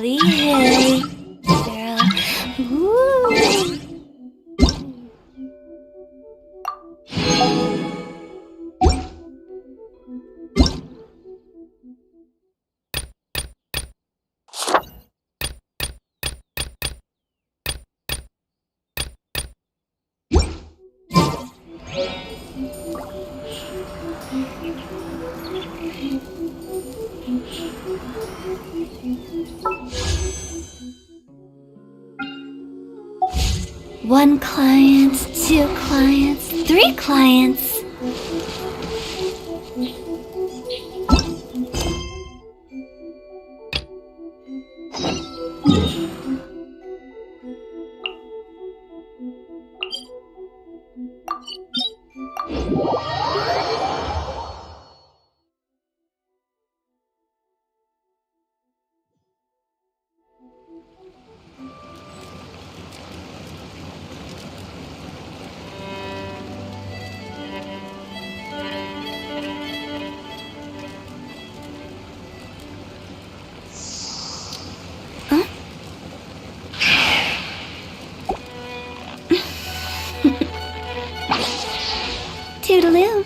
Billy, hey, girl. Woo. One client, two clients, three clients. Huh? Toodaloo.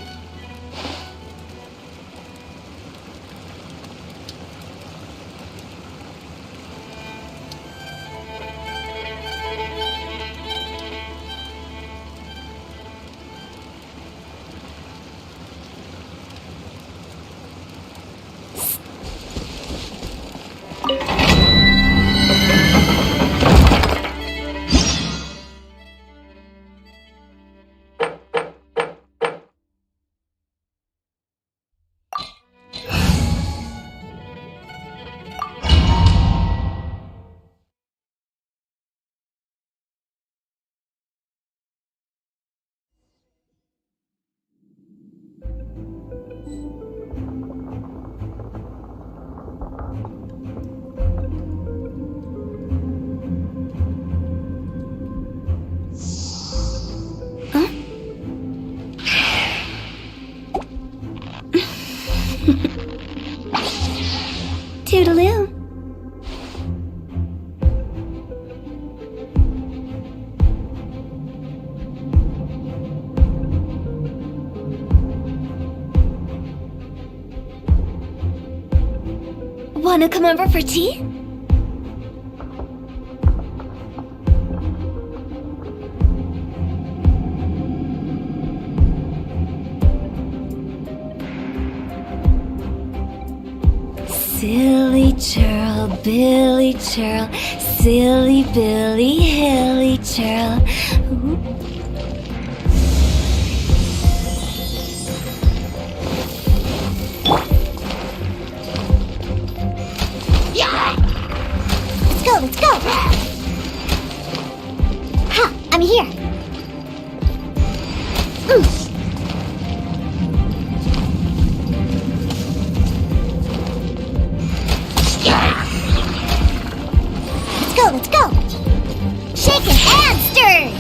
Wanna come over for tea? Silly churl, Billy churl, silly Billy, hilly churl. Ooh. Let's go! Ha! I'm here! Let's go! Shaken and stirred!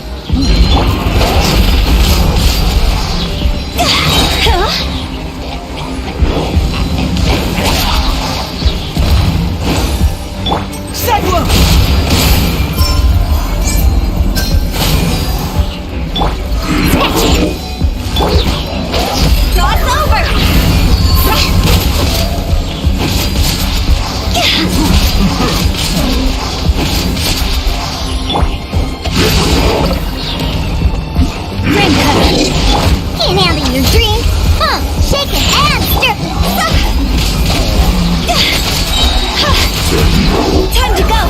Cyclone! Cross over! Rim cutter! Can't handle your dream! Huh! Shake it and stir! Time to go!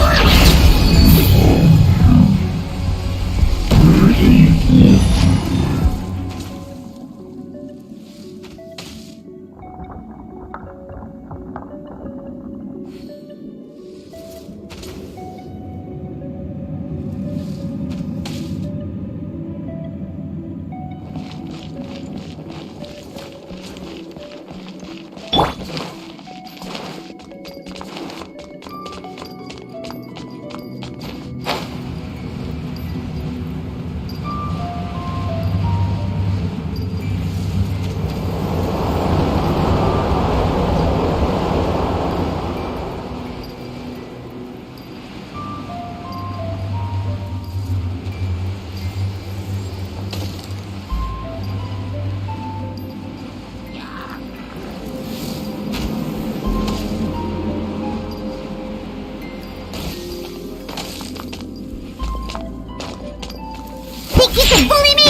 Think you can bully me?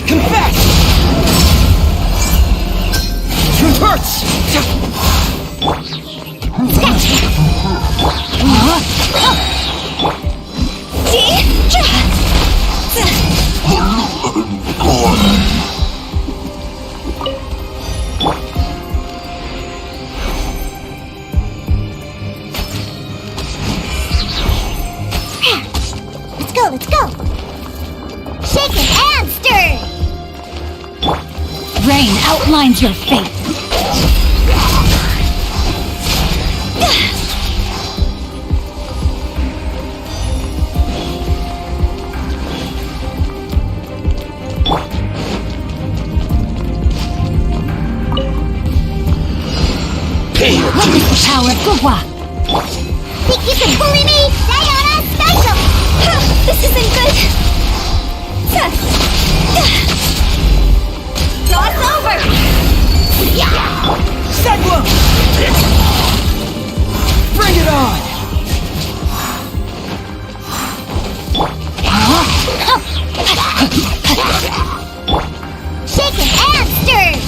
Confess! Truth hurts! Let's go! Shaken and stirred! Rain outlines your fate. Look at the power of Gugwa. Think you can bully me? Sayonara special! This isn't good! Cross over! Cyclone! Bring it on! Shaken and stirred!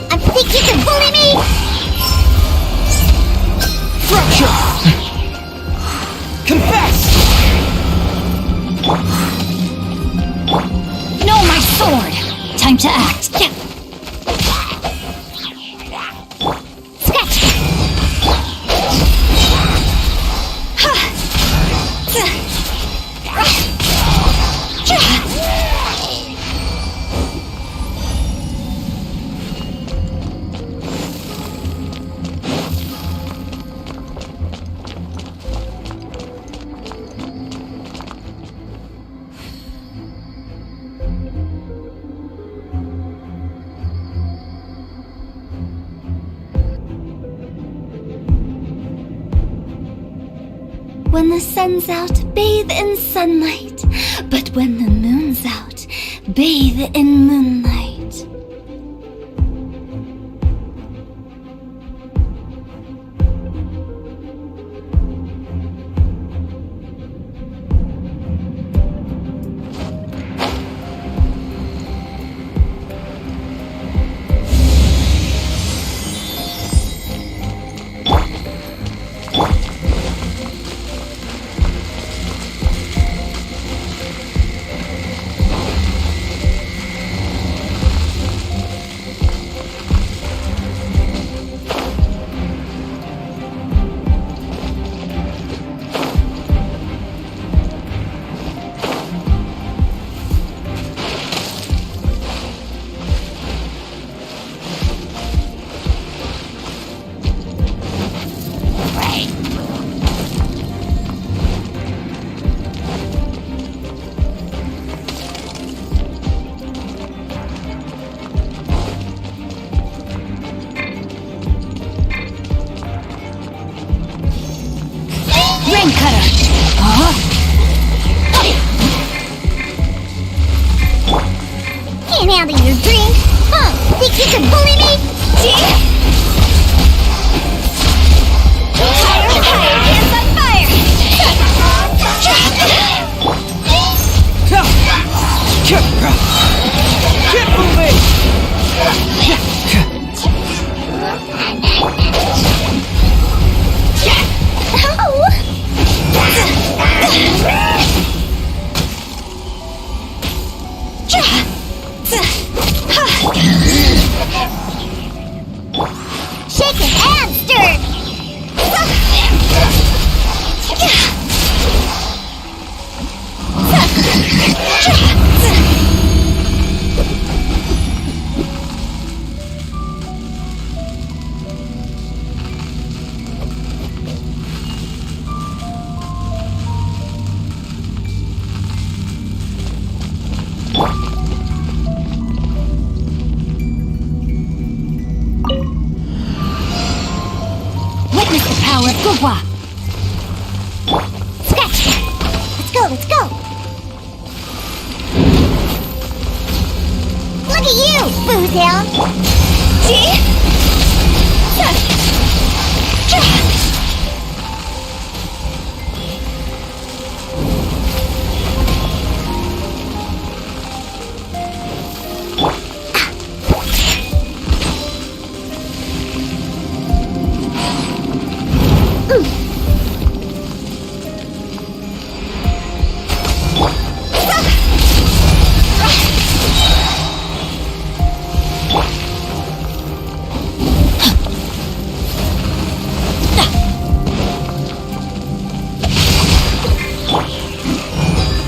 I think you can bully me? Fracture! Confess! No, my sword! Time to act. Scratch! When the sun's out, bathe in sunlight. But when the moon's out, bathe in moonlight. Rain cutter! Can't handle your drink? Huh? Think you can bully me? Fire, fire, hands on fire! Get moving! Shaken and stirred! Witness the power of Gugwa! Scratch that! Let's go, let's go! Look at you, Boozehound!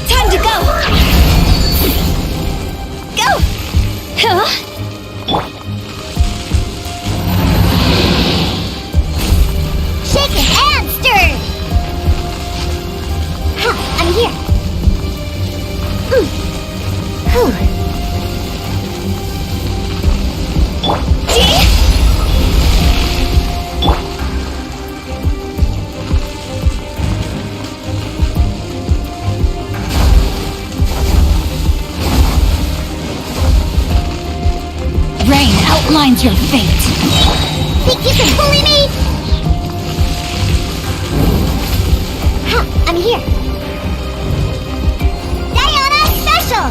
Time to go! Go! Huh? Shaken and stirred! I'm here! Whew. Rain outlines your fate! Think you can bully me? I'm here! Diana Special!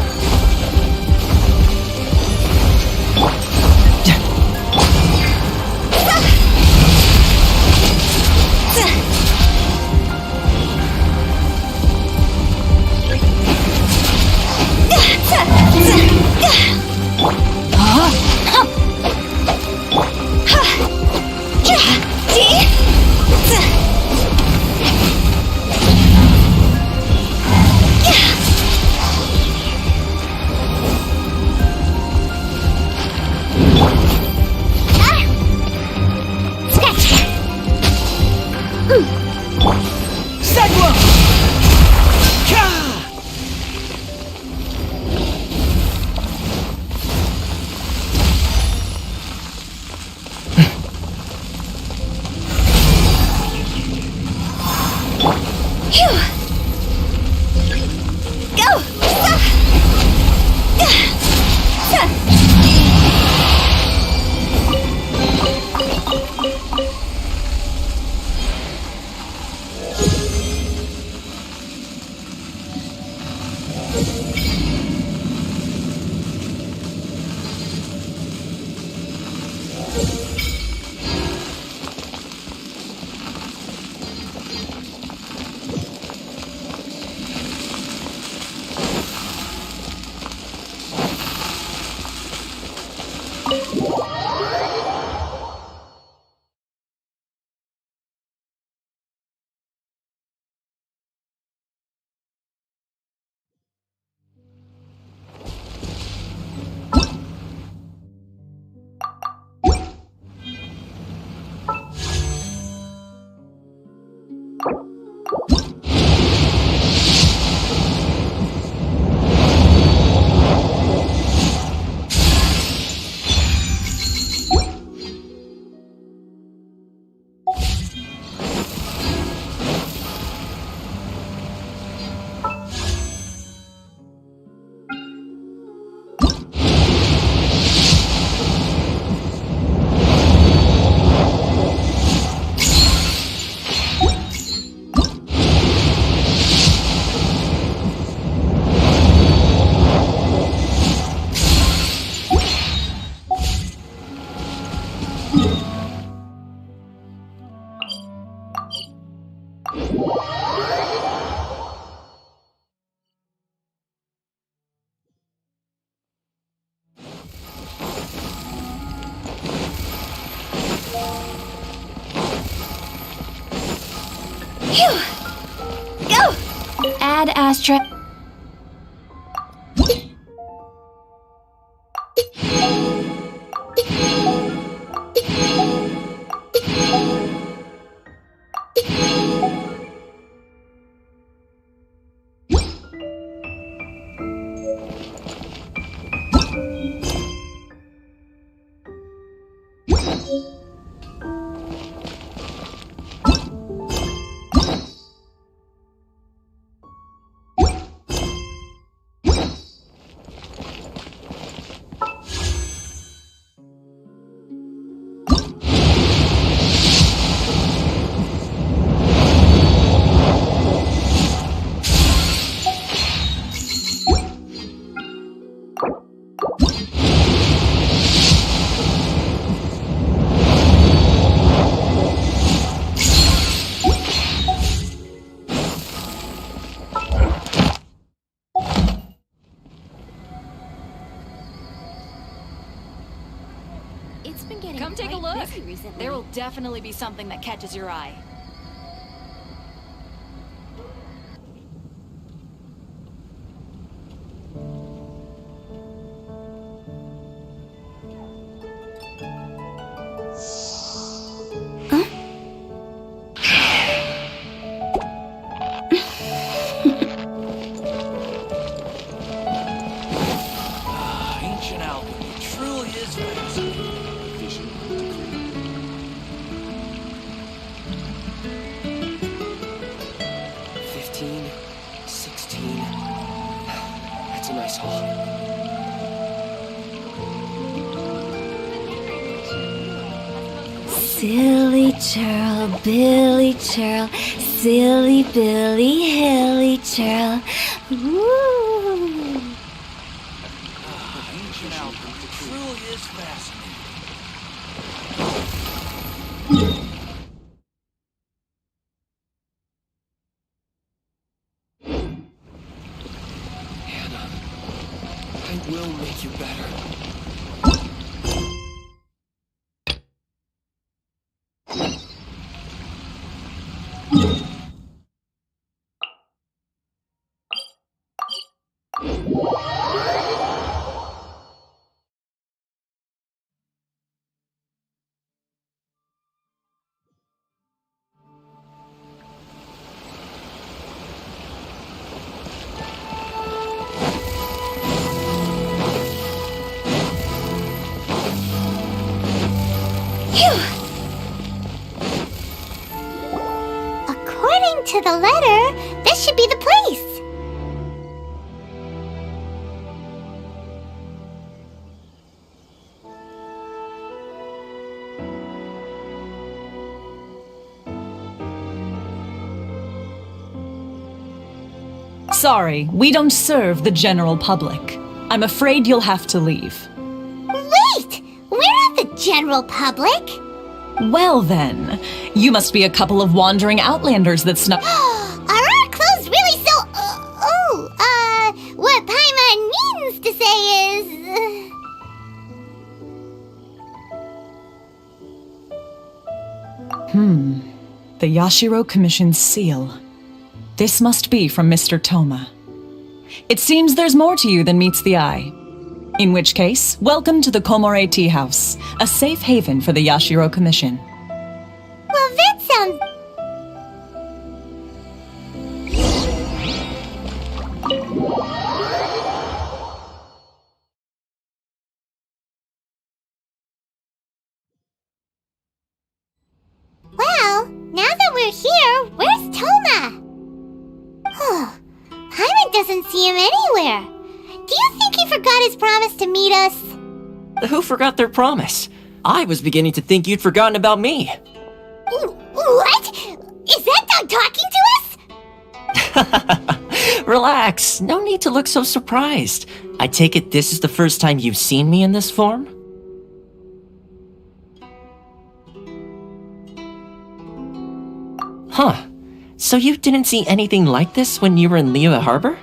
Phew! Go! Add Astra. It's been getting Come take a quite look. busy recently. There will definitely be something that catches your eye. Ancient alchemy truly is fascinating. Vision decree. 15, 16. That's a nice haul. Silly churl, Billy churl, silly Billy, hilly churl. Ooh. Ancient alchemy truly is fascinating. Hannah, I will make you better. According to the letter, this should be the place. Sorry, we don't serve the general public. I'm afraid you'll have to leave. Wait! We're not the general public. Well then, you must be a couple of wandering outlanders that snuck— Are our clothes really so... what Paimon means to say is... The Yashiro Commission's seal. This must be from Mr. Toma. It seems there's more to you than meets the eye. In which case, welcome to the Komore Tea House, a safe haven for the Yashiro Commission. Well, that sounds... Well, now that we're here, where's Toma? Paimon doesn't see him anywhere. Do you think he forgot his promise to meet us? Who forgot their promise? I was beginning to think you'd forgotten about me. What? Is that dog talking to us? Relax, no need to look so surprised. I take it this is the first time you've seen me in this form? Huh. So you didn't see anything like this when you were in Liyue Harbor?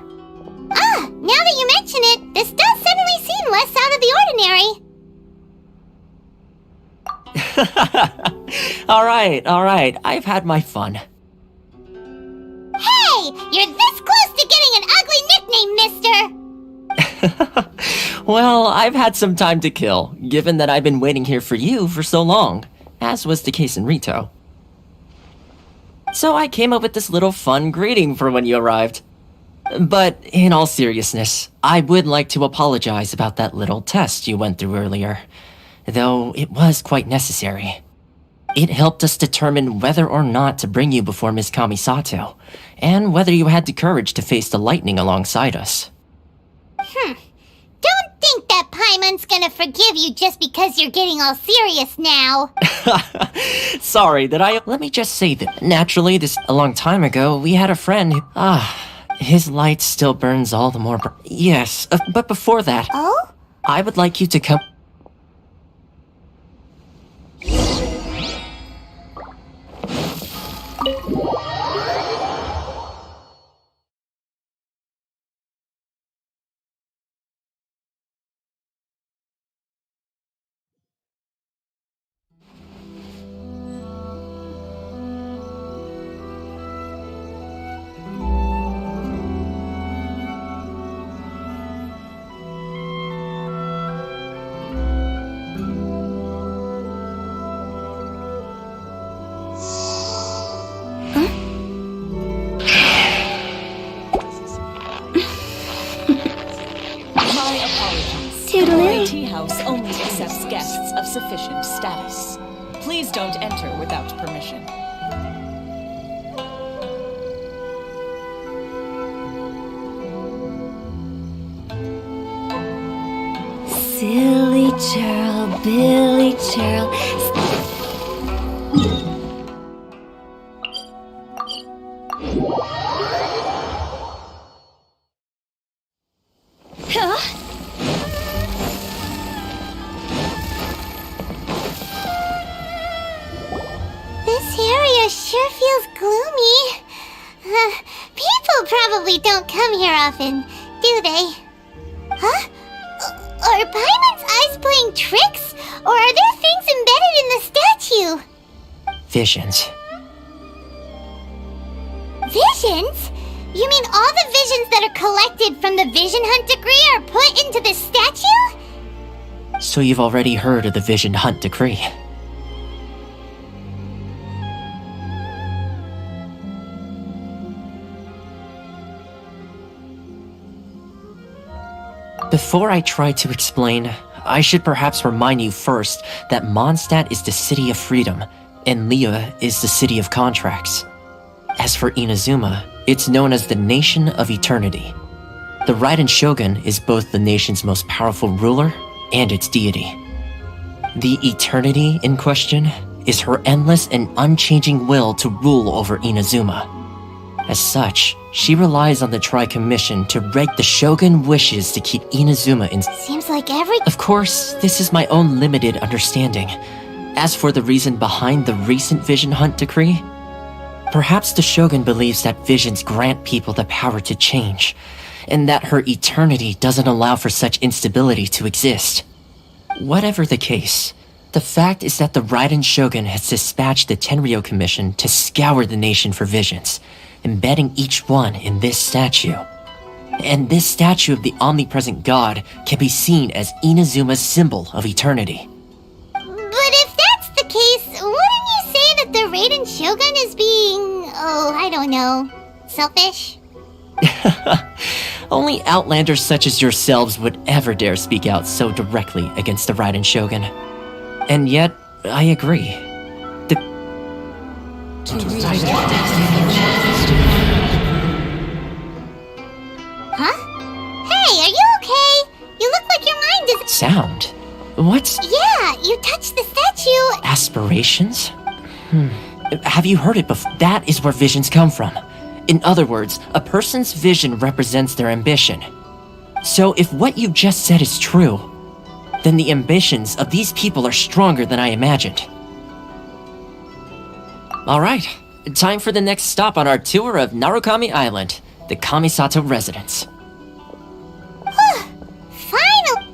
Ah, now that you mention it, this does suddenly seem less out of the ordinary. All right. I've had my fun. Hey, you're this close to getting an ugly nickname, mister! Well, I've had some time to kill, given that I've been waiting here for you for so long, as was the case in Rito. So I came up with this little fun greeting for when you arrived. But in all seriousness, I would like to apologize about that little test you went through earlier, though it was quite necessary. It helped us determine whether or not to bring you before Miss Kamisato, and whether you had the courage to face the lightning alongside us. Don't think that Paimon's gonna forgive you just because you're getting all serious now. Sorry, Let me just say that naturally, a long time ago, we had a friend who... his light still burns all the more... Yes, but before that... Oh? I would like you to come... Our tea house only accepts guests of sufficient status. Please don't enter without permission. Silly churl, Billy churl. This area sure feels gloomy. People probably don't come here often, do they? Huh? Are Paimon's eyes playing tricks? Or are there things embedded in the statue? Visions. Visions? You mean all the visions that are collected from the Vision Hunt decree are put into this statue? So you've already heard of the Vision Hunt decree. Before I try to explain, I should perhaps remind you first that Mondstadt is the city of freedom, and Liyue is the city of contracts. As for Inazuma, it's known as the Nation of Eternity. The Raiden Shogun is both the nation's most powerful ruler and its deity. The Eternity in question is her endless and unchanging will to rule over Inazuma. As such, she relies on the Tri-Commission to reg the Shogun wishes to keep Inazuma in... Seems like Of course, this is my own limited understanding. As for the reason behind the recent Vision Hunt decree, perhaps the Shogun believes that visions grant people the power to change, and that her eternity doesn't allow for such instability to exist. Whatever the case, the fact is that the Raiden Shogun has dispatched the Tenryou Commission to scour the nation for visions, embedding each one in this statue. And this statue of the omnipresent god can be seen as Inazuma's symbol of eternity. But if that's the case, wouldn't you say that the Raiden Shogun is being... I don't know... selfish? Only outlanders such as yourselves would ever dare speak out so directly against the Raiden Shogun. And yet, I agree. Huh? Hey, are you okay? You look like your mind is... Sound? What? Yeah, you touched the statue... Aspirations? Have you heard it before? That is where visions come from. In other words, a person's vision represents their ambition. So if what you just said is true, then the ambitions of these people are stronger than I imagined. Alright, time for the next stop on our tour of Narukami Island, the Kamisato residence. Finally!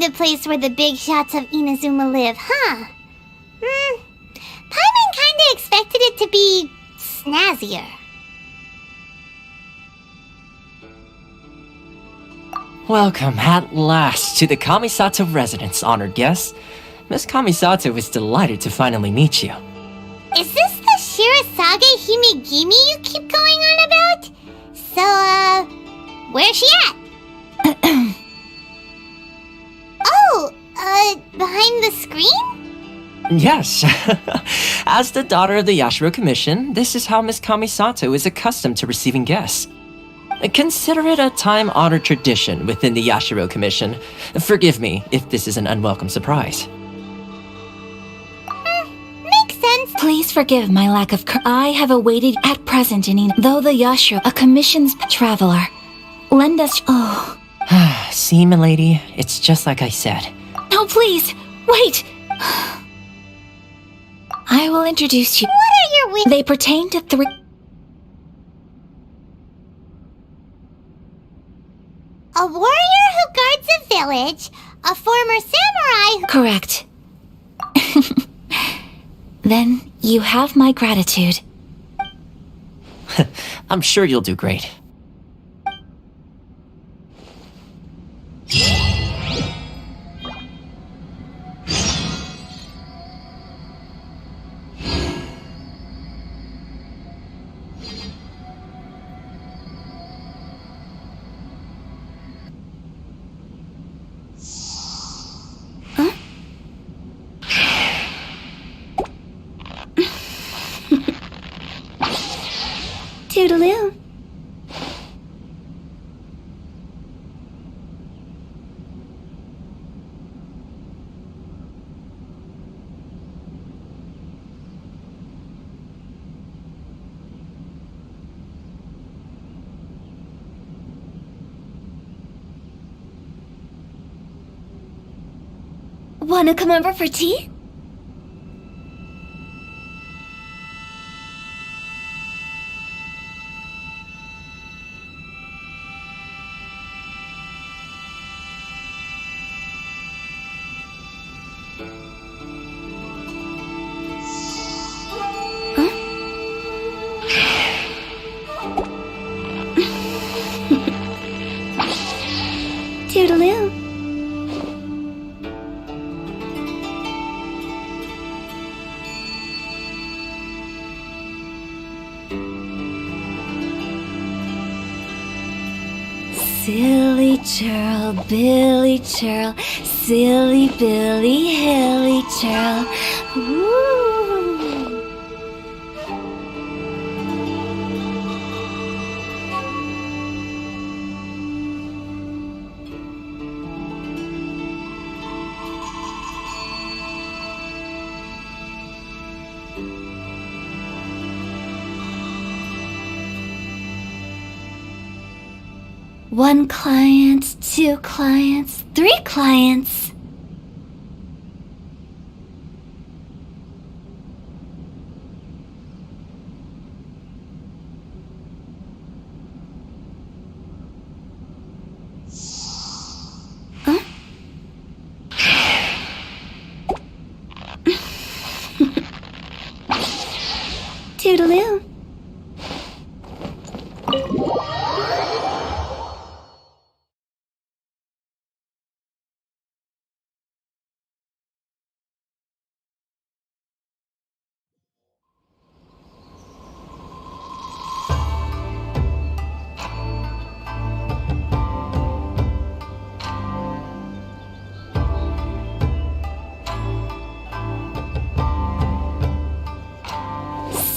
kind of place where the big shots of Inazuma live, huh? Paimon kinda expected it to be snazzier. Welcome, at last, to the Kamisato residence, honored guest. Miss Kamisato is delighted to finally meet you. Is this the Shirasage Himegimi you keep going on about? So, where's she at? Behind the screen? Yes. As the daughter of the Yashiro Commission, this is how Miss Kamisato is accustomed to receiving guests. Consider it a time-honored tradition within the Yashiro Commission. Forgive me if this is an unwelcome surprise. Makes sense. Please forgive my lack of I have awaited at present in though the Yashiro, a commission's traveler. Lend us. Oh. See, milady, it's just like I said. No, please! Wait! I will introduce you. What are your wishes? They pertain to three. A warrior who guards a village, a former samurai who... Correct. Then you have my gratitude. I'm sure you'll do great. Toodaloo. Wanna come over for tea? Toodaloo. Silly churl, Billy churl, silly Billy, hilly churl. Woo! One client, two clients, three clients. Huh? Toodaloo.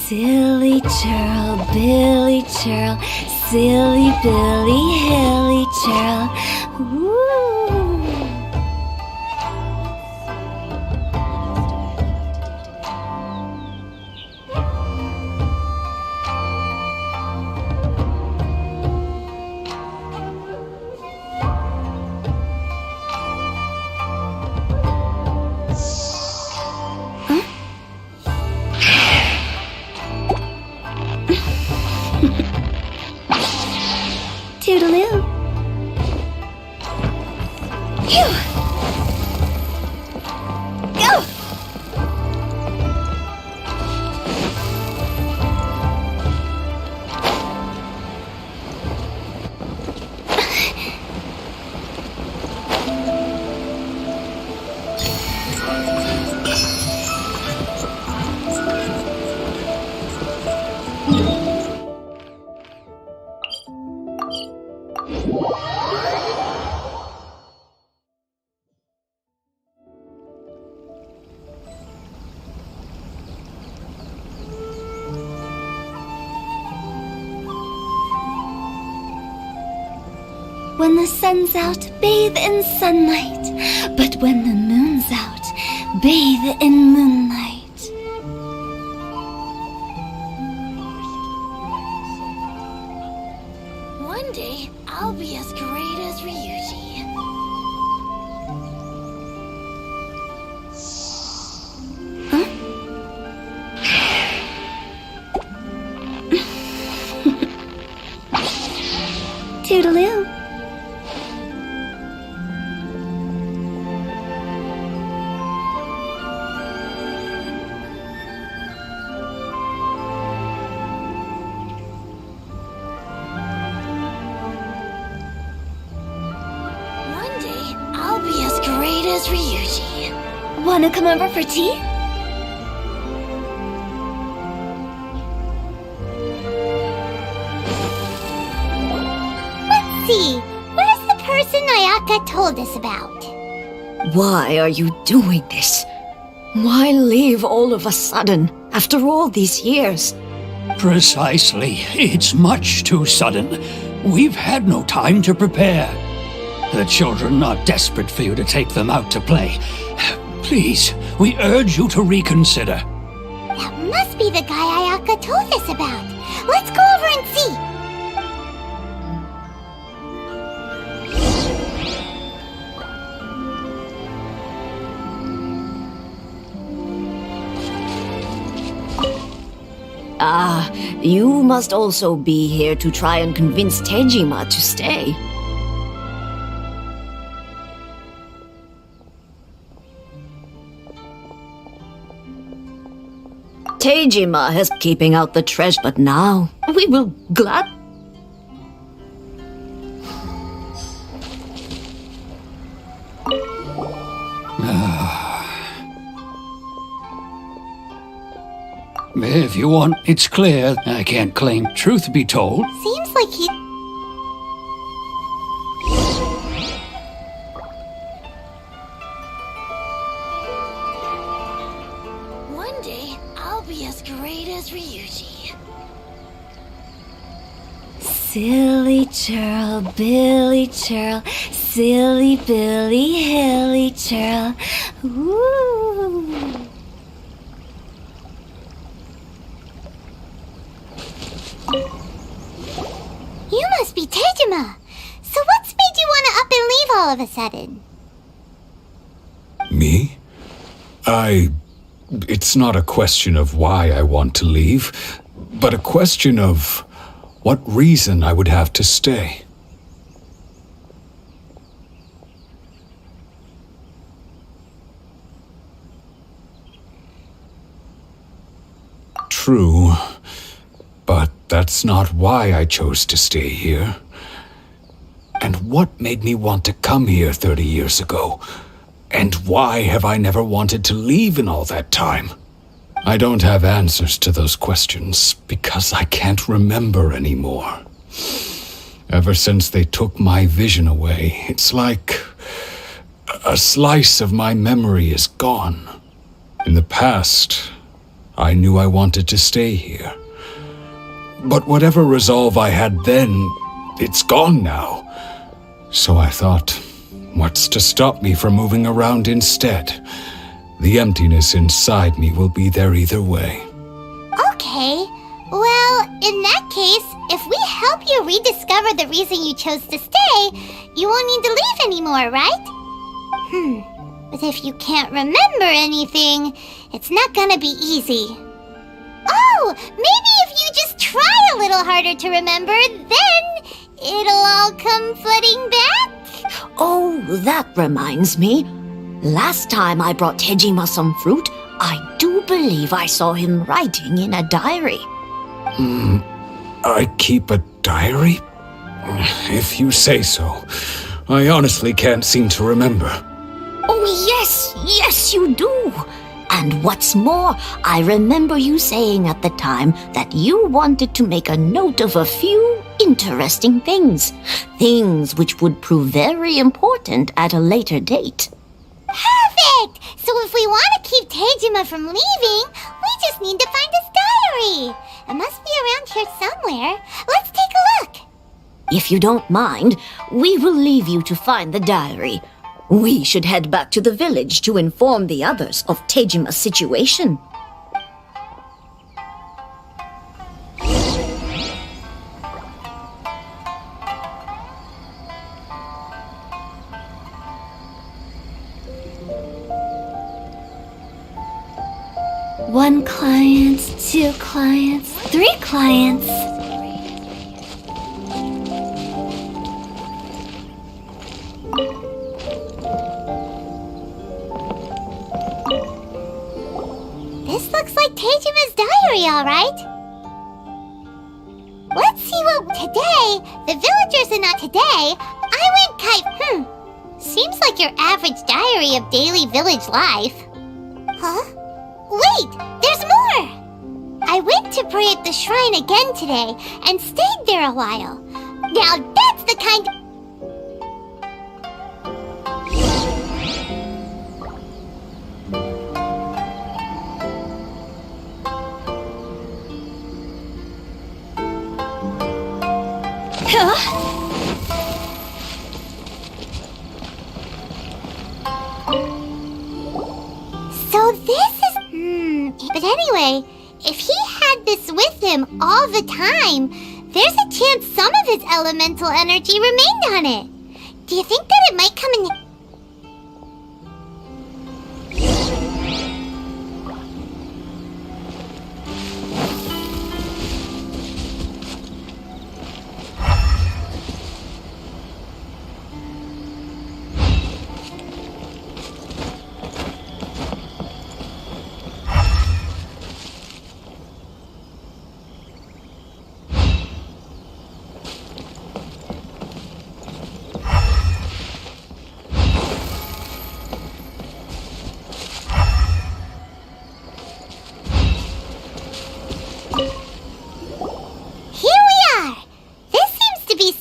Silly churl, Billy churl, silly Billy, hilly churl. Woo! Toodaloo. When the sun's out, bathe in sunlight. But when the moon's out, bathe in moonlight. One day, I'll be as great as Ryuji. Toodaloo. One day, I'll be as great as Ryuji. Wanna come over for tea? See, where's the person Ayaka told us about? Why are you doing this? Why leave all of a sudden, after all these years? Precisely. It's much too sudden. We've had no time to prepare. The children are desperate for you to take them out to play. Please, we urge you to reconsider. That must be the guy Ayaka told us about. Let's go over and see. Ah, you must also be here to try and convince Tejima to stay. Tejima has keeping out the treasure, but now we will glad. If you want, it's clear. I can't claim. Truth be told, Seems like he... One day, I'll be as great as Ryuji. Silly churl, Billy churl, silly Billy, hilly churl. Ooh. You must be Tejima. So what's made you want to up and leave all of a sudden? Me? It's not a question of why I want to leave, but a question of what reason I would have to stay. True, but that's not why I chose to stay here. And what made me want to come here 30 years ago? And why have I never wanted to leave in all that time? I don't have answers to those questions because I can't remember anymore. Ever since they took my vision away, it's like a slice of my memory is gone. In the past, I knew I wanted to stay here. But whatever resolve I had then, it's gone now. So I thought, what's to stop me from moving around instead? The emptiness inside me will be there either way. Okay. Well, in that case, if we help you rediscover the reason you chose to stay, you won't need to leave anymore, right? But if you can't remember anything, it's not gonna be easy. Oh, maybe if you just try a little harder to remember, then it'll all come flooding back? Oh, that reminds me. Last time I brought Tejima some fruit, I do believe I saw him writing in a diary. I keep a diary? If you say so. I honestly can't seem to remember. Oh, yes, you do. And what's more, I remember you saying at the time that you wanted to make a note of a few interesting things. Things which would prove very important at a later date. Perfect! So if we want to keep Tejima from leaving, we just need to find his diary. It must be around here somewhere. Let's take a look. If you don't mind, we will leave you to find the diary. We should head back to the village to inform the others of Tejima's situation. One client, 2 clients, 3 clients. This looks like Tejima's diary, all right. Let's see what today. The villagers are not today. I went Seems like your average diary of daily village life. Huh? Wait, there's more! I went to pray at the shrine again today and stayed there a while. Now that's the kind... So this is... But anyway, if he had this with him all the time, there's a chance some of his elemental energy remained on it. Do you think that it might come in...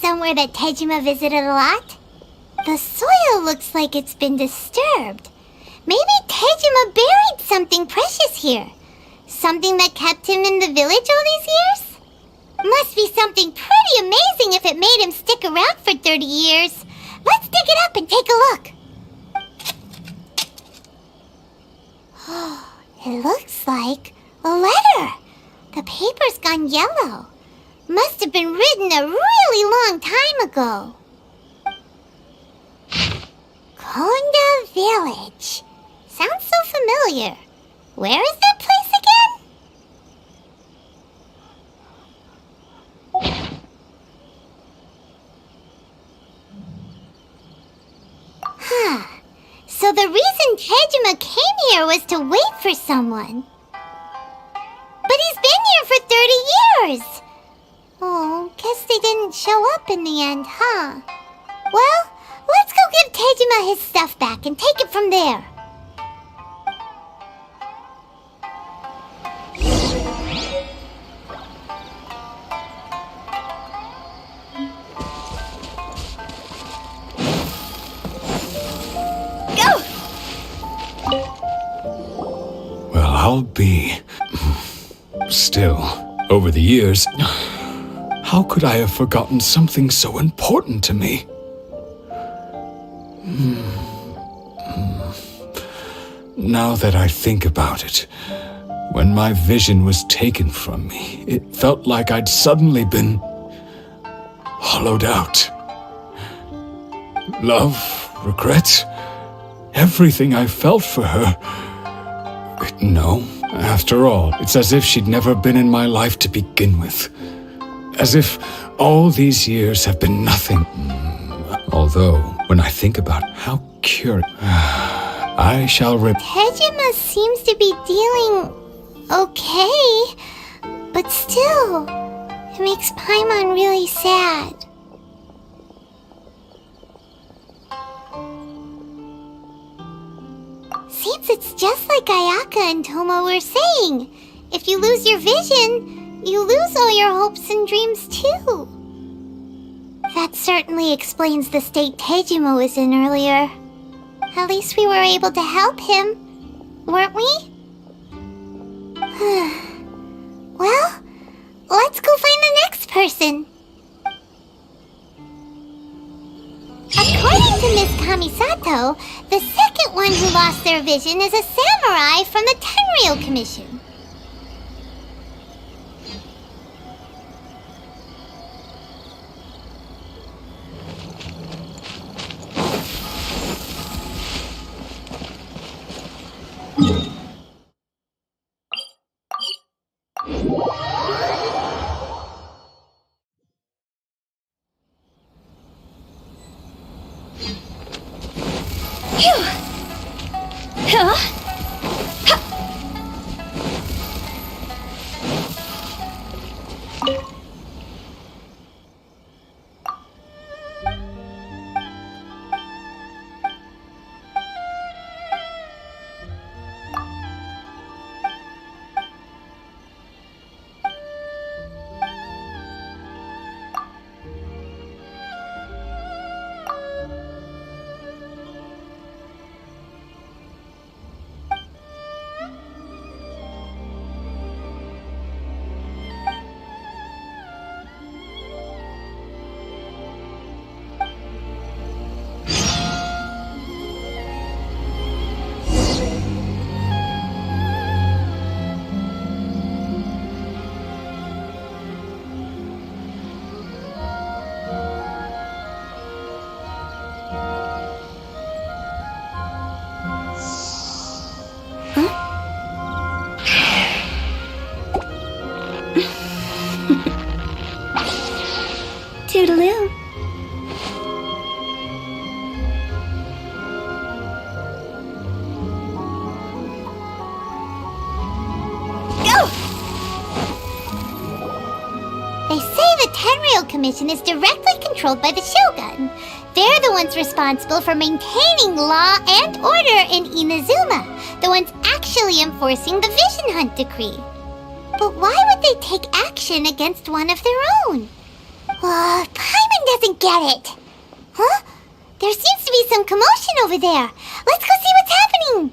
Somewhere that Tejima visited a lot. The soil looks like it's been disturbed. Maybe Tejima buried something precious here. Something that kept him in the village all these years? Must be something pretty amazing if it made him stick around for 30 years. Let's dig it up and take a look. It looks like a letter. The paper's gone yellow. Must have been written a really long time ago. Konda Village. Sounds so familiar. Where is that place again? So the reason Tejima came here was to wait for someone. But he's been here for 30 years. Oh, guess they didn't show up in the end, huh? Well, let's go give Tejima his stuff back and take it from there. Go! Well, I'll be... Still, over the years... How could I have forgotten something so important to me? Now that I think about it, when my vision was taken from me, it felt like I'd suddenly been hollowed out. Love, regret, everything I felt for her. No, after all, it's as if she'd never been in my life to begin with. As if all these years have been nothing. Although, when I think about how curious... I shall Tejima seems to be dealing... okay. But still, it makes Paimon really sad. Seems it's just like Ayaka and Toma were saying. If you lose your vision... you lose all your hopes and dreams, too. That certainly explains the state Tejima was in earlier. At least we were able to help him, weren't we? Well, let's go find the next person. to Miss Kamisato, the second one who lost their vision is a samurai from the Tenryou Commission. Toodaloo. They say the Tenryou Commission is directly controlled by the Shogun. They're the ones responsible for maintaining law and order in Inazuma, the ones actually enforcing the Vision Hunt decree. But why would they take action against one of their own? Paimon doesn't get it. Huh? There seems to be some commotion over there. Let's go see what's happening.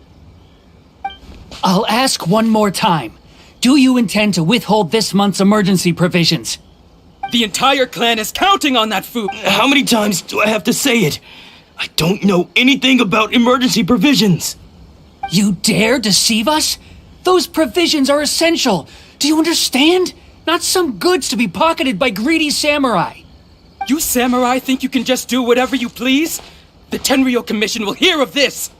I'll ask one more time. Do you intend to withhold this month's emergency provisions? The entire clan is counting on that food. How many times do I have to say it? I don't know anything about emergency provisions. You dare deceive us? Those provisions are essential. Do you understand? Not some goods to be pocketed by greedy samurai. You samurai think you can just do whatever you please? The Tenryou Commission will hear of this!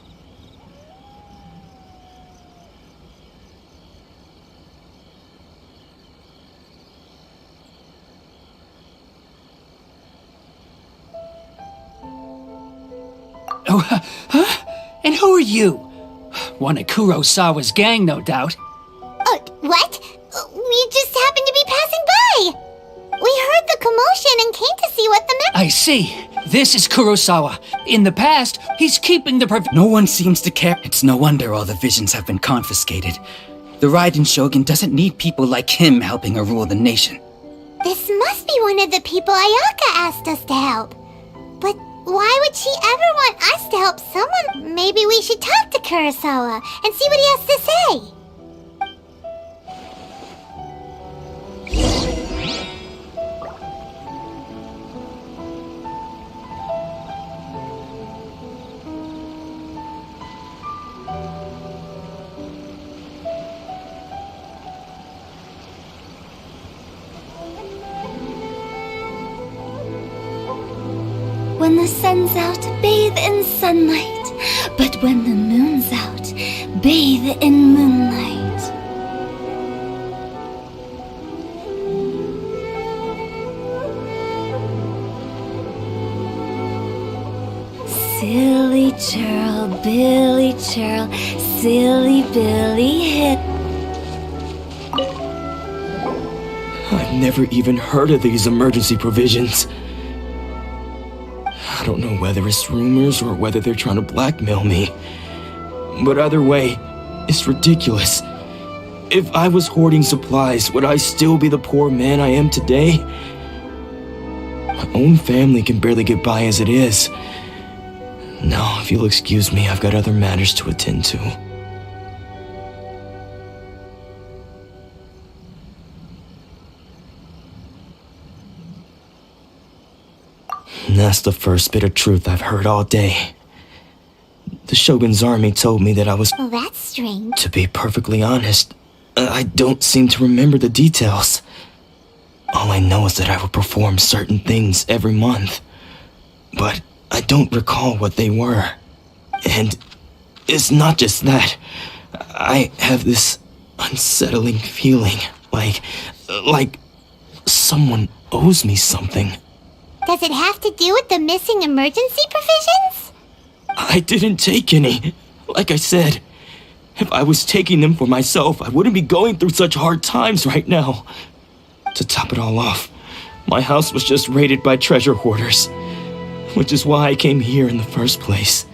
Oh, huh? And who are you? One of Kurosawa's gang, no doubt. What? We just happened to be passing by. We heard the commotion and came to see what the matter. I see. This is Kurosawa. In the past, he's keeping the No one seems to care. It's no wonder all the visions have been confiscated. The Raiden Shogun doesn't need people like him helping her rule the nation. This must be one of the people Ayaka asked us to help. But why would she ever want us to help someone? Maybe we should talk to Kurosawa and see what he has to say. When the sun's out, bathe in sunlight. But when the moon's out, bathe in moonlight. Silly churl, Billy churl, silly Billy hit. I've never even heard of these emergency provisions. I don't know whether it's rumors or whether they're trying to blackmail me. But either way, it's ridiculous. If I was hoarding supplies, would I still be the poor man I am today? My own family can barely get by as it is. Now, if you'll excuse me, I've got other matters to attend to. that's the first bit of truth I've heard all day. The Shogun's army told me that I was... Well, that's strange. To be perfectly honest, I don't seem to remember the details. All I know is that I would perform certain things every month. But I don't recall what they were. And it's not just that. I have this unsettling feeling, like someone owes me something. Does it have to do with the missing emergency provisions? I didn't take any. Like I said, if I was taking them for myself, I wouldn't be going through such hard times right now. To top it all off, my house was just raided by treasure hoarders, which is why I came here in the first place.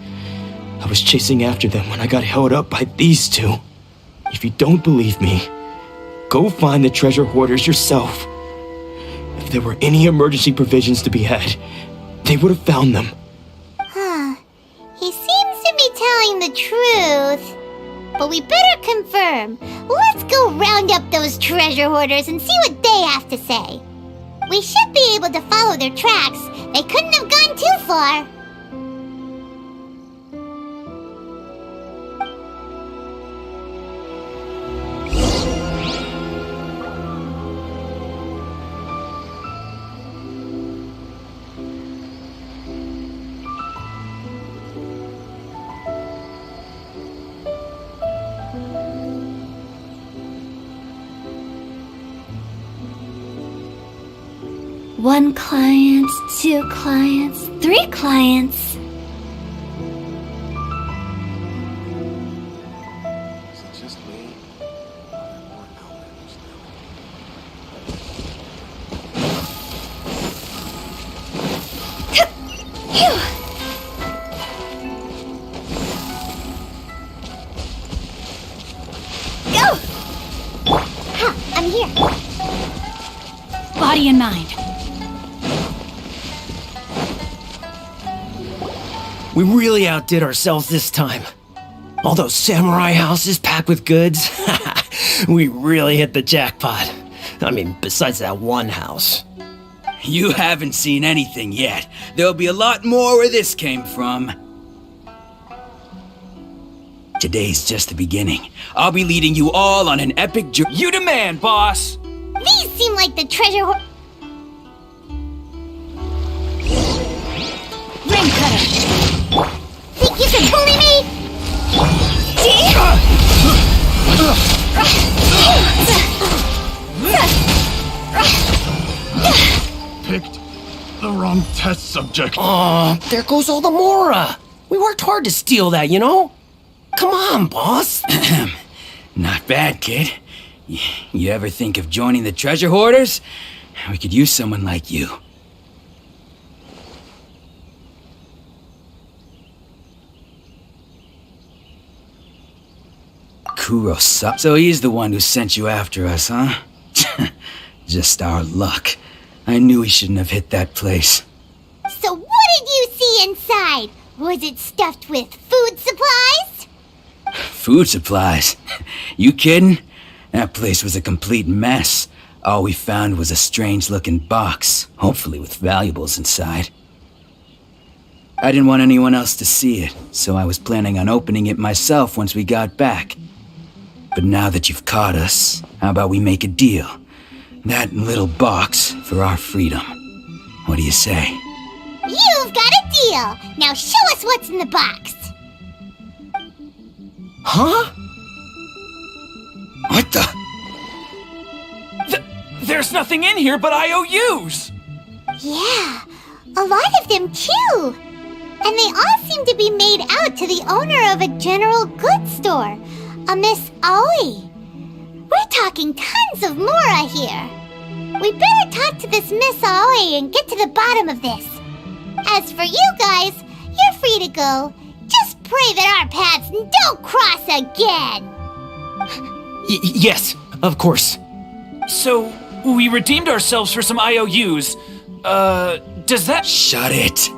I was chasing after them when I got held up by these two. If you don't believe me, go find the treasure hoarders yourself. If there were any emergency provisions to be had, they would have found them. Huh. He seems to be telling the truth. But we better confirm. Let's go round up those treasure hoarders and see what they have to say. We should be able to follow their tracks. They couldn't have gone too far. One client, two clients, three clients. Go! Huh, I'm here. Body and mind. We really outdid ourselves this time. All those samurai houses packed with goods. We really hit the jackpot. I mean, besides that one house. You haven't seen anything yet. There'll be a lot more where this came from. Today's just the beginning. I'll be leading you all on an epic journey. You demand, boss! These seem like the treasure Ring cutter! Think you can bully me? Picked the wrong test subject. Aw, there goes all the Mora. We worked hard to steal that, you know? Come on, boss. Not bad, kid. You ever think of joining the treasure hoarders? We could use someone like you. Kurosa. So he's the one who sent you after us, huh? Just our luck. I knew he shouldn't have hit that place. So what did you see inside? Was it stuffed with food supplies? Food supplies? You kidding? That place was a complete mess. All we found was a strange-looking box, hopefully with valuables inside. I didn't want anyone else to see it, so I was planning on opening it myself once we got back. But now that you've caught us, how about we make a deal? That little box for our freedom. What do you say? You've got a deal! Now show us what's in the box! Huh? What the? There's nothing in here but IOUs! Yeah, a lot of them too! And they all seem to be made out to the owner of a general goods store, a Miss Aoi. We're talking tons of Mora here. We better talk to this Miss Aoi and get to the bottom of this. As for you guys, you're free to go. Just pray that our paths don't cross again. Yes, of course. So, we redeemed ourselves for some IOUs. Does that... Shut it!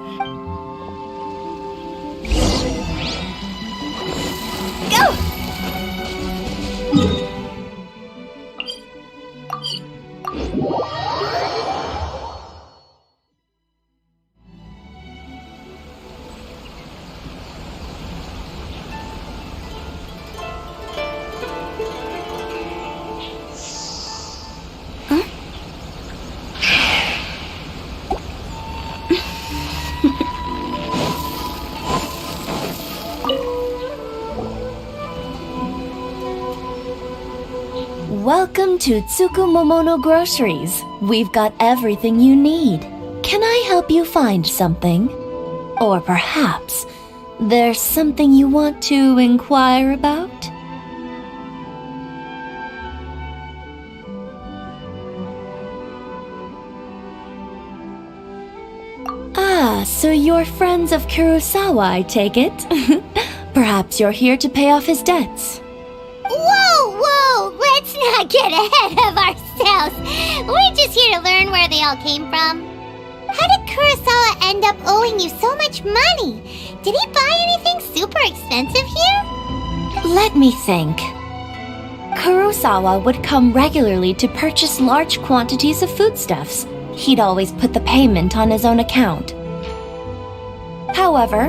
Go! Welcome to Tsukumomono Groceries. We've got everything you need. Can I help you find something? Or perhaps there's something you want to inquire about? Ah, so you're friends of Kurosawa, I take it? Perhaps you're here to pay off his debts. Whoa! Let's not get ahead of ourselves. We're just here to learn where they all came from. How did Kurosawa end up owing you so much money? Did he buy anything super expensive here? Let me think. Kurosawa would come regularly to purchase large quantities of foodstuffs. He'd always put the payment on his own account. However,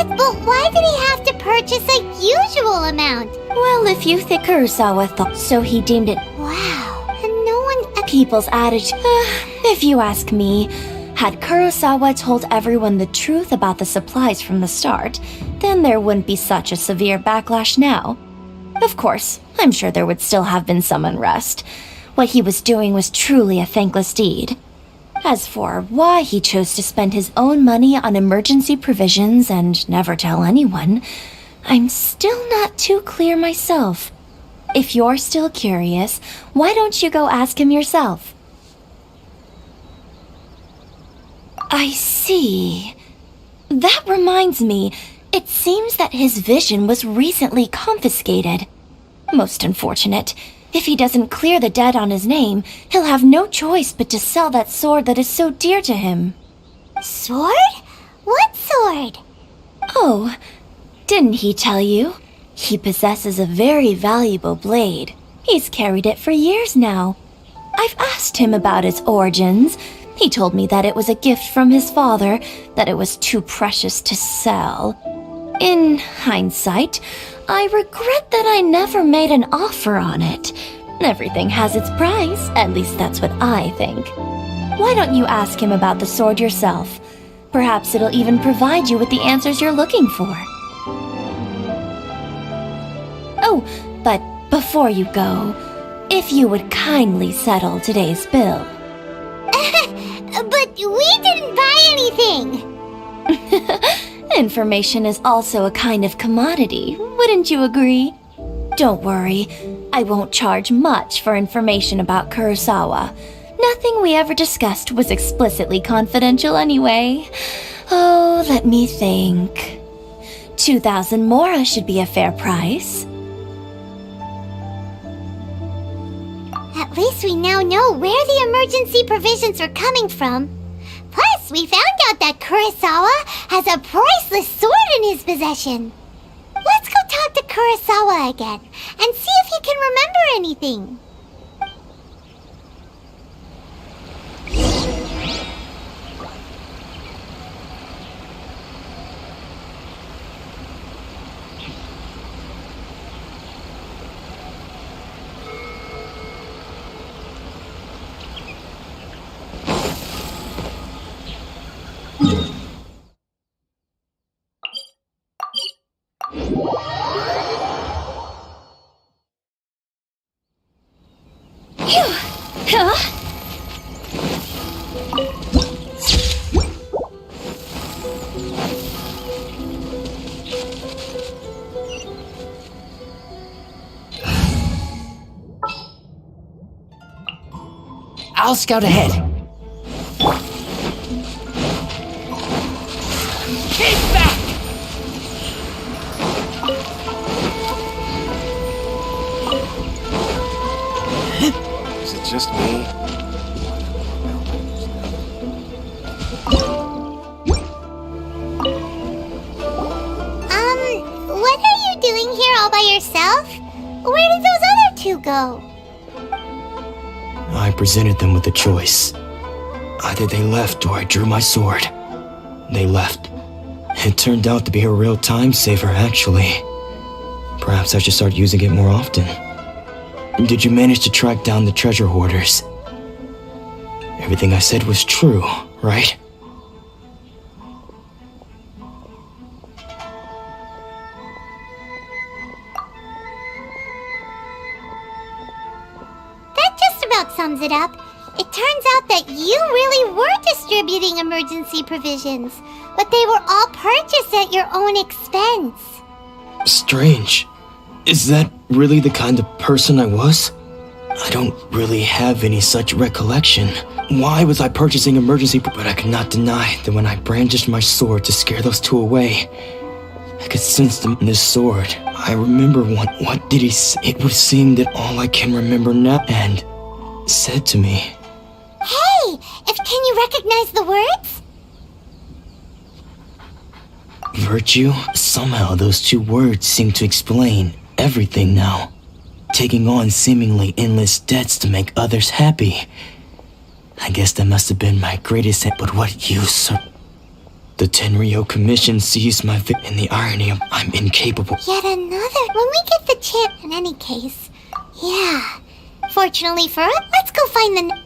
But why did he have to purchase a usual amount? well, if you think Kurosawa thought so, he deemed it Wow, and no one... people's attitude. If you ask me, had Kurosawa told everyone the truth about the supplies from the start, then there wouldn't be such a severe backlash now. Of course, I'm sure there would still have been some unrest. What he was doing was truly a thankless deed. As for why he chose to spend his own money on emergency provisions and never tell anyone, I'm still not too clear myself. If you're still curious, why don't you go ask him yourself? I see. That reminds me, it seems that his vision was recently confiscated. Most unfortunate. If he doesn't clear the debt on his name, he'll have no choice but to sell that sword that is so dear to him. Sword? What sword? Oh, didn't he tell you? He possesses a very valuable blade. He's carried it for years now. I've asked him about its origins. He told me that it was a gift from his father, that it was too precious to sell. In hindsight, I regret that I never made an offer on it. Everything has its price, at least that's what I think. Why don't you ask him about the sword yourself? Perhaps it'll even provide you with the answers you're looking for. Oh, but before you go, if you would kindly settle today's bill. But we didn't buy anything! Information is also a kind of commodity, wouldn't you agree? Don't worry, I won't charge much for information about Kurosawa. Nothing we ever discussed was explicitly confidential anyway. Oh, let me think. 2,000 mora should be a fair price. At least we now know where the emergency provisions are coming from. Plus, we found out that Kurosawa has a priceless sword in his possession. Let's go talk to Kurosawa again and see if he can remember anything. I'll scout ahead. Keep back! Is it just me? What are you doing here all by yourself? Where did those other two go? I presented them with a choice. Either they left or I drew my sword. They left. It turned out to be a real time saver, actually. Perhaps I should start using it more often. Did you manage to track down the treasure hoarders? Everything I said was true, right? about sums it up. It turns out that you really were distributing emergency provisions, but they were all purchased at your own expense. Strange. Is that really the kind of person I was? I don't really have any such recollection. Why was I purchasing emergency? But I could not deny that when I brandished my sword to scare those two away, I could sense them in this sword. I remember what did he say? It would seem that all I can remember now and said to me. Hey, can you recognize the words? Virtue? Somehow those two words seem to explain everything now. Taking on seemingly endless debts to make others happy. I guess that must have been my greatest hit, but what use? The Tenryo Commission sees my and the irony of I'm incapable. Yet another. When we get the chance, in any case. Yeah. Fortunately for us, let's go find the...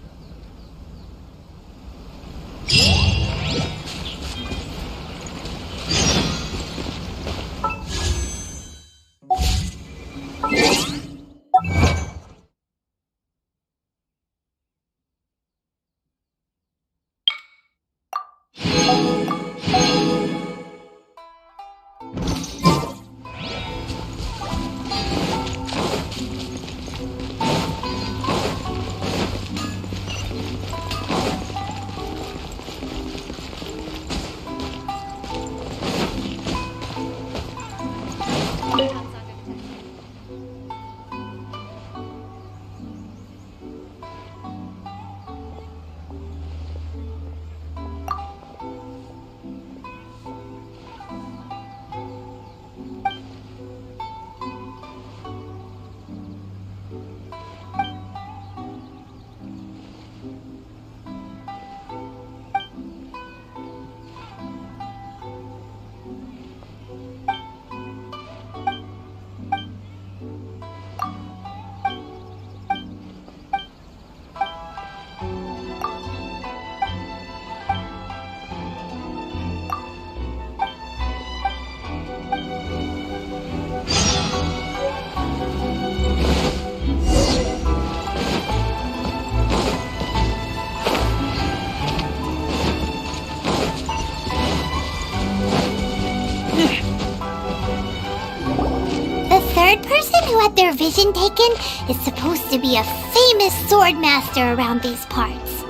who had their vision taken is supposed to be a famous sword master around these parts.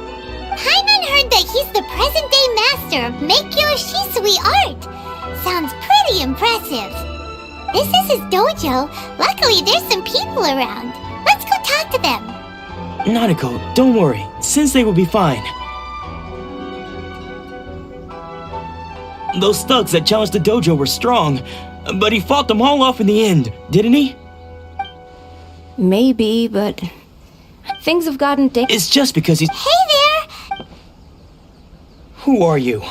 Paimon heard that he's the present-day master of Meikyo Shisui art. Sounds pretty impressive. This is his dojo. Luckily, there's some people around. Let's go talk to them. Nanako, don't worry. Sensei will be fine. Those thugs that challenged the dojo were strong, but he fought them all off in the end, didn't he? Maybe, but things have gotten It's just because he's... Hey there! Who are you?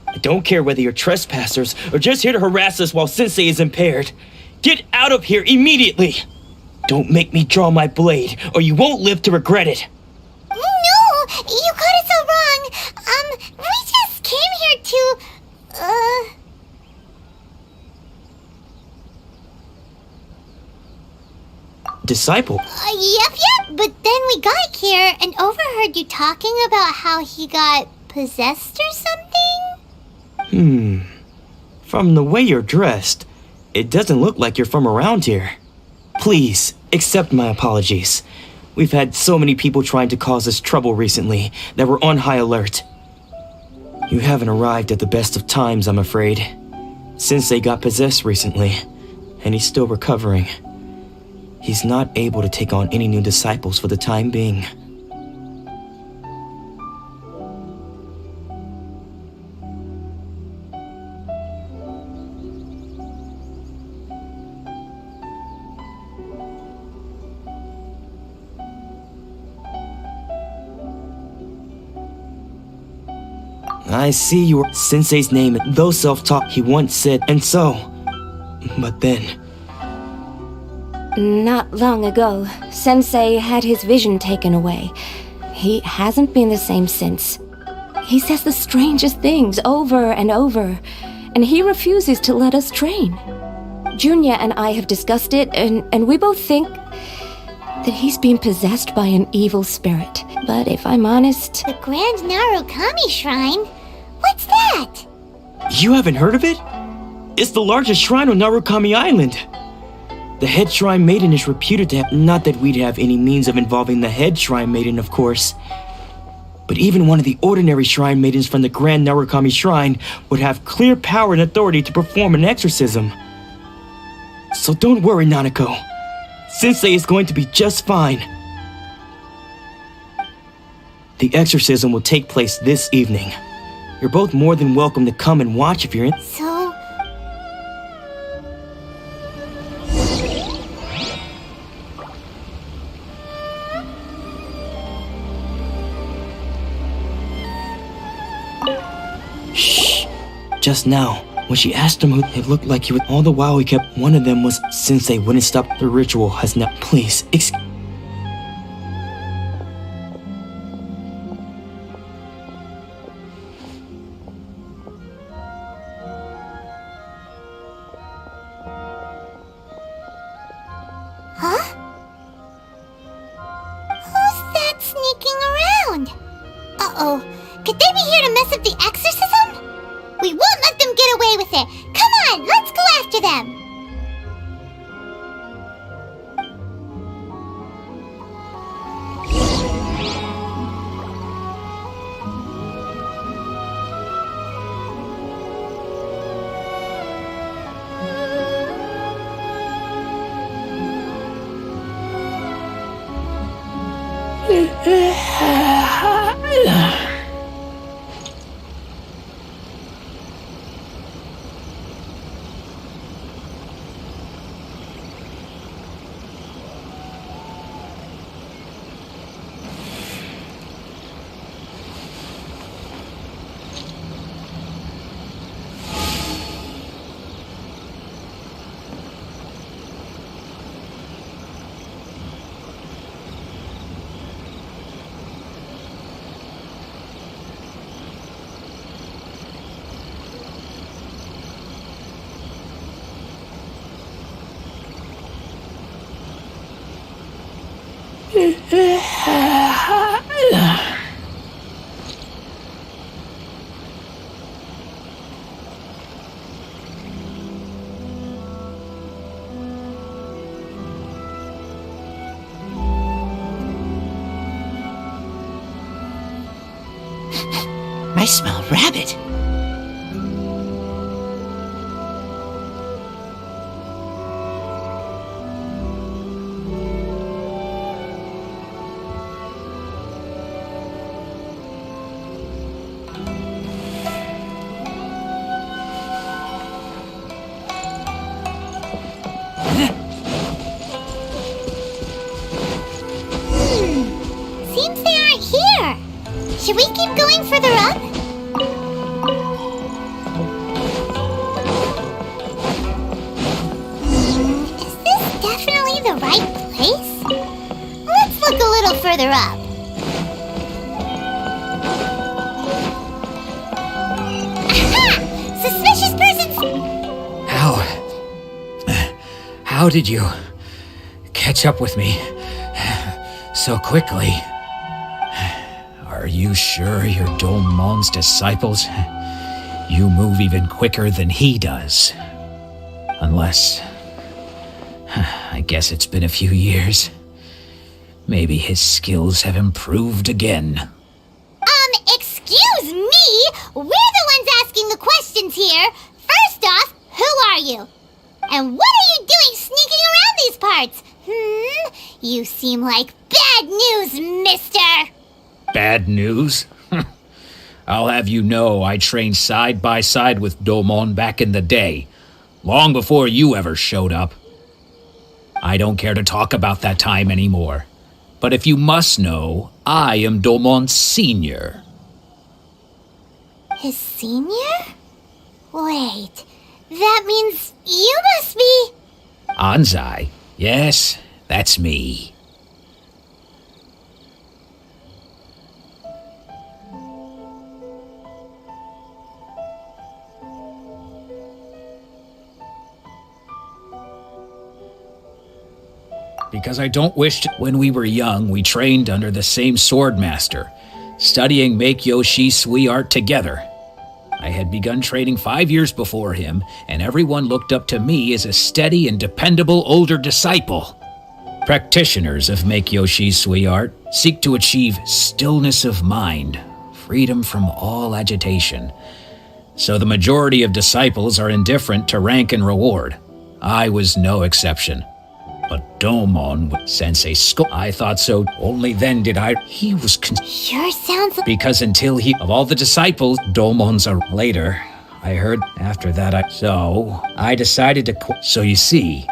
I don't care whether you're trespassers or just here to harass us while Sensei is impaired. Get out of here immediately! Don't make me draw my blade, or you won't live to regret it. No! You got it so wrong. We just came here to... Disciple? Yep, but then we got here and overheard you talking about how he got possessed or something? From the way you're dressed, it doesn't look like you're from around here. Please, accept my apologies. We've had so many people trying to cause us trouble recently that we're on high alert. You haven't arrived at the best of times, I'm afraid. Sensei got possessed recently, and he's still recovering. He's not able to take on any new disciples for the time being. I see your Sensei's name, though self-taught, he once said, and so. But then... Not long ago, Sensei had his vision taken away. He hasn't been the same since. He says the strangest things over and over, and he refuses to let us train. Junya and I have discussed it, and we both think that he's been possessed by an evil spirit. But if I'm honest, The Grand Narukami Shrine? What's that? You haven't heard of it? It's the largest shrine on Narukami Island. The head shrine maiden is reputed to have, not that we'd have any means of involving the head shrine maiden, of course, but even one of the ordinary shrine maidens from the Grand Narukami Shrine would have clear power and authority to perform an exorcism. So don't worry, Nanako. Sensei is going to be just fine. The exorcism will take place this evening. You're both more than welcome to come and watch if you're in. So, Shh. Just now, when she asked him who it looked like he would, all the while he kept one of them was Sensei wouldn't stop the ritual has not. Please, huh? Who's that sneaking around? Uh-oh. Could they be here to mess up the exorcism? We won't let them get away with it. Come on, let's go after them. I smell rabbit. Seems they aren't here. Should we keep going further up? Is this definitely the right place? Let's look a little further up. Aha! Suspicious persons! How did you catch up with me so quickly? Are you sure you're Dolmon's disciples? You move even quicker than he does. Unless... I guess it's been a few years. Maybe his skills have improved again. Excuse me? We're the ones asking the questions here. First off, who are you? And what are you doing sneaking around these parts? You seem like bad news, mister. Bad news? I'll have you know I trained side by side with Domon back in the day, long before you ever showed up. I don't care to talk about that time anymore. But if you must know, I am Domon's senior. His senior? Wait, that means you must be... Anzai. Yes, that's me. because I don't wish to. When we were young, we trained under the same swordmaster, studying Make Yoshi Sui art together. I had begun training 5 years before him, and everyone looked up to me as a steady and dependable older disciple. Practitioners of Make Yoshi Sui art seek to achieve stillness of mind, freedom from all agitation. So the majority of disciples are indifferent to rank and reward. I was no exception. But Domon, Sensei Skull, I thought so. Only then did I. He was. Sure sounds like. Because until he. Of all the disciples, Domon's are later. I heard after that So, I decided to quit. So you see.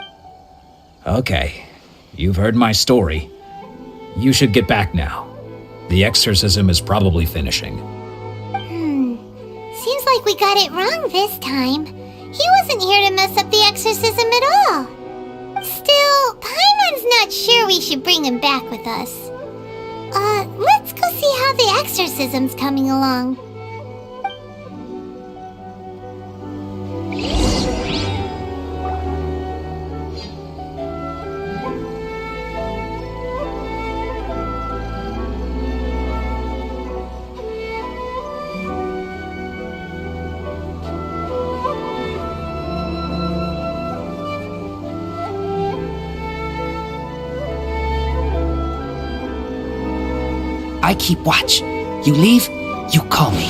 Okay. You've heard my story. You should get back now. The exorcism is probably finishing. Seems like we got it wrong this time. He wasn't here to mess up the exorcism at all. Still, Paimon's not sure we should bring him back with us. Let's go see how the exorcism's coming along. I keep watch. You leave, you call me.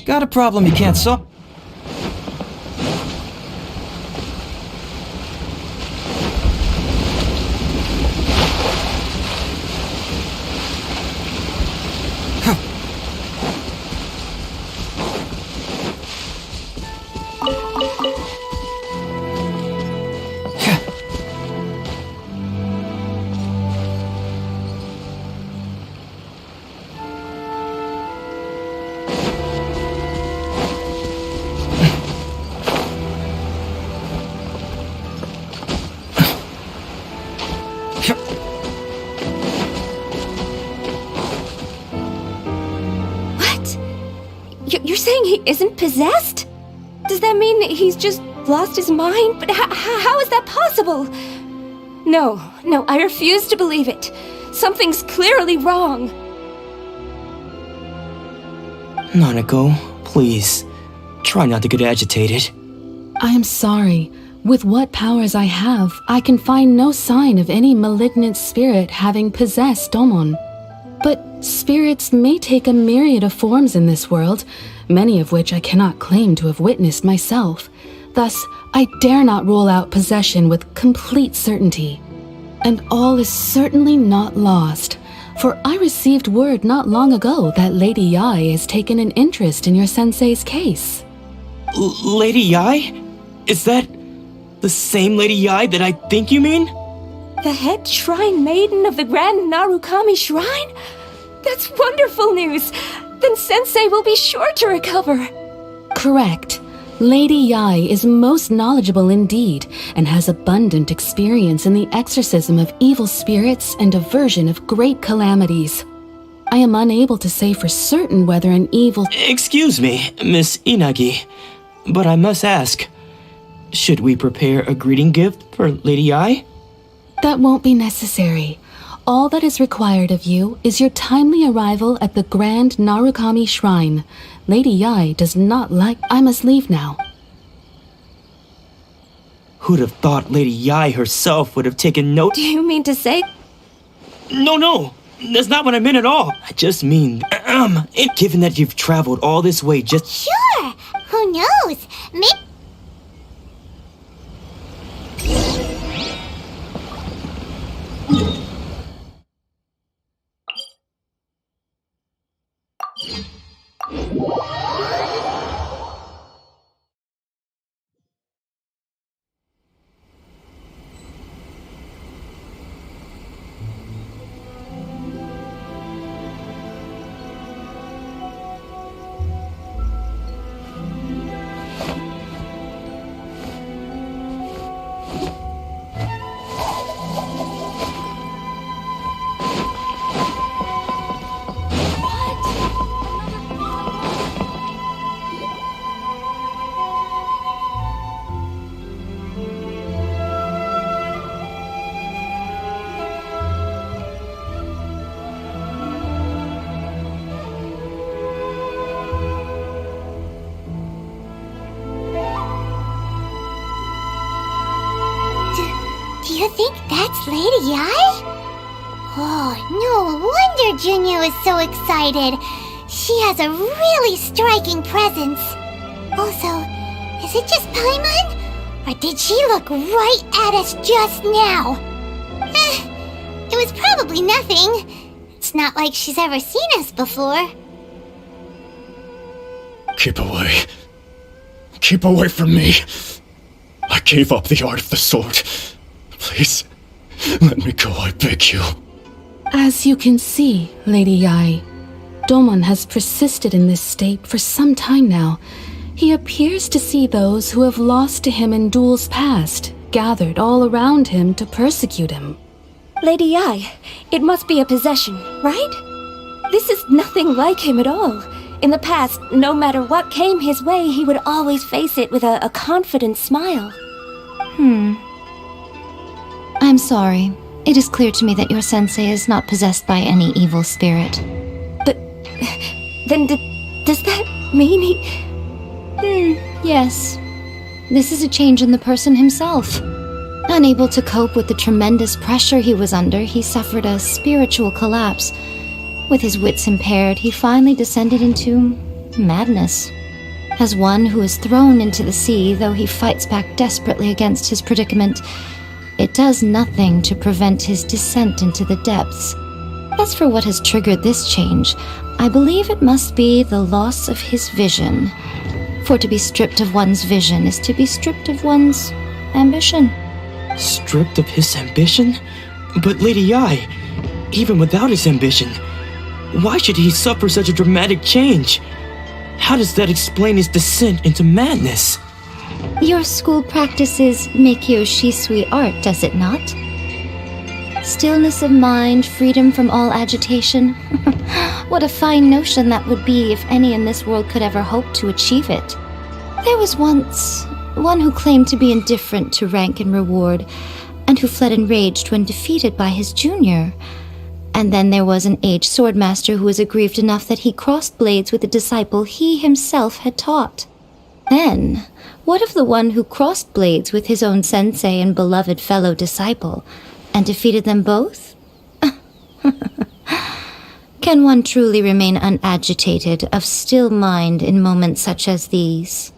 Got a problem you can't solve? You're saying he isn't possessed? Does that mean that he's just lost his mind? But how is that possible? No, I refuse to believe it. Something's clearly wrong. Nanako, please, try not to get agitated. I am sorry. With what powers I have, I can find no sign of any malignant spirit having possessed Domon. But spirits may take a myriad of forms in this world, many of which I cannot claim to have witnessed myself. Thus, I dare not rule out possession with complete certainty. And all is certainly not lost, for I received word not long ago that Lady Yai has taken an interest in your sensei's case. Lady Yai? Is that the same Lady Yai that I think you mean? The head shrine maiden of the Grand Narukami Shrine? That's wonderful news! Then Sensei will be sure to recover. Correct. Lady Yai is most knowledgeable indeed, and has abundant experience in the exorcism of evil spirits and aversion of great calamities. I am unable to say for certain whether an evil— Excuse me, Miss Inagi, but I must ask, should we prepare a greeting gift for Lady Yai? That won't be necessary. All that is required of you is your timely arrival at the Grand Narukami Shrine. Lady Yai does not like— I must leave now. Who'd have thought Lady Yai herself would have taken note— Do you mean to say— No, that's not what I meant at all. I just mean, given that you've traveled all this way just— Sure! Who knows? Maybe think that's Lady Ai? Oh, no wonder Junya is so excited. She has a really striking presence. Also, is it just Paimon? Or did she look right at us just now? It was probably nothing. It's not like she's ever seen us before. Keep away. Keep away from me. I gave up the art of the sword. Please, let me go, I beg you. As you can see, Lady Yai, Domon has persisted in this state for some time now. He appears to see those who have lost to him in duels past, gathered all around him to persecute him. Lady Yai, it must be a possession, right? This is nothing like him at all. In the past, no matter what came his way, he would always face it with a confident smile. I'm sorry. It is clear to me that your sensei is not possessed by any evil spirit. But then does that mean he... Yes. This is a change in the person himself. Unable to cope with the tremendous pressure he was under, he suffered a spiritual collapse. With his wits impaired, he finally descended into madness. As one who is thrown into the sea, though he fights back desperately against his predicament, it does nothing to prevent his descent into the depths. As for what has triggered this change, I believe it must be the loss of his vision. For to be stripped of one's vision is to be stripped of one's ambition. Stripped of his ambition? But Lady Yai, even without his ambition, why should he suffer such a dramatic change? How does that explain his descent into madness? Your school practices Meikyo Shisui art, does it not? Stillness of mind, freedom from all agitation. What a fine notion that would be if any in this world could ever hope to achieve it. There was once one who claimed to be indifferent to rank and reward, and who fled enraged when defeated by his junior. And then there was an aged swordmaster who was aggrieved enough that he crossed blades with a disciple he himself had taught. Then, what of the one who crossed blades with his own sensei and beloved fellow disciple, and defeated them both? Can one truly remain unagitated, of still mind in moments such as these?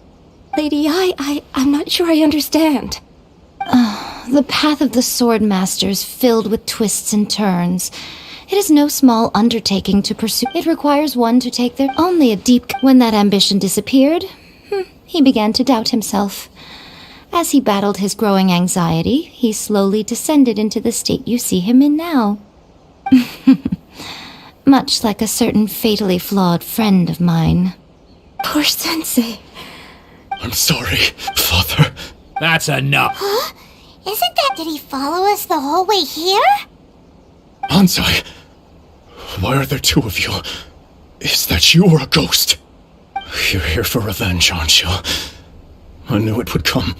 Lady Yai, I'm not sure I understand. The path of the swordmaster is filled with twists and turns. It is no small undertaking to pursue. It requires one to take their only a deep... When that ambition disappeared, he began to doubt himself. As he battled his growing anxiety, he slowly descended into the state you see him in now. Much like a certain fatally flawed friend of mine. Poor sensei. I'm sorry, Father. That's enough. Huh? Isn't that... Did he follow us the whole way here? Ansai, why are there two of you? Is that you or a ghost? You're here for revenge, aren't you? I knew it would come.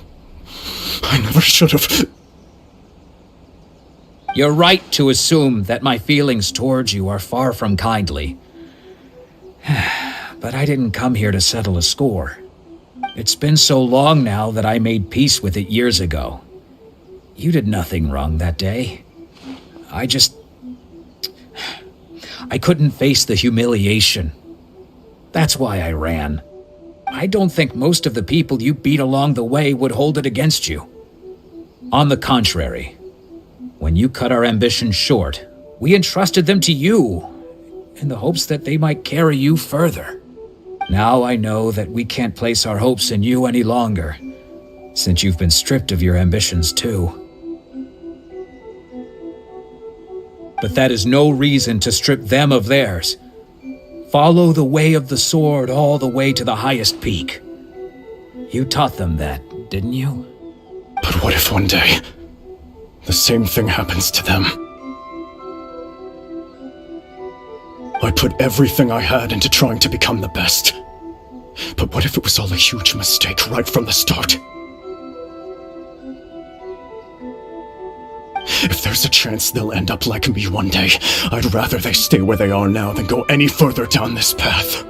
I never should have... You're right to assume that my feelings towards you are far from kindly. But I didn't come here to settle a score. It's been so long now that I made peace with it years ago. You did nothing wrong that day. I couldn't face the humiliation. That's why I ran. I don't think most of the people you beat along the way would hold it against you. On the contrary, when you cut our ambitions short, we entrusted them to you in the hopes that they might carry you further. Now I know that we can't place our hopes in you any longer, since you've been stripped of your ambitions too. But that is no reason to strip them of theirs. Follow the way of the sword all the way to the highest peak. You taught them that, didn't you? But what if one day, the same thing happens to them? I put everything I had into trying to become the best. But what if it was all a huge mistake right from the start? If there's a chance they'll end up like me one day, I'd rather they stay where they are now than go any further down this path.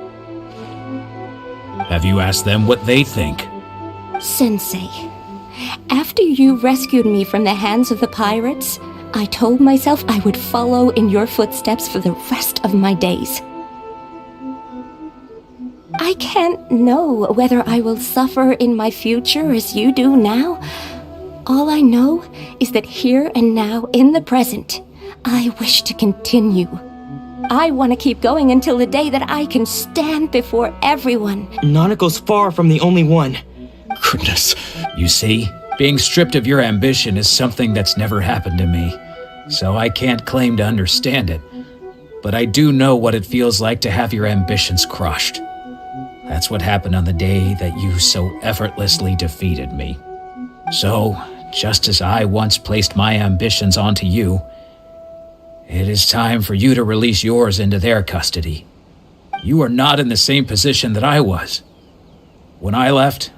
Have you asked them what they think? Sensei, After you rescued me from the hands of the pirates, I told myself I would follow in your footsteps for the rest of my days. I can't know whether I will suffer in my future as you do now. All I know is that here and now, in the present, I wish to continue. I want to keep going until the day that I can stand before everyone. Nanako's far from the only one. Goodness. You see, being stripped of your ambition is something that's never happened to me, so I can't claim to understand it. But I do know what it feels like to have your ambitions crushed. That's what happened on the day that you so effortlessly defeated me. So, just as I once placed my ambitions onto you, it is time for you to release yours into their custody. You are not in the same position that I was. When I left,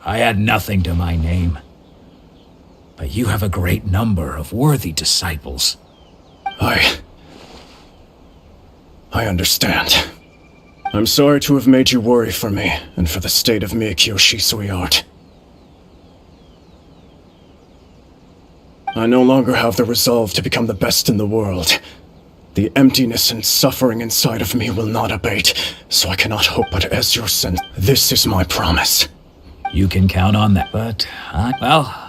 I had nothing to my name. But you have a great number of worthy disciples. I understand. I'm sorry to have made you worry for me, and for the state of Miyakyo Shisui art. I no longer have the resolve to become the best in the world. The emptiness and suffering inside of me will not abate, so I cannot hope but as your son. This is my promise. You can count on that, but, well...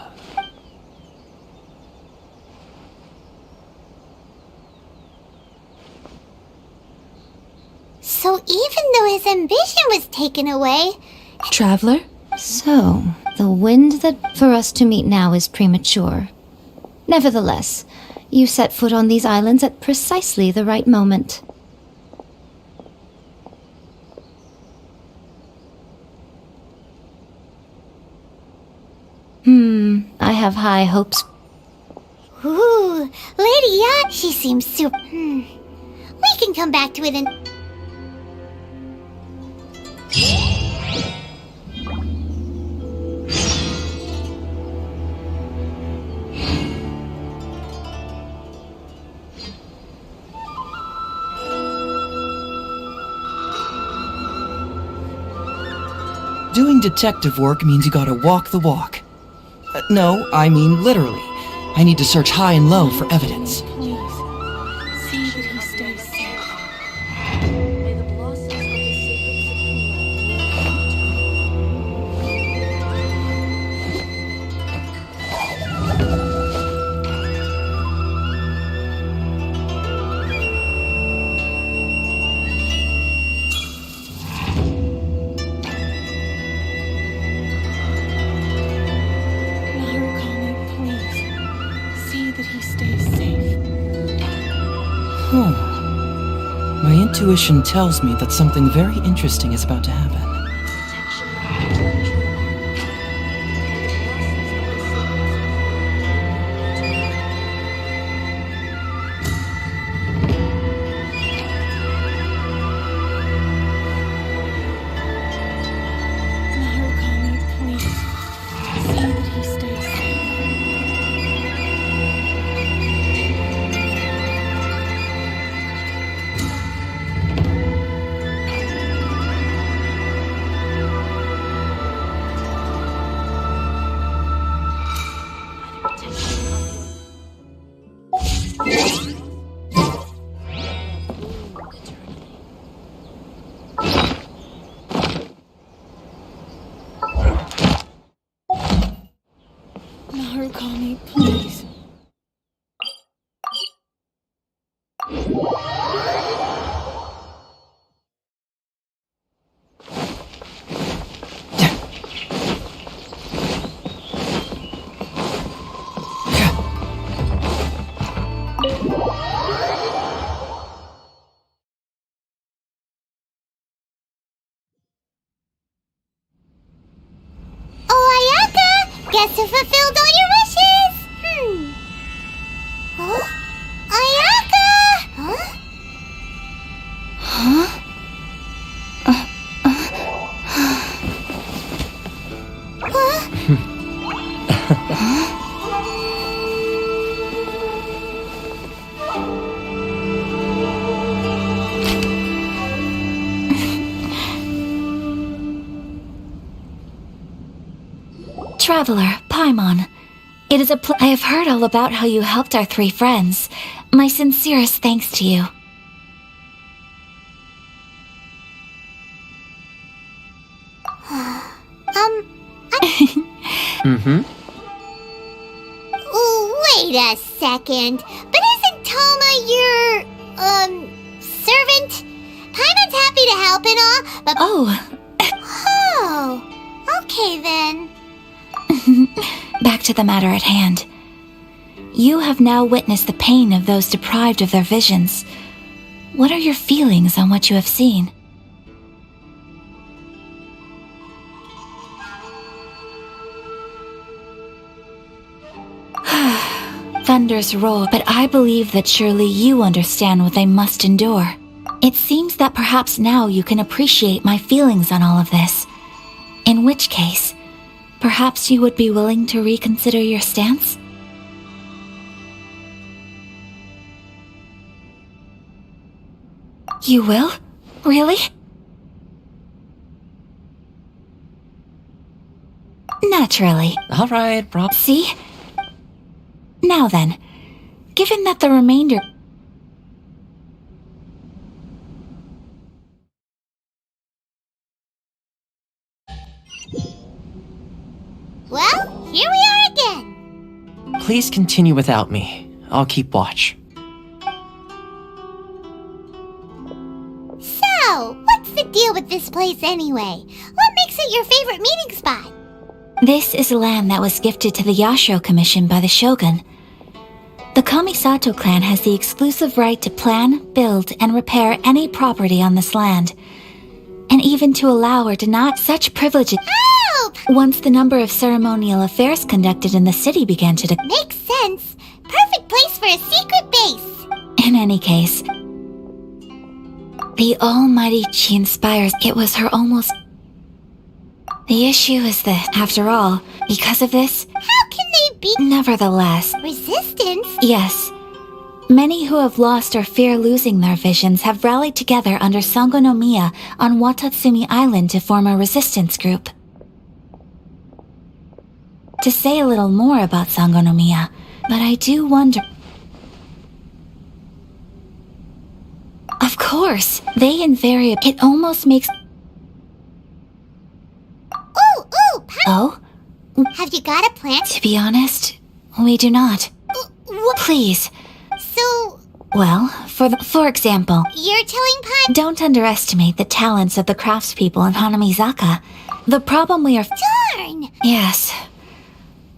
So even though his ambition was taken away... Traveler? So, the wind that for us to meet now is premature. Nevertheless, you set foot on these islands at precisely the right moment. I have high hopes. Ooh, Lady Yacht, she seems super... We can come back to it in... Doing detective work means you gotta walk the walk. No, I mean literally. I need to search high and low for evidence. See that he stays safe. My intuition tells me that something very interesting is about to happen. Narukami, please. Guess who fulfilled all your wishes? Huh? Ayaka! Huh? Traveler, Paimon. It is I have heard all about how you helped our 3 friends. My sincerest thanks to you. Wait a second. But isn't Toma your, servant? Paimon's happy to help and all, but... Oh, okay then. Back to the matter at hand. You have now witnessed the pain of those deprived of their visions. What are your feelings on what you have seen? Thunders roar, but I believe that surely you understand what they must endure. It seems that perhaps now you can appreciate my feelings on all of this. In which case, perhaps you would be willing to reconsider your stance? You will? Really? Naturally. All right, Rob. See? Now then, given that the remainder... Well, here we are again. Please continue without me. I'll keep watch. So, what's the deal with this place anyway? What makes it your favorite meeting spot? This is land that was gifted to the Yashiro Commission by the Shogun. The Kamisato clan has the exclusive right to plan, build, and repair any property on this land, and even to allow or deny such privileges. Help! Once the number of ceremonial affairs conducted in the city began to decline. Makes sense. Perfect place for a secret base. In any case, the almighty she inspires. It was her almost... The issue is that, after all, because of this... How can they be... Nevertheless... Resistance? Yes. Many who have lost or fear losing their visions have rallied together under Sango no Miya on Watatsumi Island to form a resistance group. To say a little more about Sango no Miya, but I do wonder... Of course, they invariably... It almost makes... Oh? Have you got a plan? To be honest, we do not. Please. So... Well, for example... You're telling Paimon... Don't underestimate the talents of the craftspeople in Hanamizaka. The problem we are... Darn! Yes.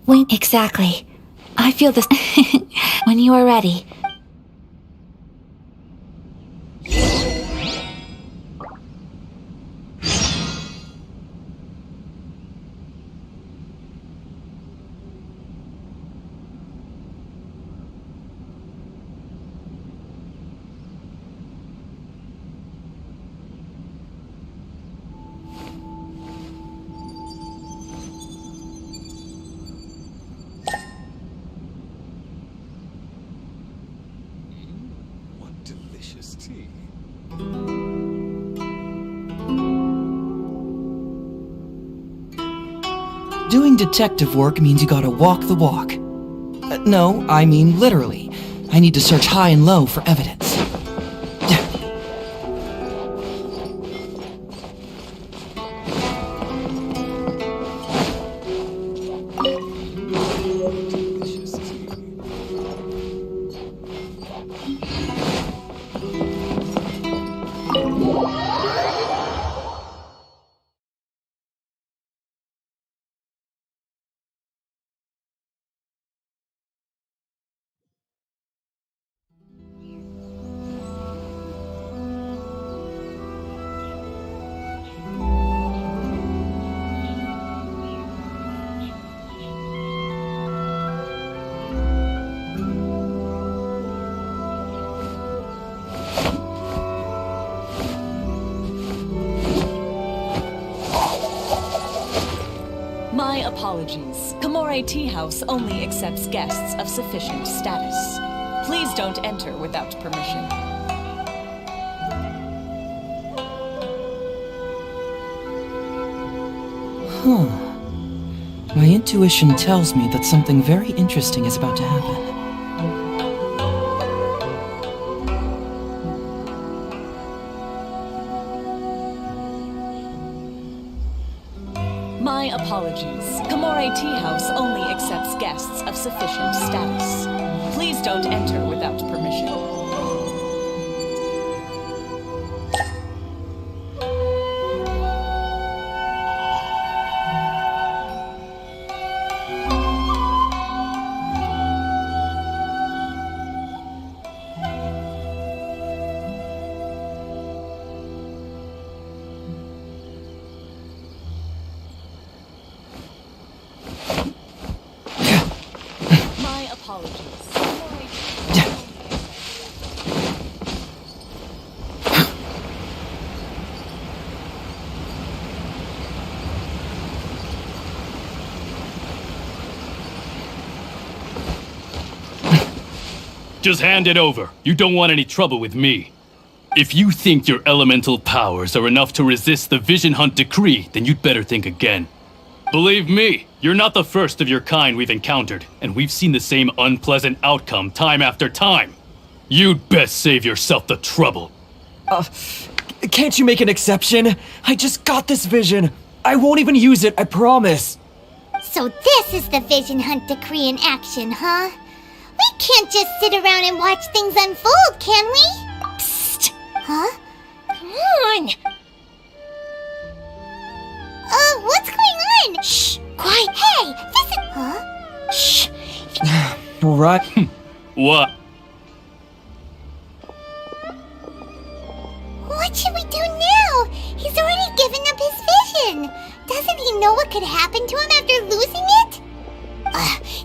Exactly. I feel this... When you are ready... Doing detective work means you gotta walk the walk. No, I mean literally. I need to search high and low for evidence. My apologies. Komore Tea House only accepts guests of sufficient status. Please don't enter without permission. My intuition tells me that something very interesting is about to happen. My apologies. Komore Tea House only accepts guests of sufficient status. Please don't enter without permission. My apologies. Just hand it over. You don't want any trouble with me. If you think your elemental powers are enough to resist the Vision Hunt decree, then you'd better think again. Believe me, you're not the first of your kind we've encountered, and we've seen the same unpleasant outcome time after time. You'd best save yourself the trouble. Can't you make an exception? I just got this vision. I won't even use it, I promise. So this is the Vision Hunt decree in action, huh? We can't just sit around and watch things unfold, can we? Psst! Huh? Come on! What's going on? Shh! Quiet! Hey, this is... Huh? Shh! Right. What? What should we do now? He's already given up his vision. Doesn't he know what could happen to him after losing it?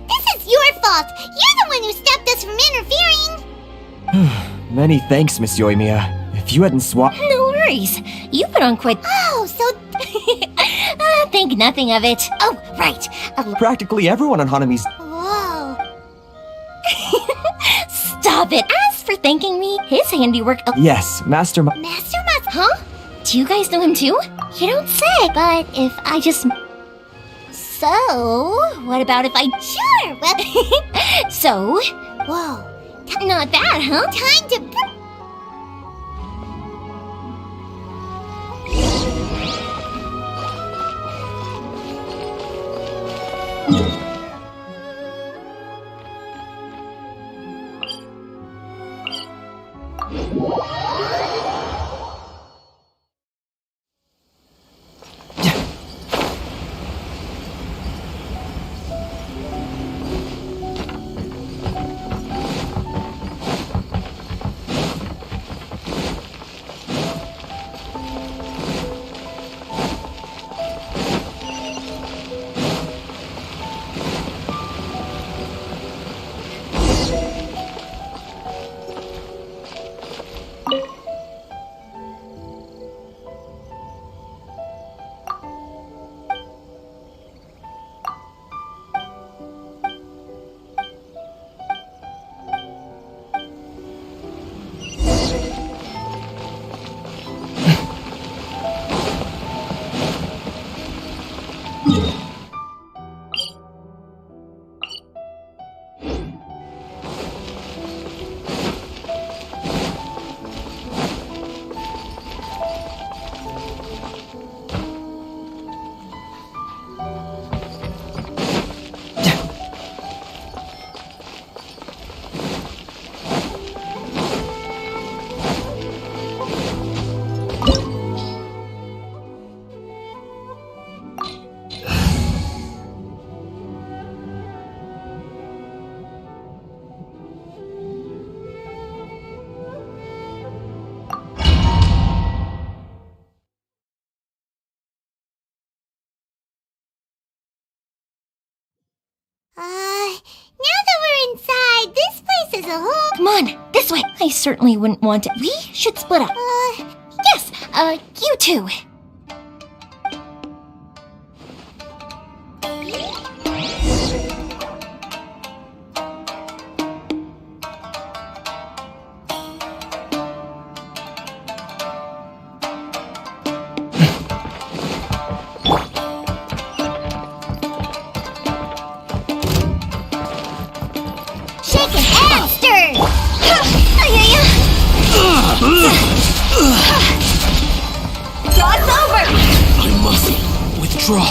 This is your fault. You're the one who stopped us from interfering. Many thanks, Miss Yoimiya. If you hadn't swapped... No worries. You put on quite... Oh, so... think nothing of it. Oh, right. Practically everyone on Hanami's... Whoa. Stop it. As for thanking me, his handiwork... Yes, Master Master Mas... Huh? Do you guys know him too? You don't say, but if I just... So, what about if I... Sure, well... So... Whoa. Not bad, huh? Time to... Now that we're inside, this place is a home. Come on, this way. I certainly wouldn't want to... We should split up. Yes, you two. Cross over! I must withdraw.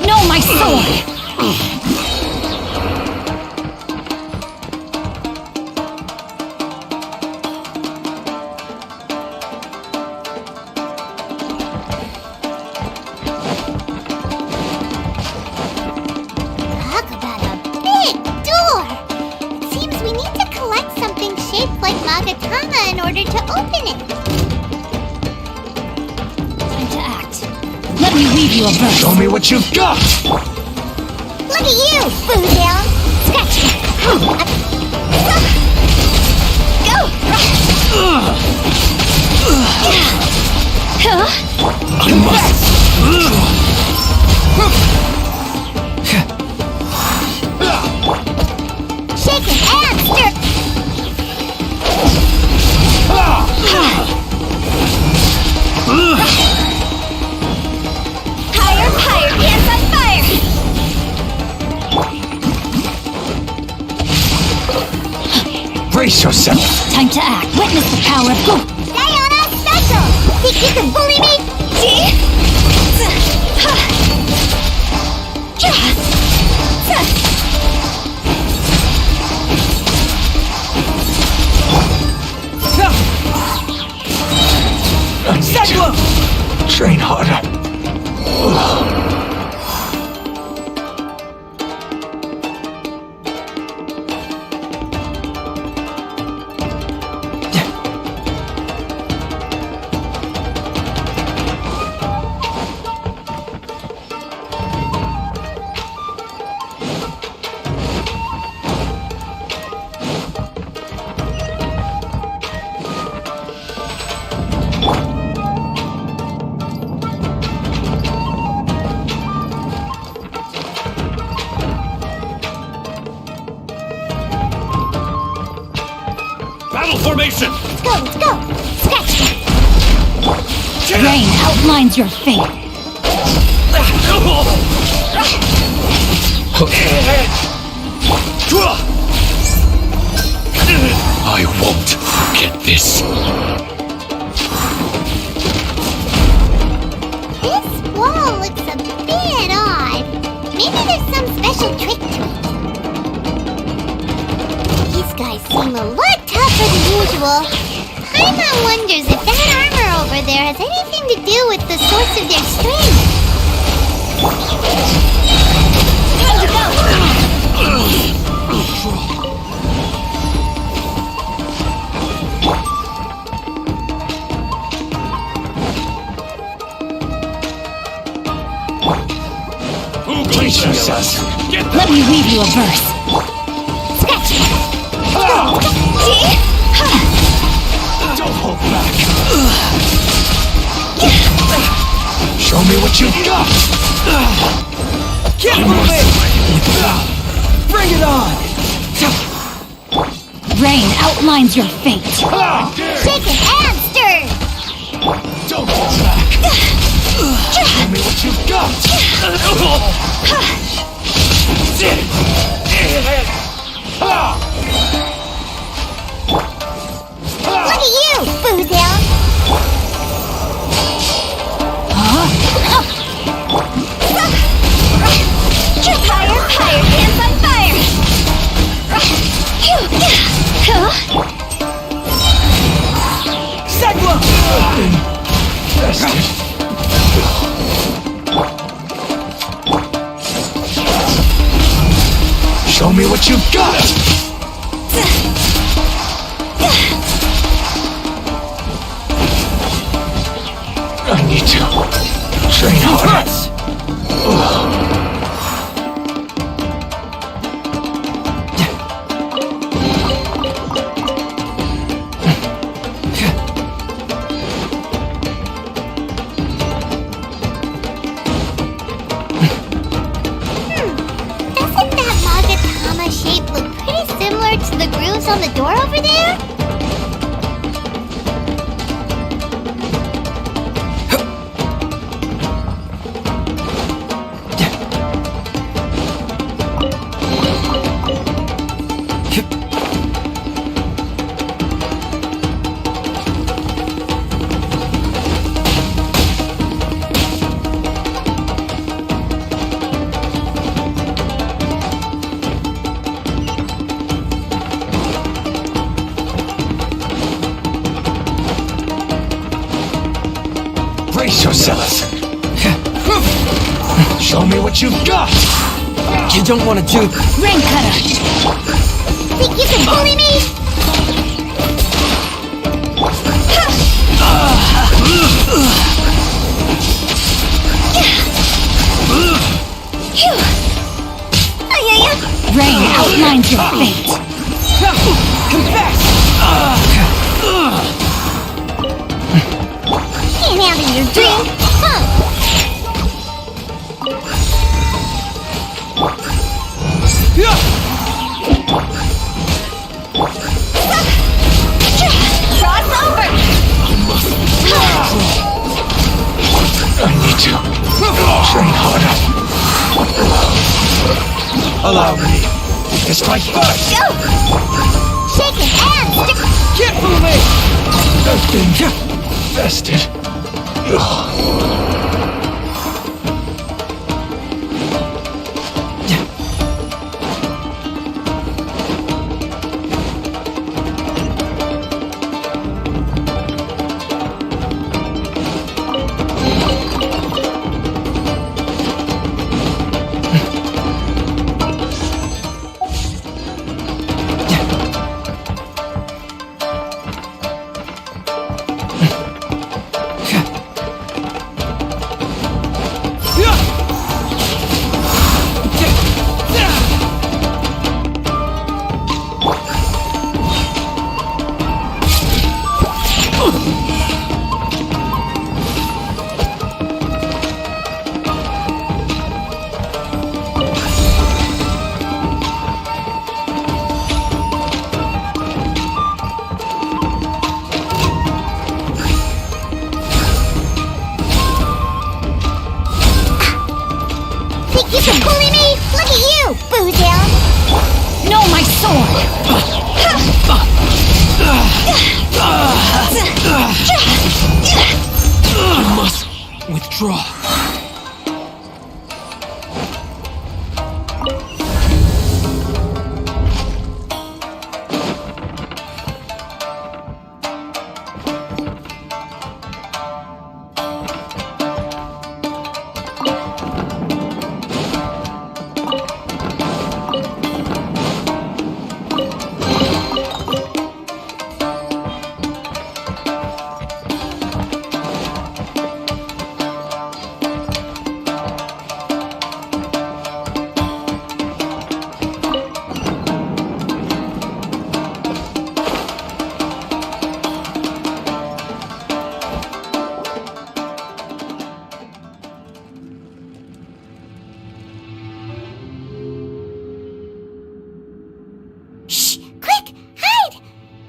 No, my sword! Talk about a big door! It seems we need to collect something shaped like Magatama in order to open it. Time to act. Let me weave you a verse. Show me what you've got! Look at you, Boozle! Scratch me! Go! I must. Shake it and stir! Higher, higher, dance on fire! Brace yourself! Time to act. Witness the power of Gu. Sayona special! Think you can bully me? Train harder. Battle formation! Let's go! Scratch me! Rain outlines your fate. I won't forget this. This wall looks a bit odd. Maybe there's some special trick to it. These guys seem a lot tougher than usual. Paimon wonders if that armor over there has anything to do with the source of their strength. Time to go! Brace yourself. Let me weave you a verse. Scratch me! Don't hold back. Show me what you've got. Keep moving! Bring it on! Rain outlines your fate. Shake it and stir! Don't hold back. Show me what you've got. Look at you, Boozle! Higher, higher, dance on fire! Show me what you've got. I need to train harder. Doesn't that Magatama shape look pretty similar to the grooves on Brace yourselves! Show me what you've got! You don't want to do... Rain cutter! Think you can bully me? Rain outlines your fate. Confess! Can't handle your drink, huh? Cross over! I need to train harder. Allow me to strike first! Go! Shake it and stick... Can't move me! I've been vested. Think you can bully me? Look at you, Boozehound! No, my sword! You must withdraw.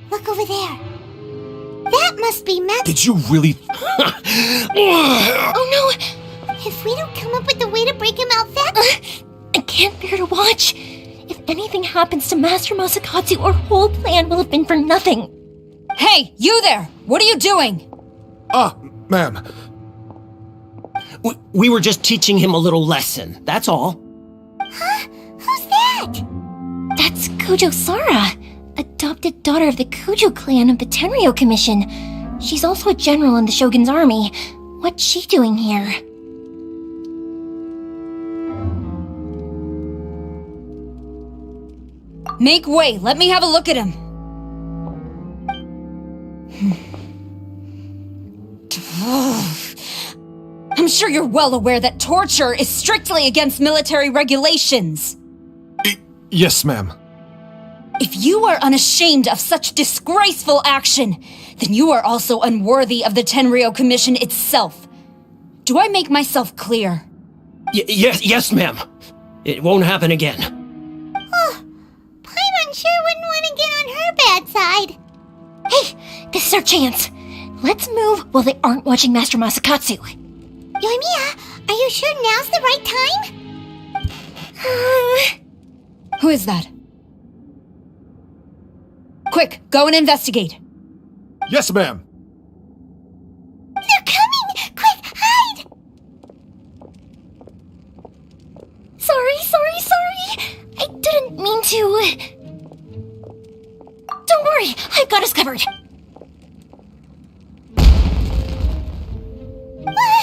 Look over there. That must be Matt. Did you really... Oh no! If we don't come up with a way to break him out fast... I can't bear to watch. If anything happens to Master Masakatsu, our whole plan will have been for nothing. Hey, you there! What are you doing? Ma'am. We were just teaching him a little lesson, that's all. Huh? Who's that? That's Kojo Sara, adopted daughter of the Kojo clan of the Tenryo Commission. She's also a general in the Shogun's army. What's she doing here? Make way, let me have a look at him. I'm sure you're well aware that torture is strictly against military regulations. Yes, ma'am. If you are unashamed of such disgraceful action, then you are also unworthy of the Tenryo Commission itself. Do I make myself clear? Yes, ma'am. It won't happen again. Oh, Paimon sure wouldn't want to get on her bad side. Hey, this is our chance. Let's move while they aren't watching Master Masakatsu. Yoimiya, are you sure now's the right time? Who is that? Quick, go and investigate. Yes, ma'am. They're coming! Quick, hide! Sorry. I didn't mean to. Don't worry, I've got us covered. What?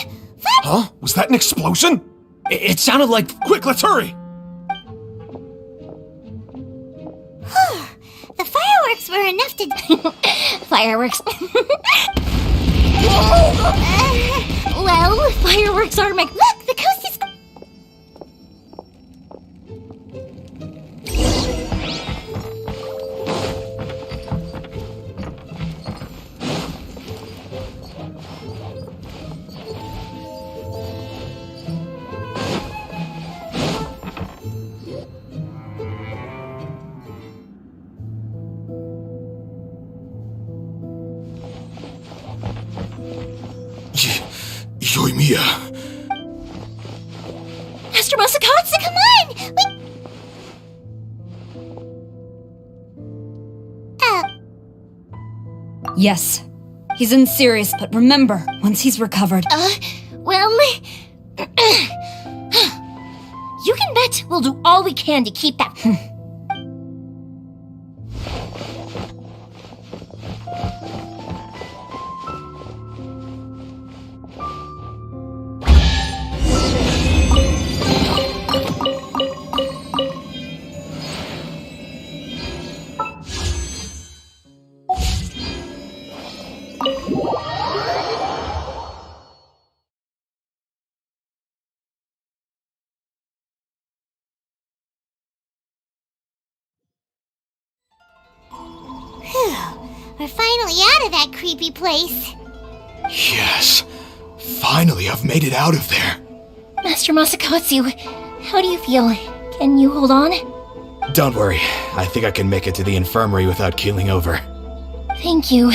Huh? Was that an explosion? It sounded like... Quick, let's hurry! The fireworks were enough to... Fireworks. Well, fireworks are my... Look, the coast is... Yoimiya. Master Masakatsu, come on! Yes. He's in serious, but remember, once he's recovered... Well... You can bet we'll do all we can to keep that... We're finally out of that creepy place. Yes. Finally, I've made it out of there. Master Masakatsu, how do you feel? Can you hold on? Don't worry. I think I can make it to the infirmary without keeling over. Thank you.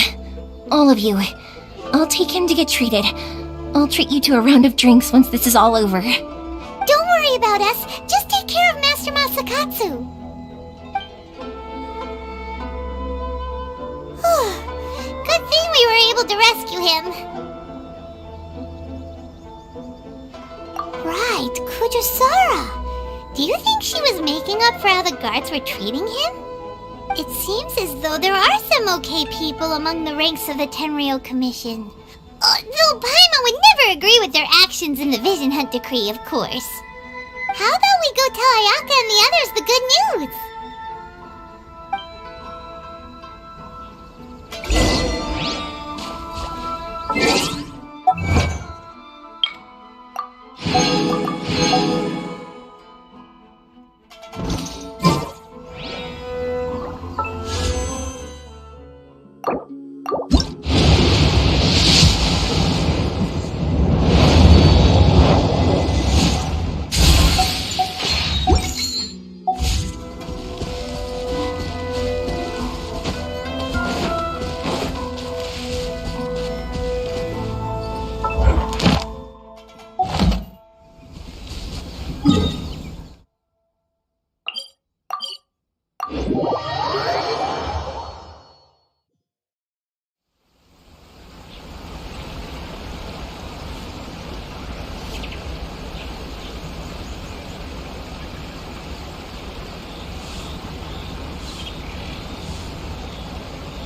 All of you. I'll take him to get treated. I'll treat you to a round of drinks once this is all over. Don't worry about us. Just take care of Master Masakatsu. Good thing we were able to rescue him. Right, Kujusara. Do you think she was making up for how the guards were treating him? It seems as though there are some okay people among the ranks of the Tenryou Commission. Though Paimon would never agree with their actions in the Vision Hunt Decree, of course. How about we go tell Ayaka and the others the good news?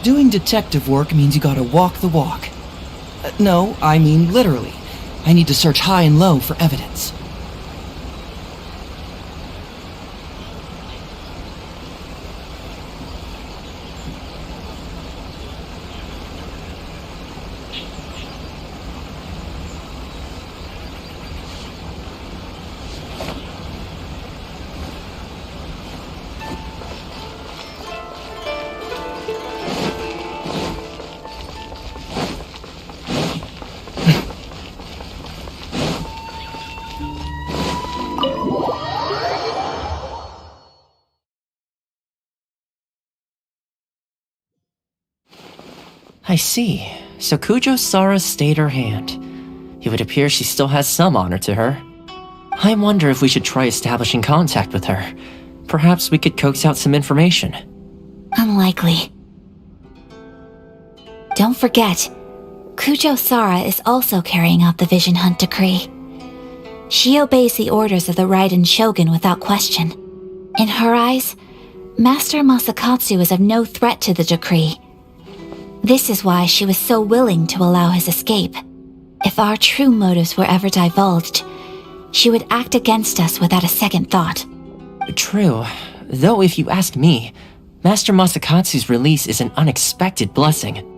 Doing detective work means you gotta walk the walk. No, I mean literally. I need to search high and low for evidence. I see. So Kujo-Sara stayed her hand. It would appear she still has some honor to her. I wonder if we should try establishing contact with her. Perhaps we could coax out some information. Unlikely. Don't forget, Kujo-Sara is also carrying out the Vision Hunt Decree. She obeys the orders of the Raiden Shogun without question. In her eyes, Master Masakatsu is of no threat to the decree. This is why she was so willing to allow his escape. If our true motives were ever divulged, she would act against us without a second thought. True. Though if you ask me, Master Masakatsu's release is an unexpected blessing.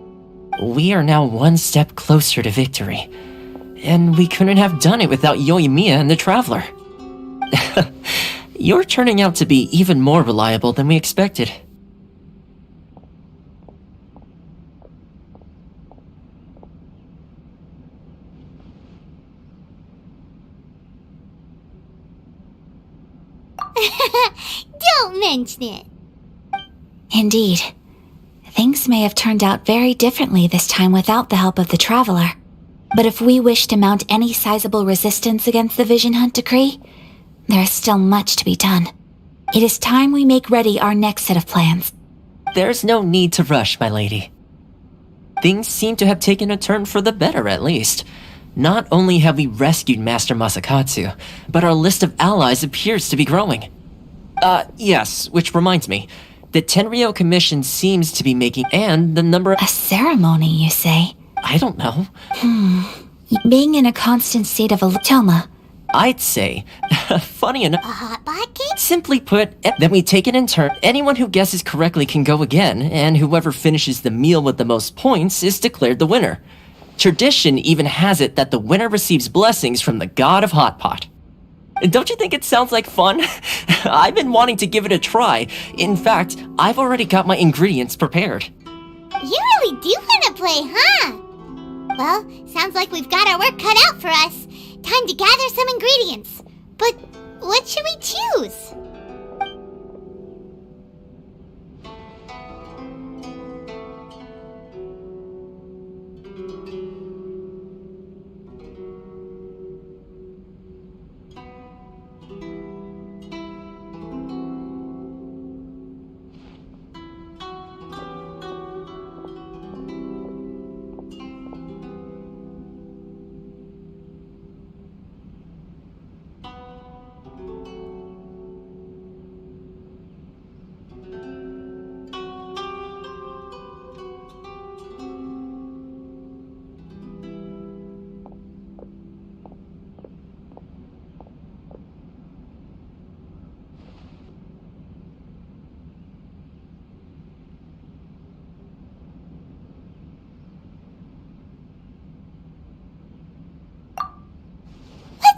We are now one step closer to victory. And we couldn't have done it without Yoimiya and the Traveler. You're turning out to be even more reliable than we expected. Don't mention it. Indeed. Things may have turned out very differently this time without the help of the Traveler. But if we wish to mount any sizable resistance against the Vision Hunt decree, there is still much to be done. It is time we make ready our next set of plans. There's no need to rush, my lady. Things seem to have taken a turn for the better, at least. Not only have we rescued Master Masakatsu, but our list of allies appears to be growing. Yes, which reminds me. The Tenryou Commission seems to be making, and the number... A ceremony, you say? I don't know. Being in a constant state of Toma. I'd say, funny enough... A hot pocket? Simply put, then we take it in turn. Anyone who guesses correctly can go again, and whoever finishes the meal with the most points is declared the winner. Tradition even has it that the winner receives blessings from the god of Hot Pot. Don't you think it sounds like fun? I've been wanting to give it a try. In fact, I've already got my ingredients prepared. You really do want to play, huh? Well, sounds like we've got our work cut out for us. Time to gather some ingredients. But what should we choose?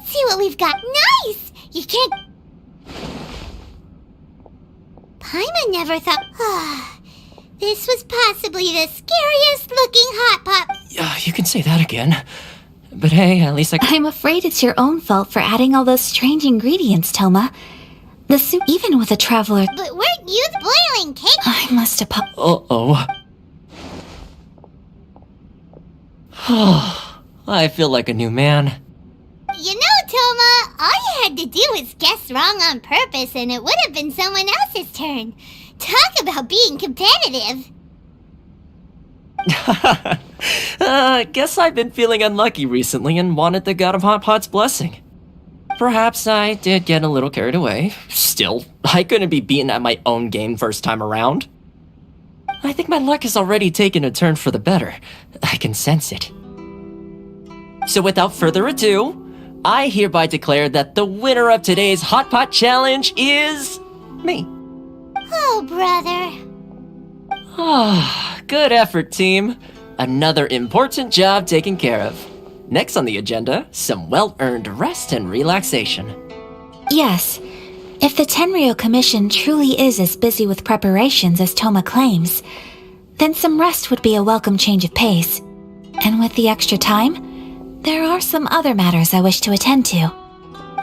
See what we've got. Nice! You can't... Paimon never thought... This was possibly the scariest looking hot pot... Yeah, you can say that again. But hey, at least I'm afraid it's your own fault for adding all those strange ingredients, Toma. The soup, even with a Traveler... But weren't you the boiling cake? I must have... Uh-oh. I feel like a new man. You know, Toma, all you had to do was guess wrong on purpose and it would have been someone else's turn. Talk about being competitive. Guess I've been feeling unlucky recently and wanted the God of Hot Pot's blessing. Perhaps I did get a little carried away. Still, I couldn't be beaten at my own game first time around. I think my luck has already taken a turn for the better. I can sense it. So without further ado, I hereby declare that the winner of today's Hot Pot Challenge is... me. Oh, brother. Ah, good effort, team. Another important job taken care of. Next on the agenda, some well-earned rest and relaxation. Yes. If the Tenryou Commission truly is as busy with preparations as Toma claims, then some rest would be a welcome change of pace. And with the extra time, there are some other matters I wish to attend to.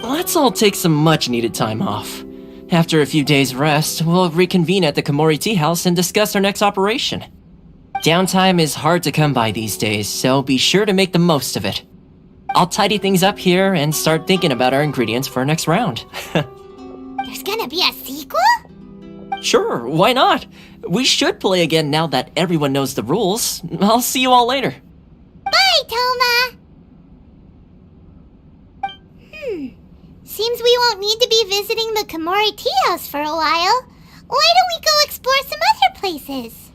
Let's all take some much-needed time off. After a few days' rest, we'll reconvene at the Komori Tea House and discuss our next operation. Downtime is hard to come by these days, so be sure to make the most of it. I'll tidy things up here and start thinking about our ingredients for our next round. There's gonna be a sequel? Sure, why not? We should play again now that everyone knows the rules. I'll see you all later. Bye, Toma! Seems we won't need to be visiting the Komori Tea House for a while. Why don't we go explore some other places?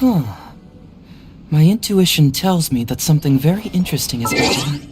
My intuition tells me that something very interesting is happening.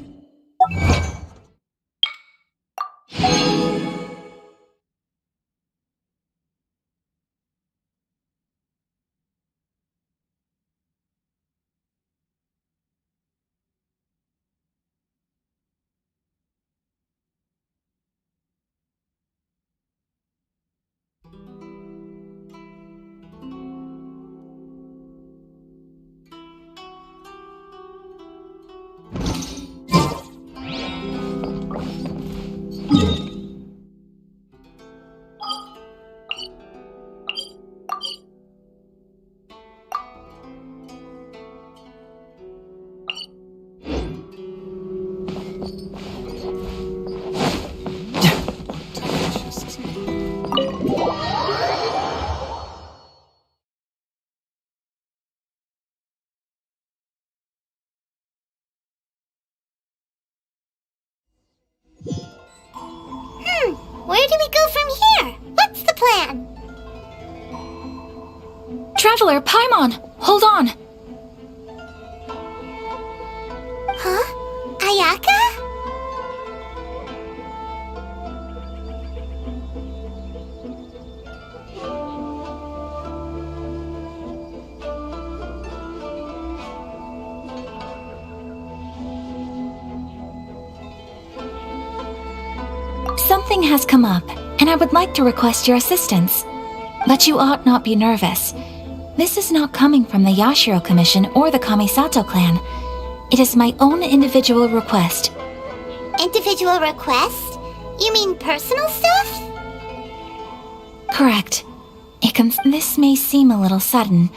Where do we go from here? What's the plan? Traveler, Paimon, hold on. Huh? Ayaka? Something has come up, and I would like to request your assistance. But you ought not be nervous. This is not coming from the Yashiro Commission or the Kamisato clan. It is my own individual request. Individual request? You mean personal stuff? Correct. This may seem a little sudden.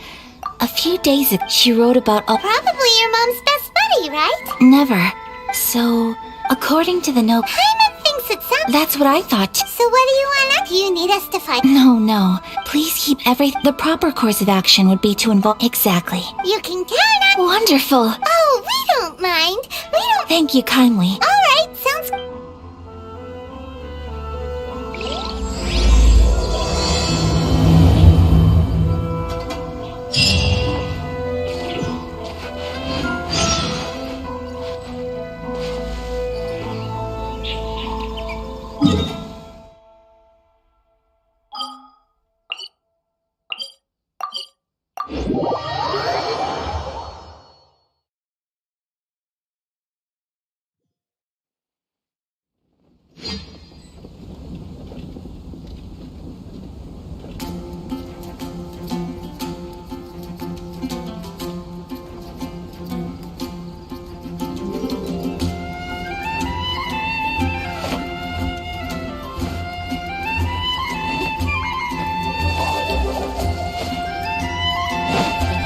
A few days ago, she wrote about Probably your mom's best buddy, right? Never. So, according to the note... Paimon thinks it sounds... That's what I thought. So what do you want? Do you need us to find... No. Please keep The proper course of action would be to involve... Exactly. You can count on... Wonderful. Oh, we don't mind. We don't... Thank you kindly. Alright, sounds...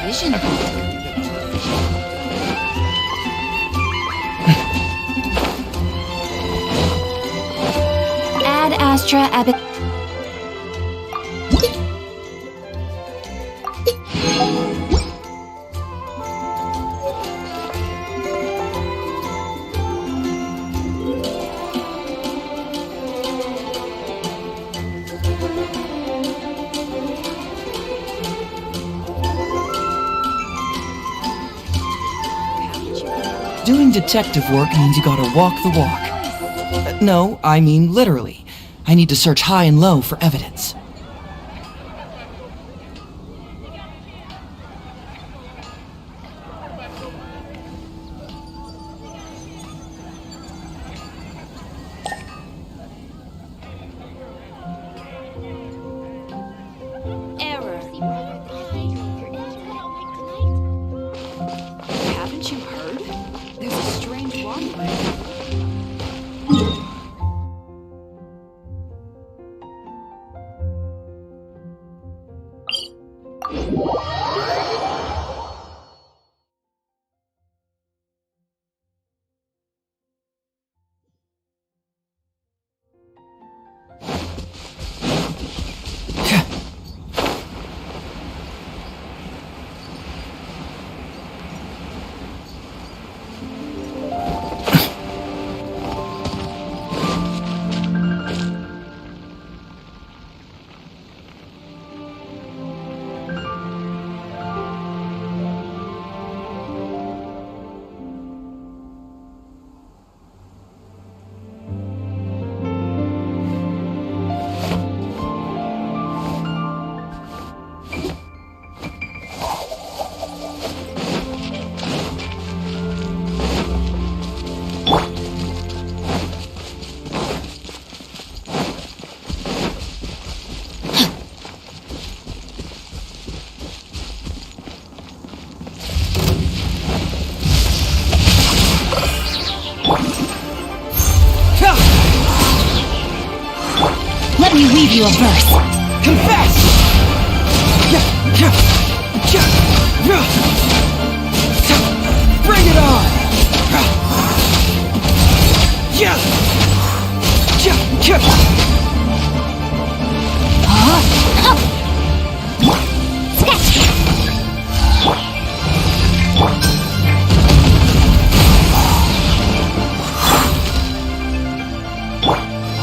Vision. Ad Astra Abbot. Doing detective work means you gotta walk the walk. No, I mean literally. I need to search high and low for evidence. Error. Haven't you heard? There's a strange wandering. Let me weave you a verse. Confess! Bring it on!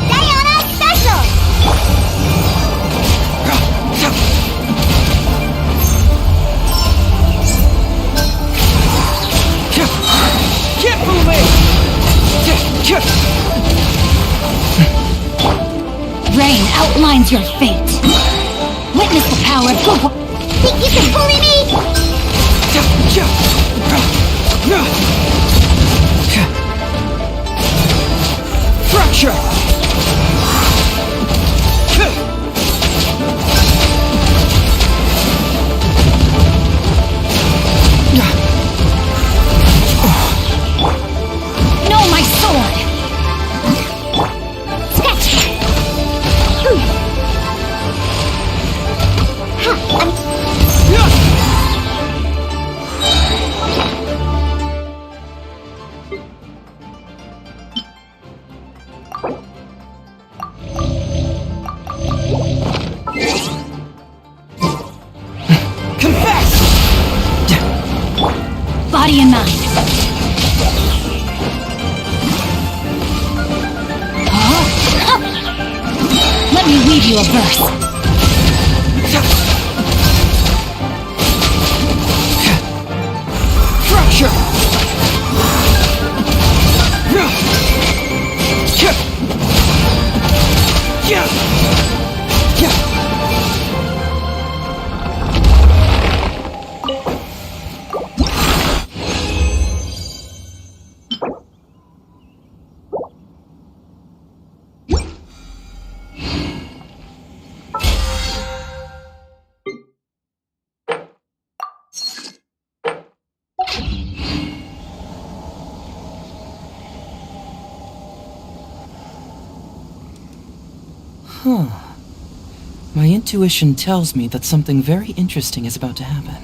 Diana Special! Get moving! Rain outlines your fate. Witness the power of Google. Think you can bully me? Fracture! No, my sword! Confess! Body and mind. Let me weave you a verse. Fracture! My intuition tells me that something very interesting is about to happen.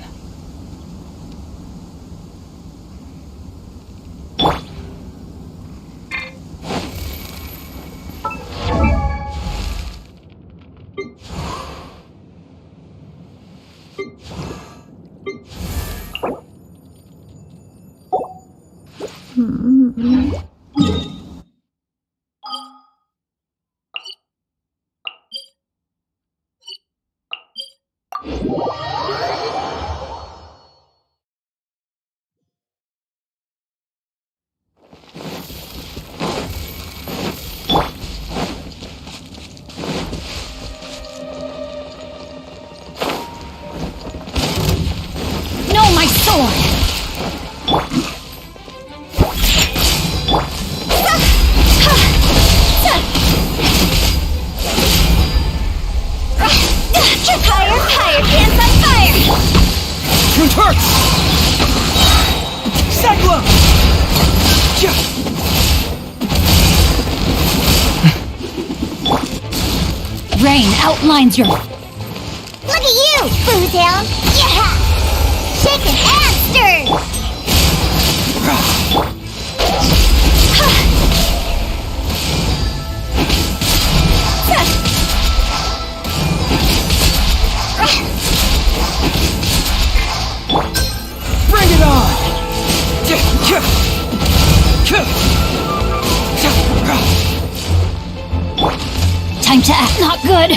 No, my sword! Higher, dance on fire! Truth hurts! Cyclone! Rain outlines your... Look at you, Bootown! Yeah! Shaken and stirred! Bring it on! Time to act not good!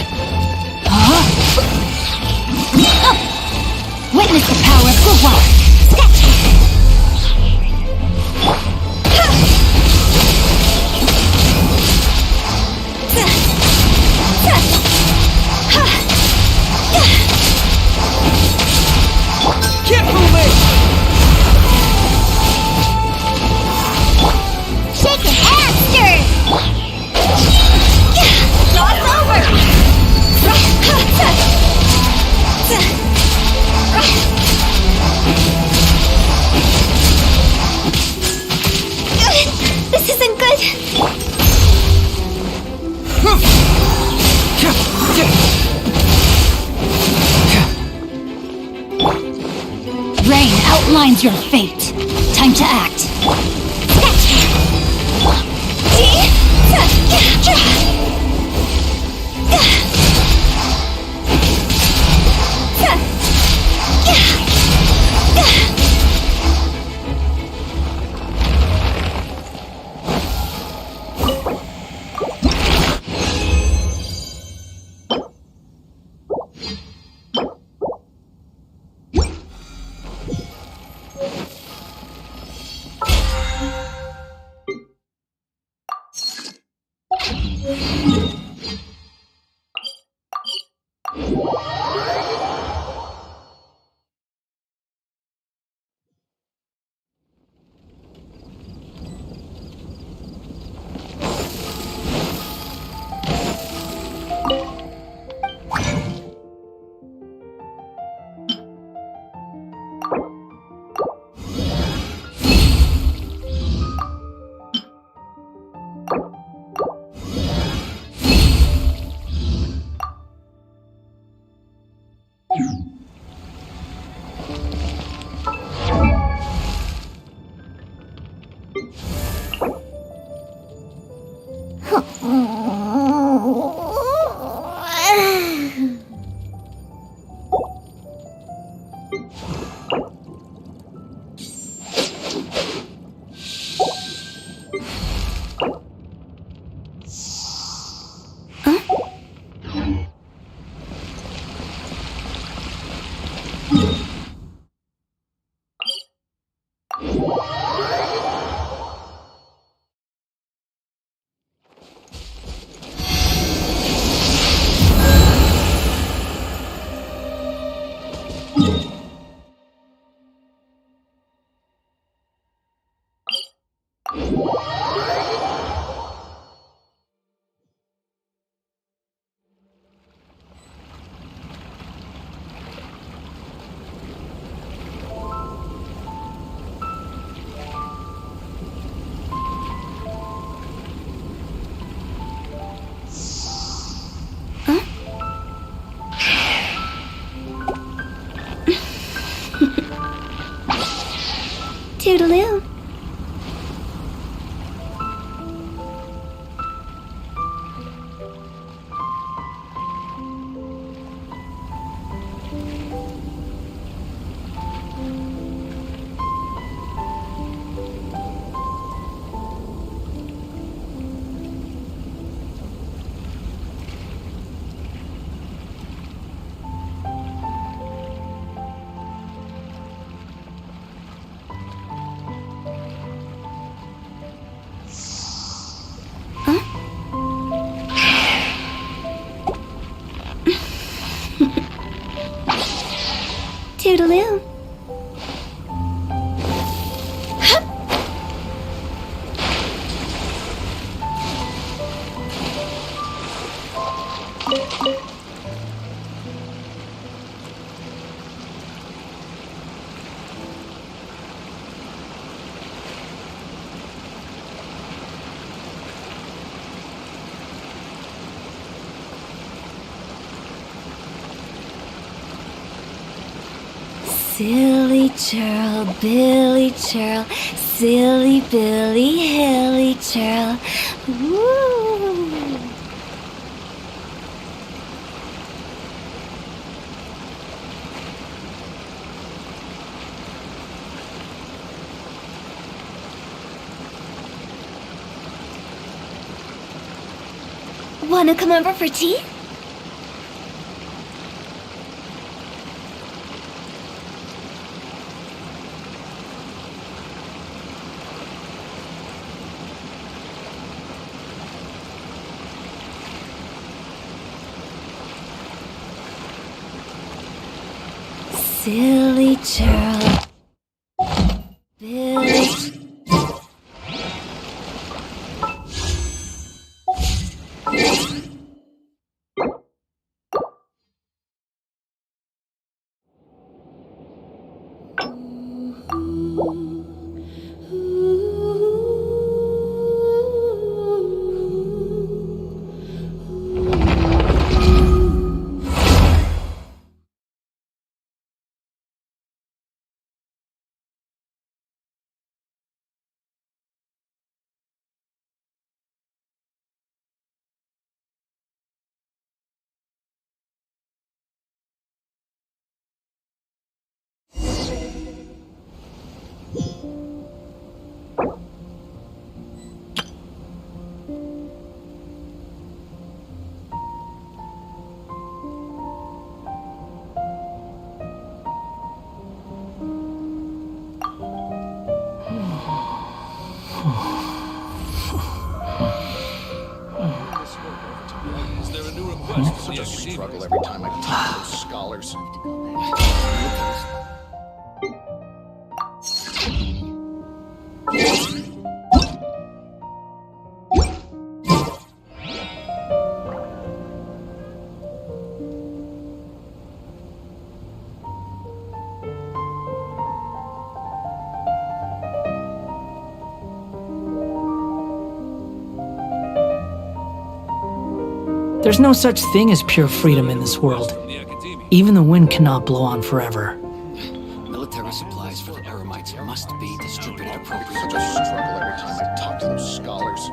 Witness the power of Gouwa! Get moving! Shaken and stirred! Lost over! outlines your fate. Time to act. Toodaloo. Toodaloo. Silly churl, Billy churl, silly Billy, hilly churl. Woo! Wanna come over for tea? Silly churl, Billy. such a struggle every time I talk to those scholars. There's no such thing as pure freedom in this world. Even the wind cannot blow on forever. Military supplies for the Eremites must be distributed appropriately. Such a struggle every time I talk to those scholars.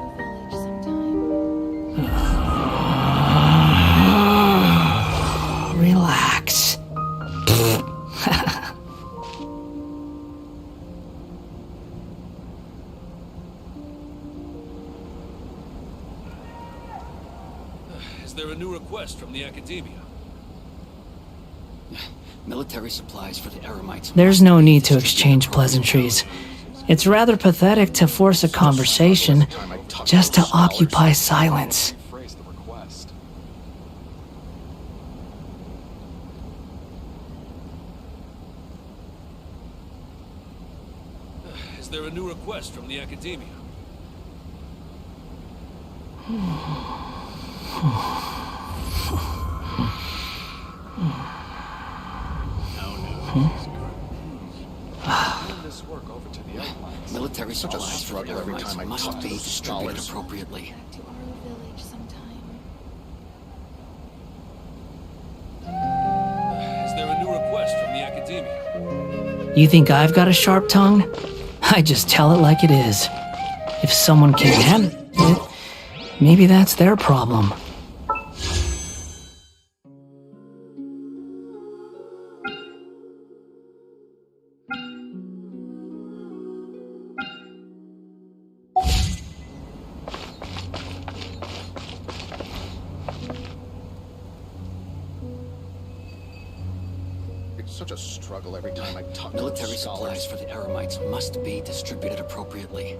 Relax. Is there a new request from the Academia? Military supplies for the Eremites. There's no need to exchange pleasantries. It's rather pathetic to force a conversation just to occupy silence. Is there a new request from the Academia? Military supplies for the Eremites must be distributed appropriately. Is there a new request from the Academia? You think I've got a sharp tongue? I just tell it like it is. If someone can't handle it, maybe that's their problem. Such a struggle every time I talk to Military those supplies scholars. for the Eremites must be distributed appropriately.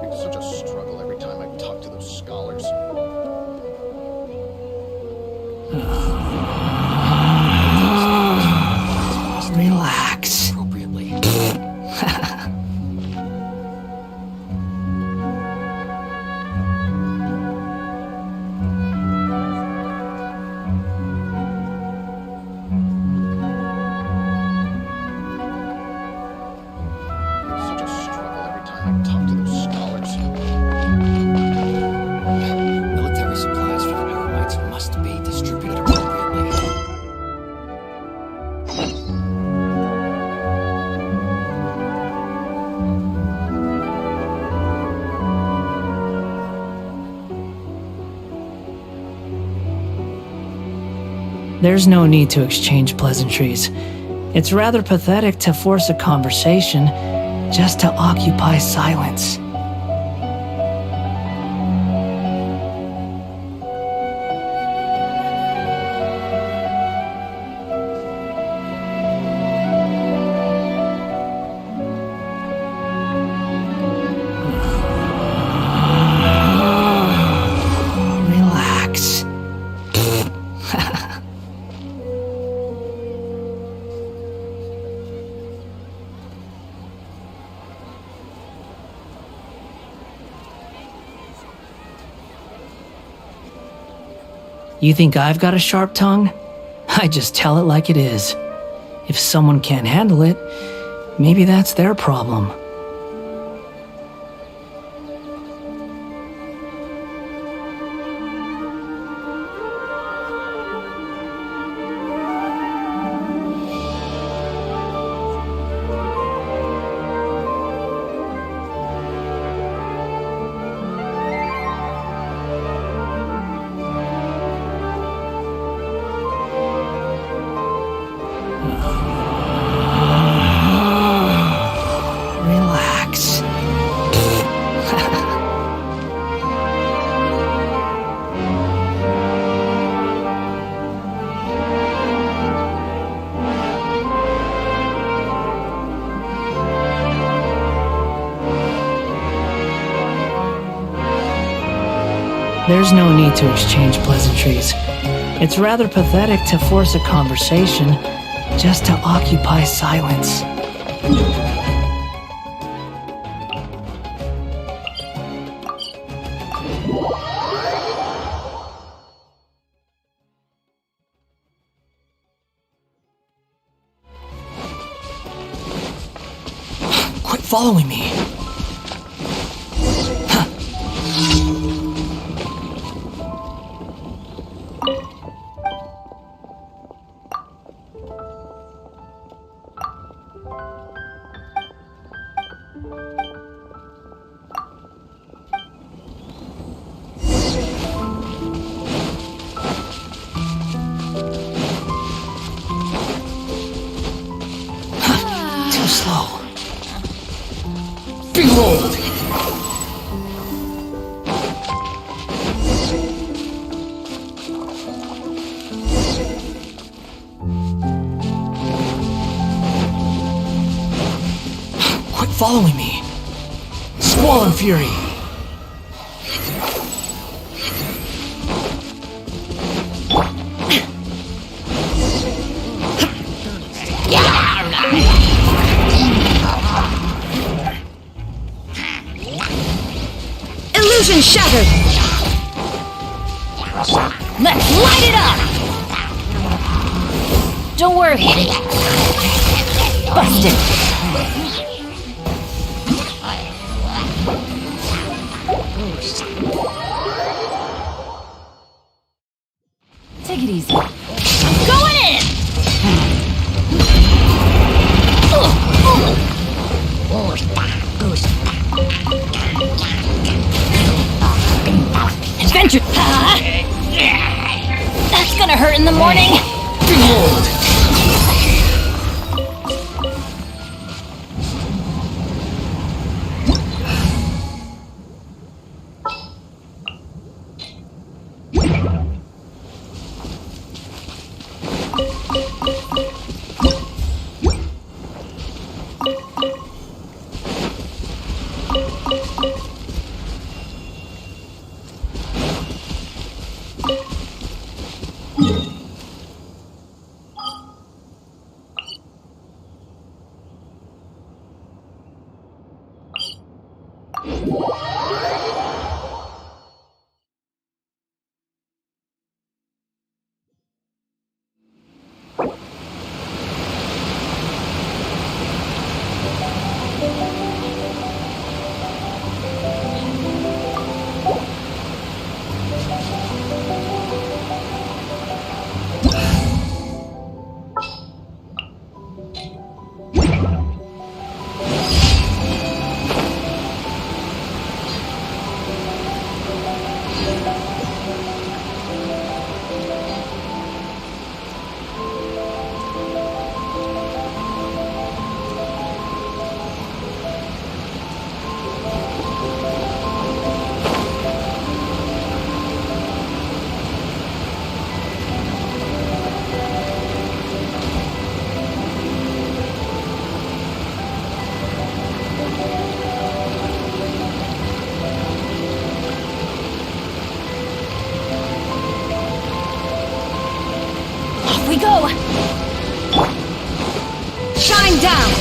It's such a struggle every time I talk to those scholars. Relax. Appropriately. It's such a struggle every time I talk to those scholars. Military supplies for the Eremites must be distributed appropriately. There's no need to exchange pleasantries. It's rather pathetic to force a conversation just to occupy silence. Relax. You think I've got a sharp tongue? I just tell it like it is. If someone can't handle it, maybe that's their problem. Relax. There's no need to exchange pleasantries. It's rather pathetic to force a conversation just to occupy silence. Quit following me. Too slow. Behold! Quit following me! Squall and fury! Illusion shattered! Let's light it up! Don't worry. Busted. Take it easy. I'm going in! Adventure! That's gonna hurt in the morning! Behold! We go! Shine down!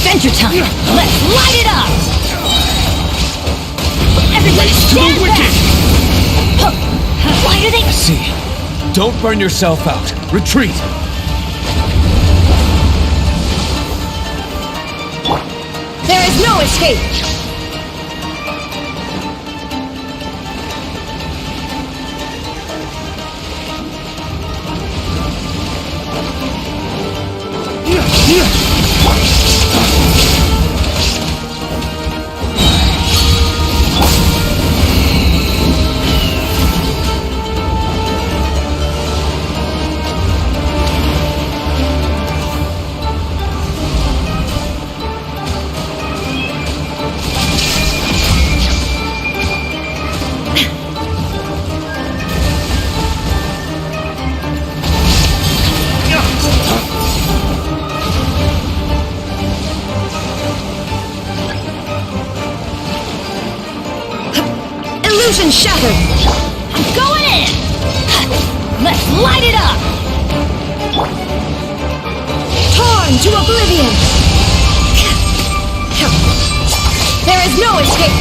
Adventure time! Let's light it up! Everybody stand back! Why do they... See. Don't burn yourself out. Retreat. There is no escape! Illusion shattered! I'm going in! Let's light it up! Torn to oblivion! There is no escape!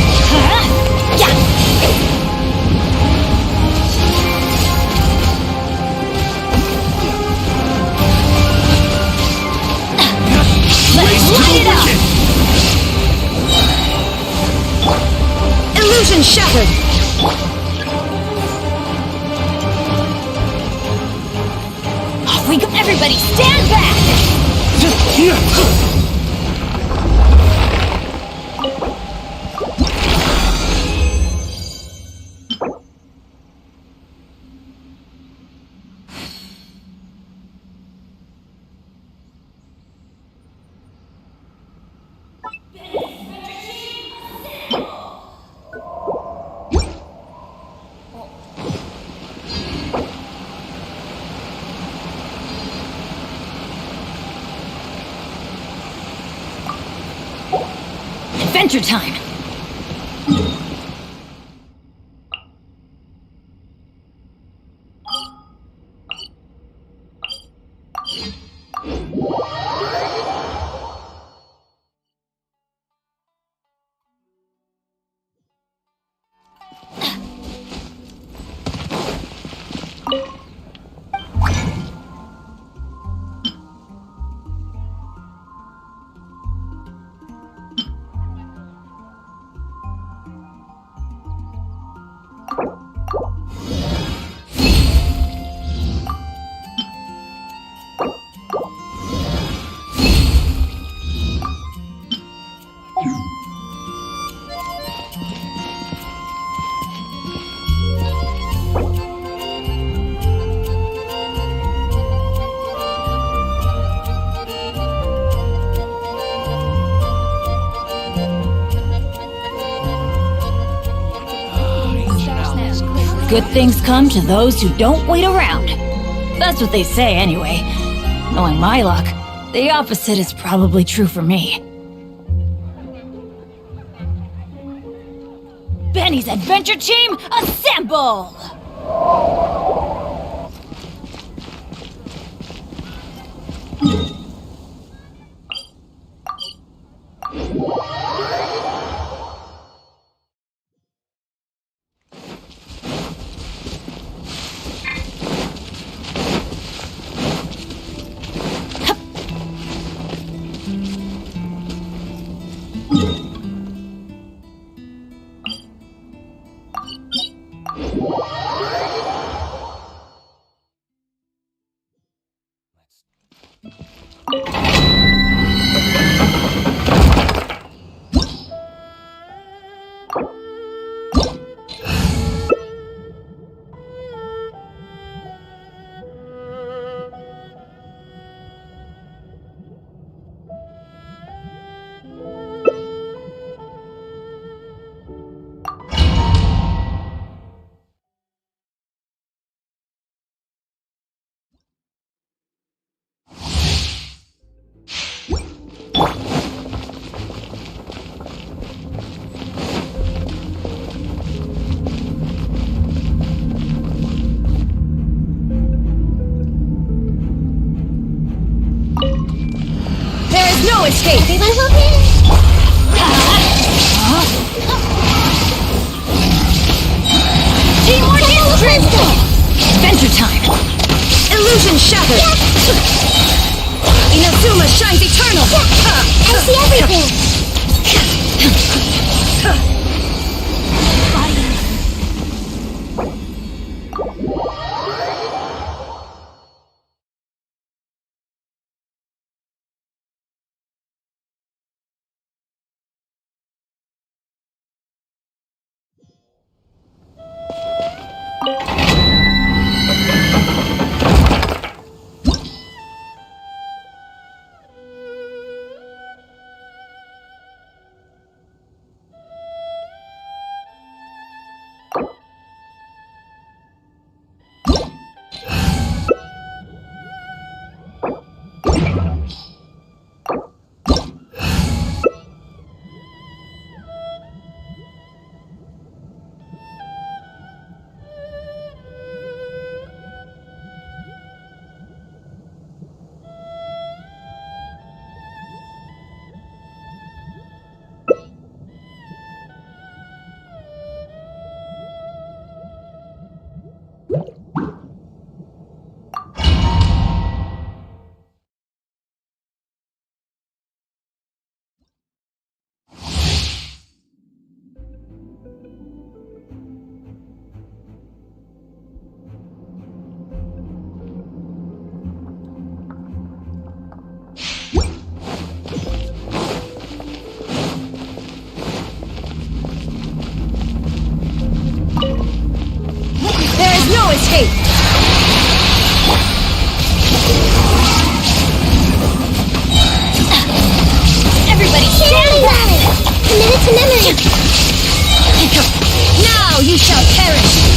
Let's light it up! Illusion shattered! Off we go! Everybody stand back! Adventure time! Good things come to those who don't wait around. That's what they say anyway. Knowing my luck, the opposite is probably true for me. Benny's adventure team, assemble! No escape! Teamwork is critical! Adventure time! Illusion shattered! Inazuma shines eternal! I see everything! you shall perish!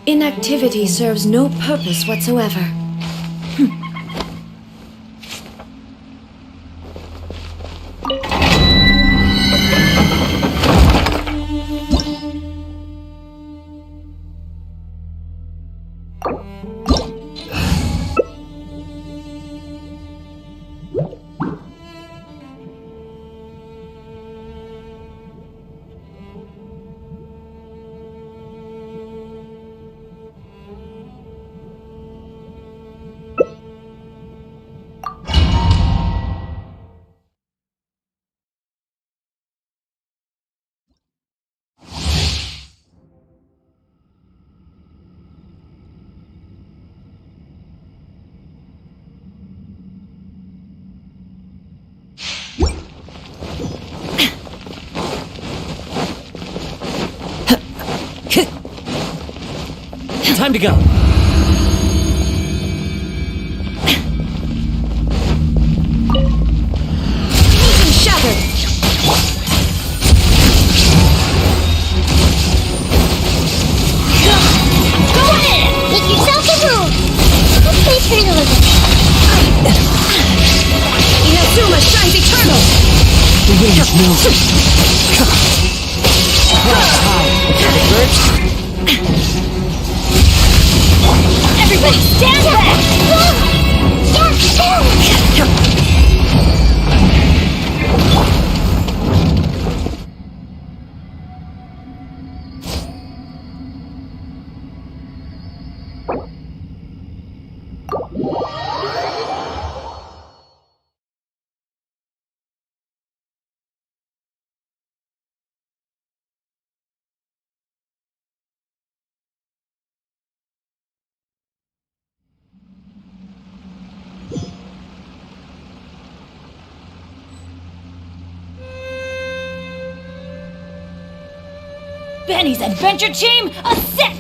Inactivity serves no purpose whatsoever. Time to go. Illusion shattered! Go ahead! Make yourself a room! Let's play for an illusion. Inazuma shines eternal! The wind moves. Everybody stand back! Benny's adventure team, a set!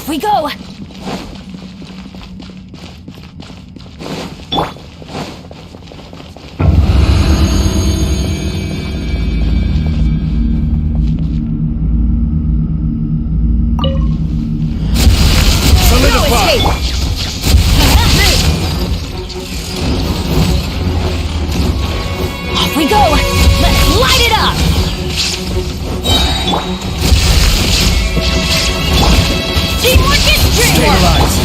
Off we go! Solidify! Off we go! Let's light it up! Teamwork is dreamwork! Stabilize!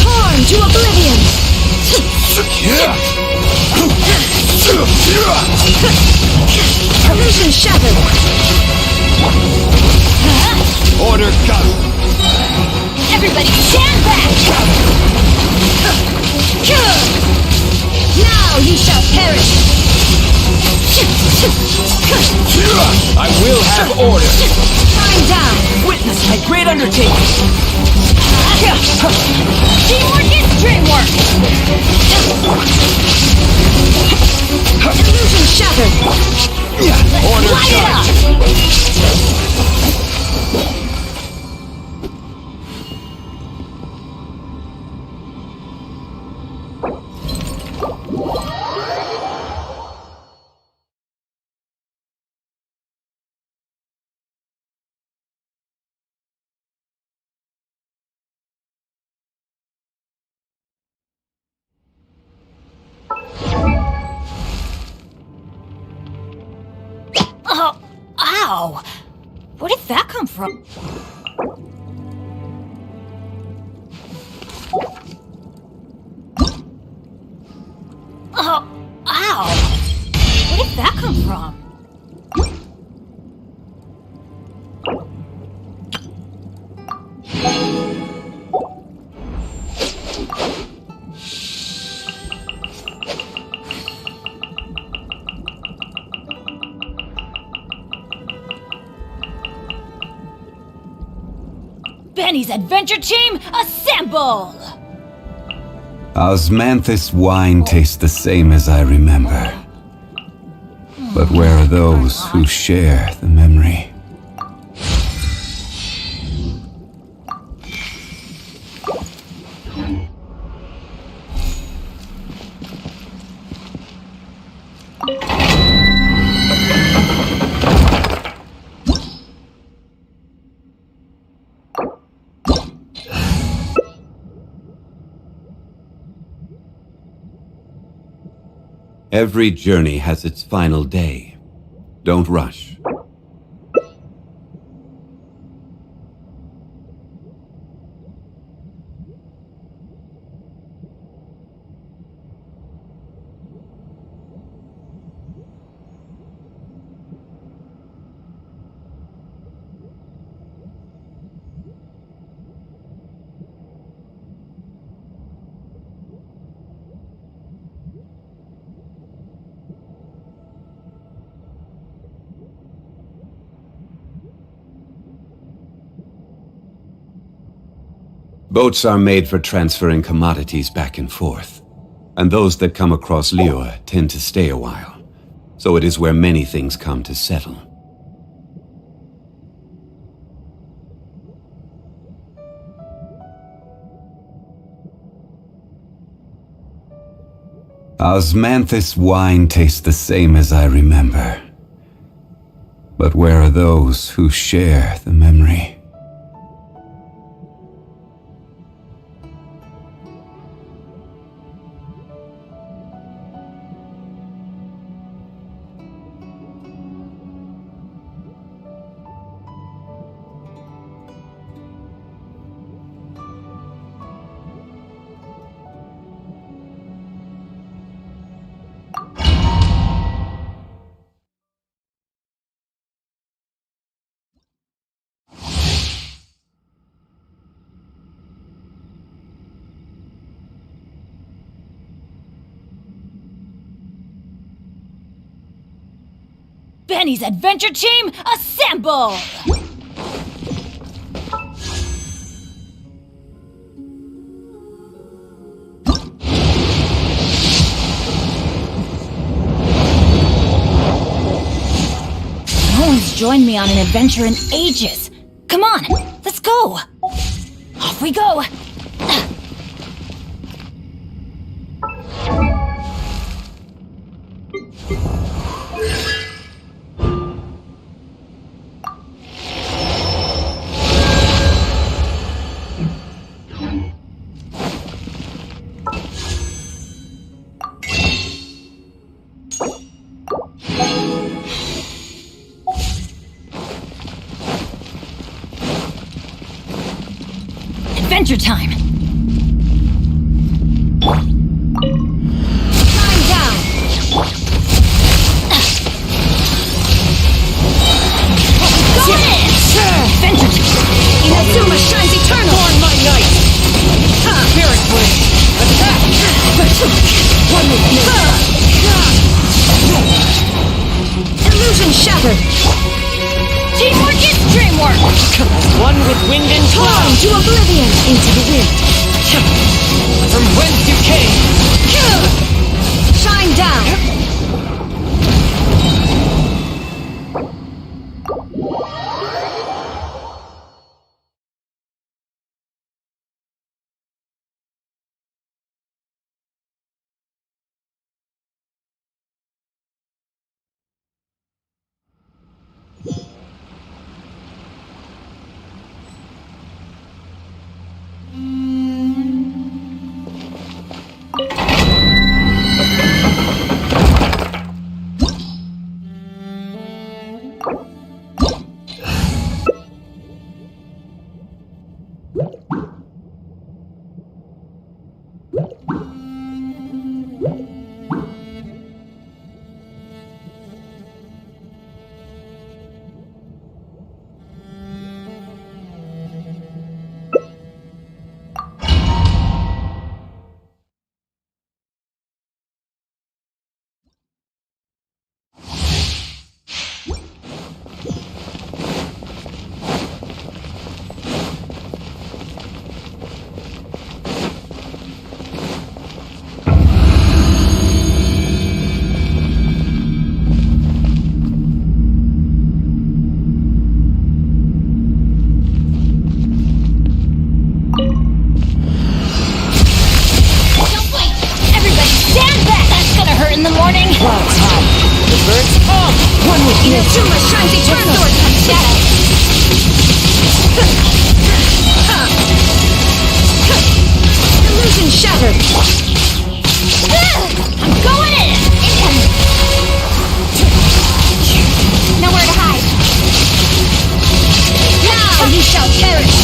Torn to oblivion! Illusion shattered! Order cut! Everybody stand back! Now you shall perish! I will have order! Time down! Witness my great undertaking! Teamwork is dreamwork! Illusion shattered! Order Light it up! Oh, ow! Where did that come from? Oh, ow! Where did that come from? Benny's adventure team, assemble! Osmanthus wine tastes the same as I remember. But where are those who share the memory? Every journey has its final day. Don't rush. Boats are made for transferring commodities back and forth, and those that come across Liyue tend to stay a while, so it is where many things come to settle. Osmanthus wine tastes the same as I remember. But where are those who share the memory? Benny's adventure team, assemble! No one's joined me on an adventure in ages. Come on, let's go! Off we go! Adventure time! Time down! Go in! Adventure time! Inazuma shines eternal! On my knight! Spirit blade! Attack! One with me! Illusion shattered! Teamwork is dreamwork! One with wind and cloud! To oblivion! Into the wind. From whence you came! Shine down! Inazuma shines eternal! Sword punch shadow! Illusion shattered! I'm going in! Nowhere to hide! Now you shall perish!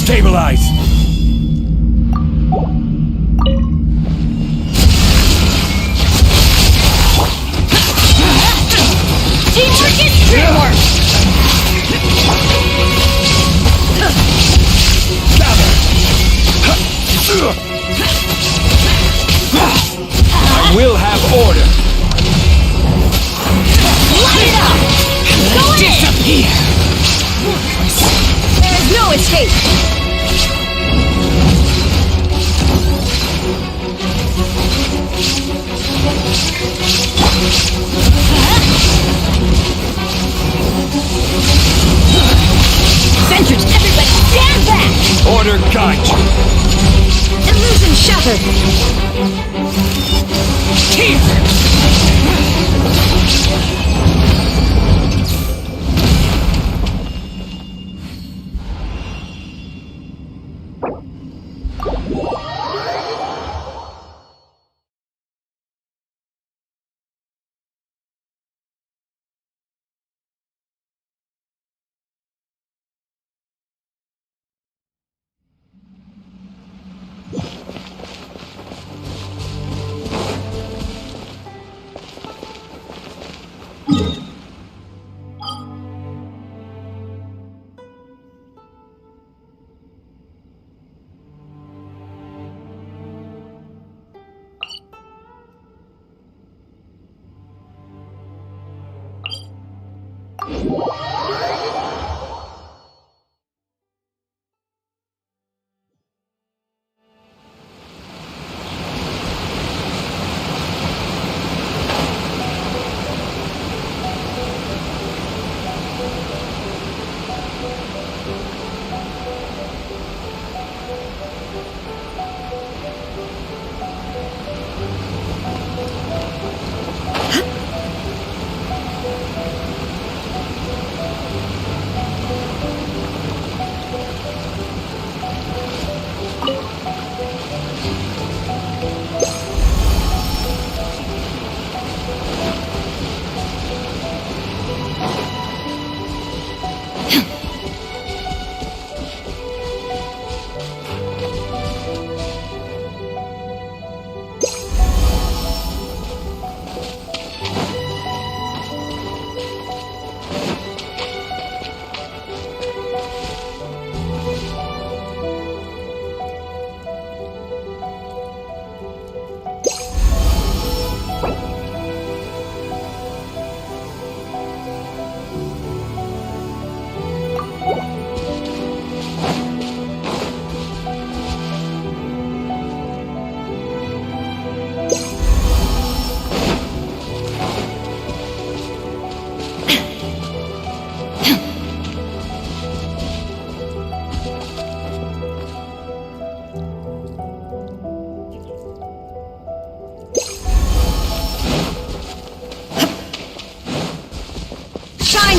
Stabilize! Teamwork is dreamwork! There is no escape! Vengeance, everybody stand back! Order guide you. Illusion shattered!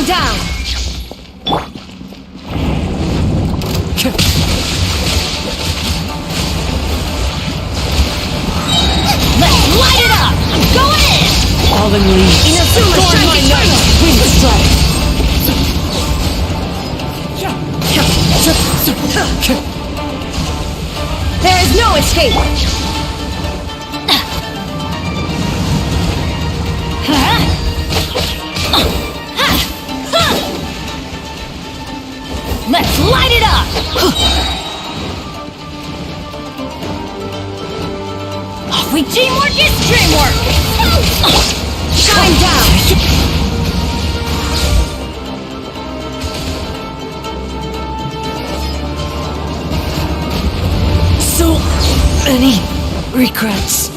Down! Let's light it up! I'm going in! Fallen leaves. Inazuma shining night! Wind strike. There is no escape! Let's light it up! Oh, we teamwork is dreamwork! Shine down! So many regrets.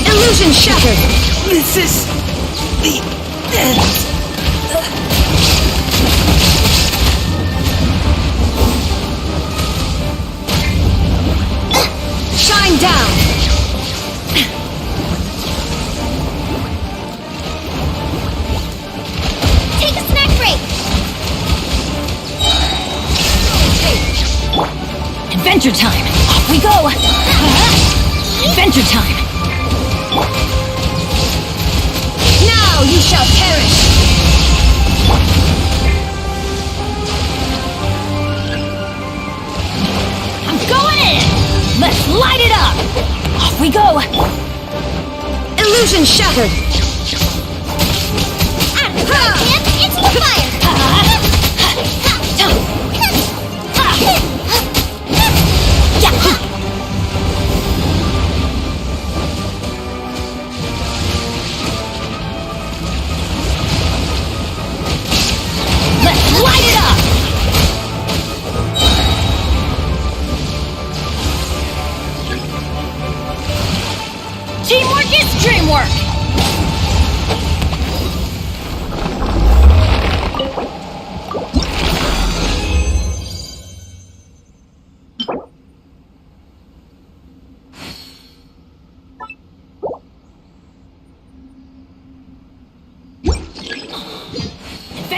Illusion shattered! This is the end. Shine down! Take a snack break! Adventure time! Off we go! Adventure time! Now you shall perish! I'm going in! Let's light it up! Off we go! Illusion shattered! Into the fire!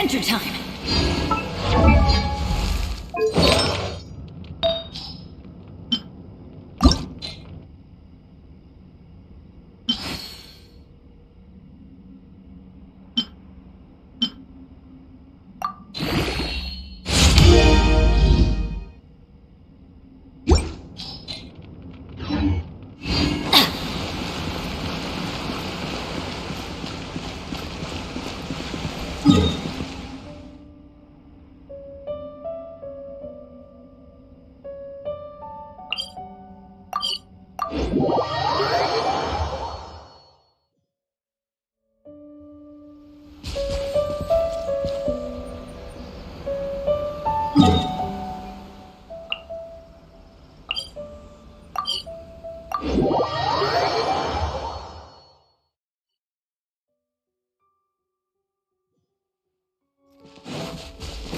adventure time!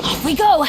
Off we go!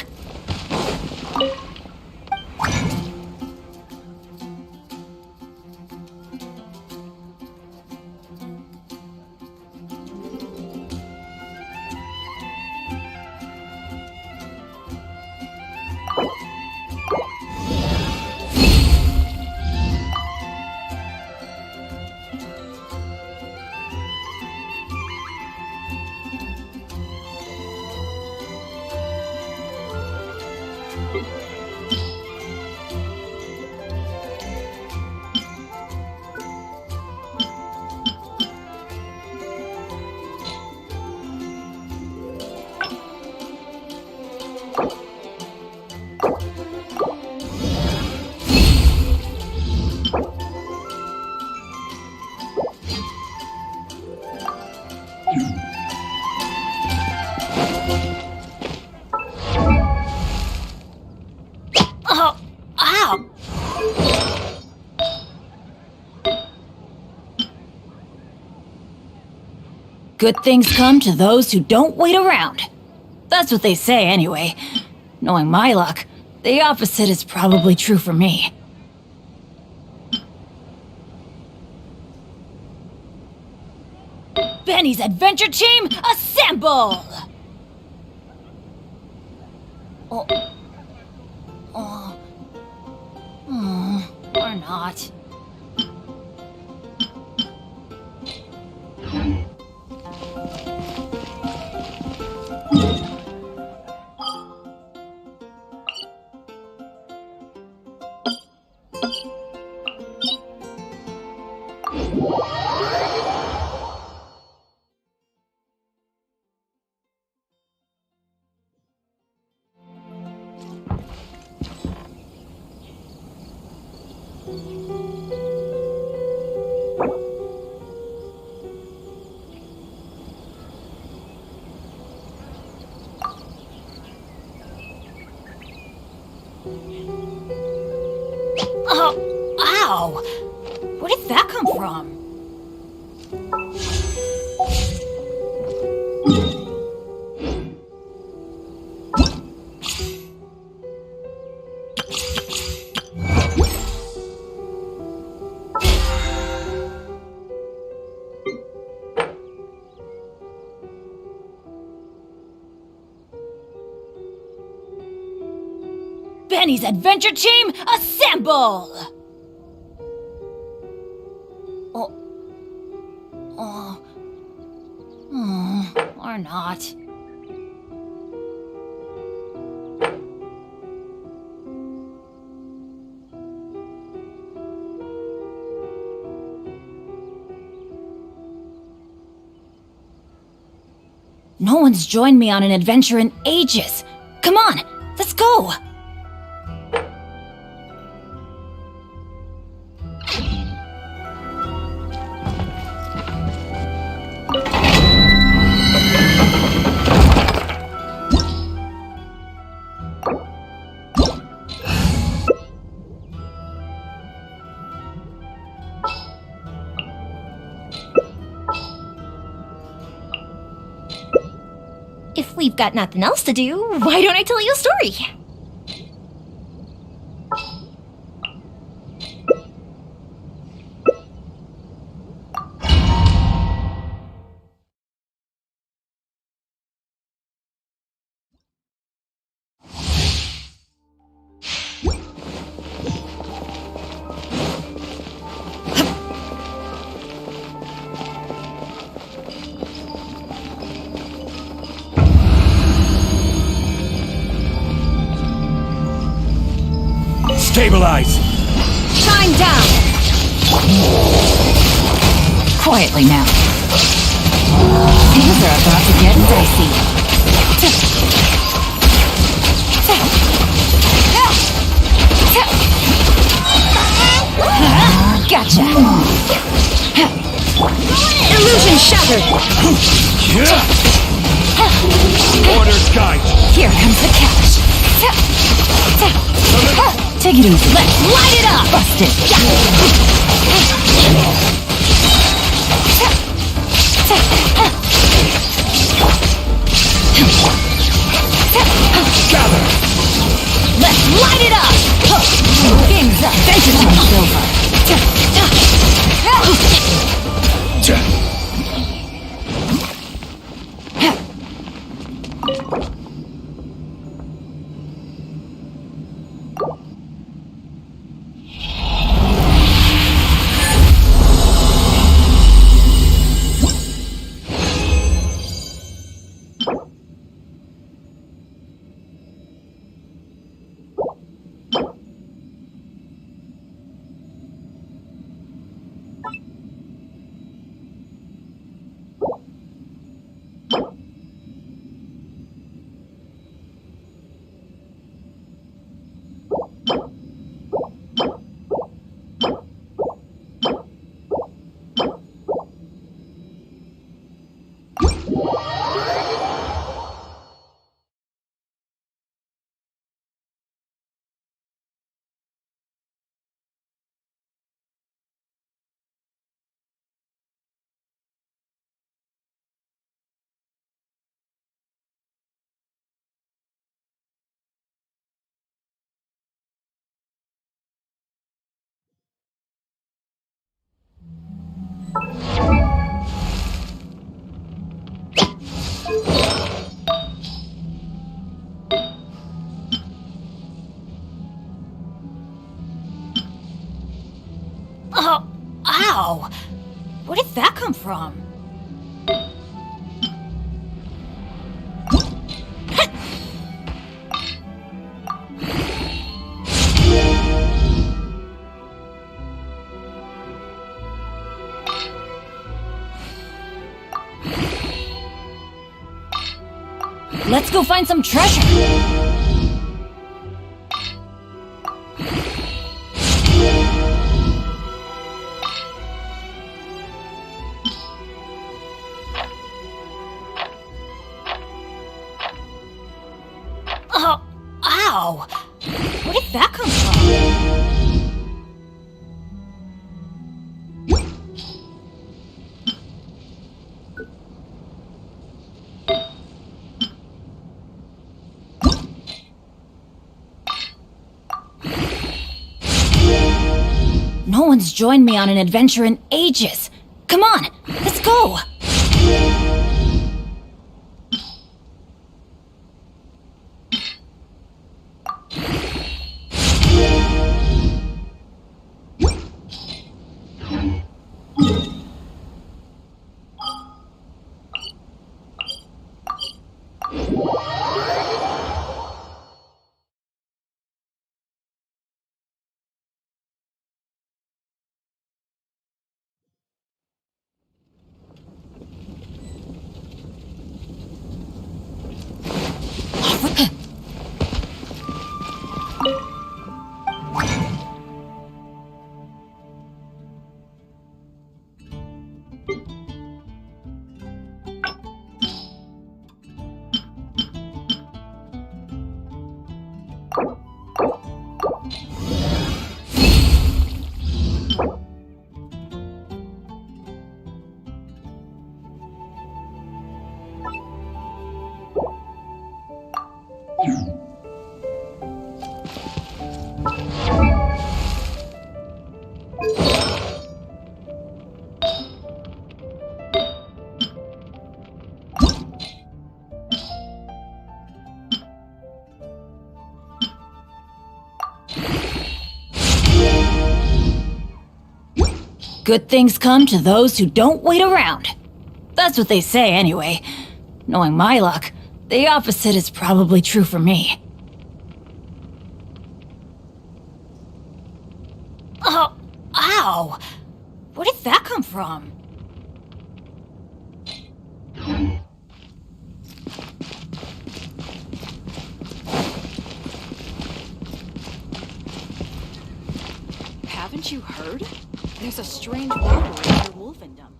Oh, ow! Good things come to those who don't wait around. That's what they say anyway. Knowing my luck, the opposite is probably true for me. Benny's adventure team, assemble! Oh. Oh. Or not. Oh, ow! Where did that come from? Benny's adventure team, assemble! Or not. No one's joined me on an adventure in ages. Come on, let's go! If we've got nothing else to do, why don't I tell you a story? Stabilize! Shine down! Quietly now. Things are about to get dicey. Gotcha. Illusion shattered. Orders guide. Here comes the catch. Take it easy. Let's light it up. Busted. Gather. Let's light it up. Game's up. Adventure time's over. Oh, ow! Where did that come from? Let's go find some treasure! Oh, ow! Where did that come from? No one's joined me on an adventure in ages. Come on, let's go! Good things come to those who don't wait around. That's what they say anyway. Knowing my luck, the opposite is probably true for me. Oh, ow! Where did that come from? Haven't you heard? There's a strange robbery near Wolfendom.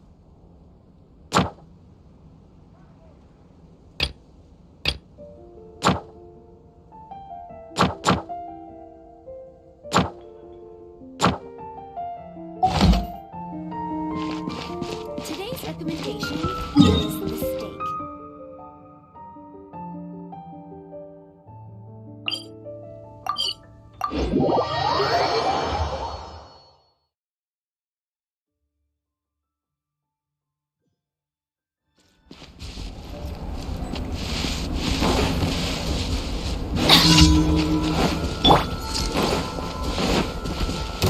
Today's recommendation is the steak.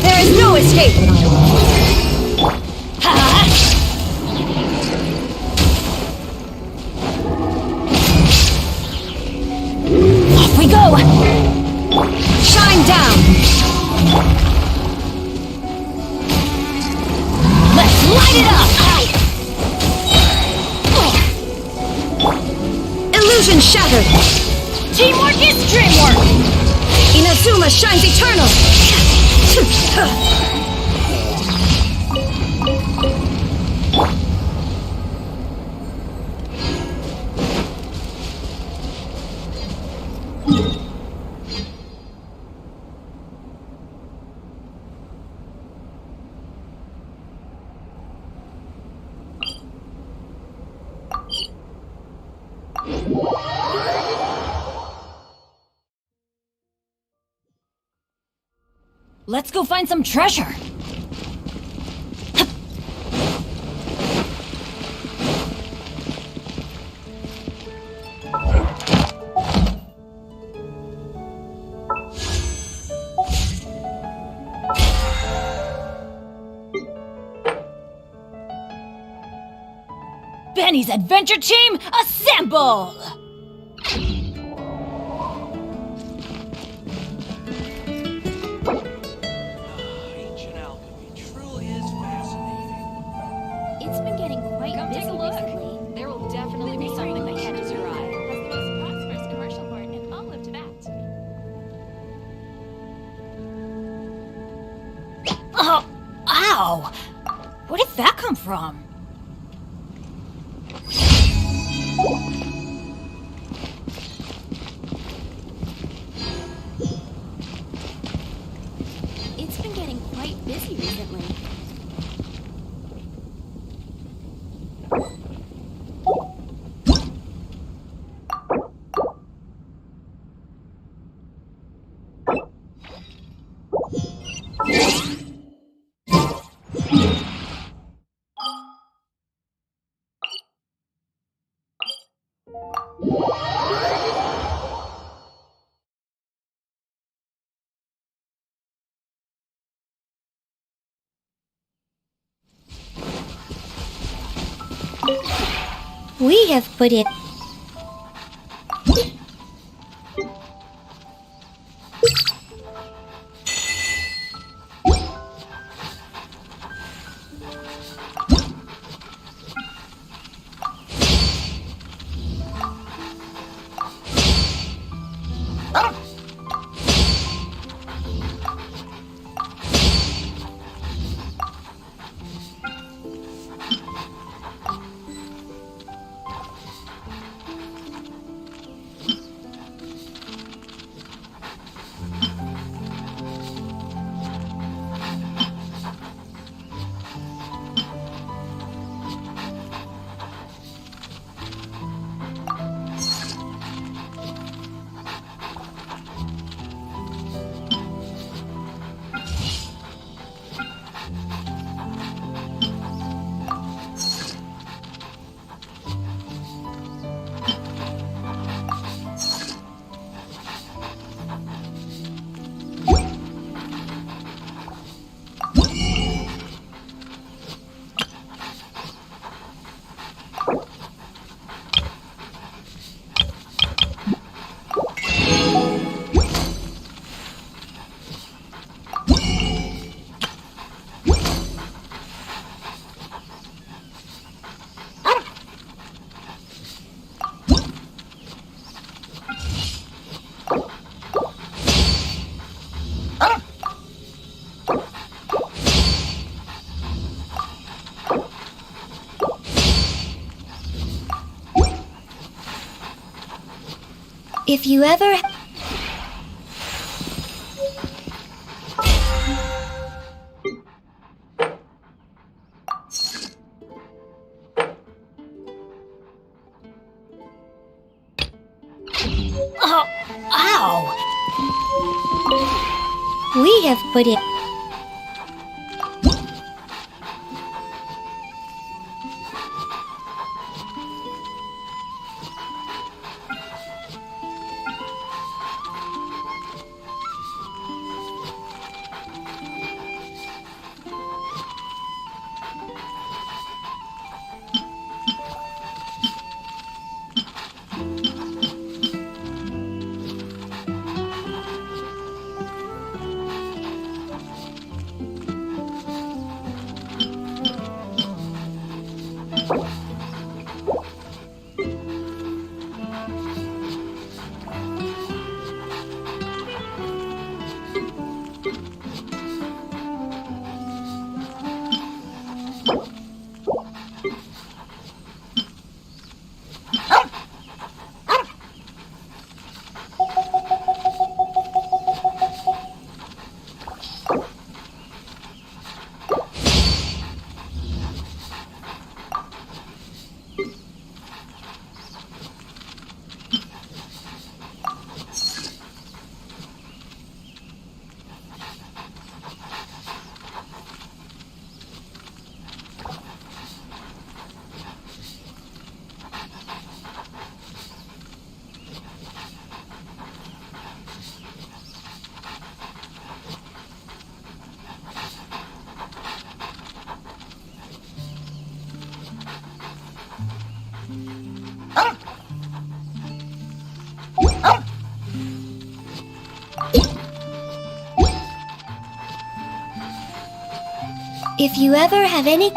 There is no escape! Off we go! Shine down! Let's light it up! Illusion shattered! Teamwork is dreamwork! Inazuma shines eternal! Let's go find some treasure! Benny's adventure team, assemble! It's been getting quite Come busy take a look. recently. There will definitely be something that catches your eye. Has the most prosperous commercial port in all of Tibet. Oh, ow! Where did that come from? It's been getting quite busy recently. We have put in. If you ever... Oh, ow! We have put in... If you ever have any...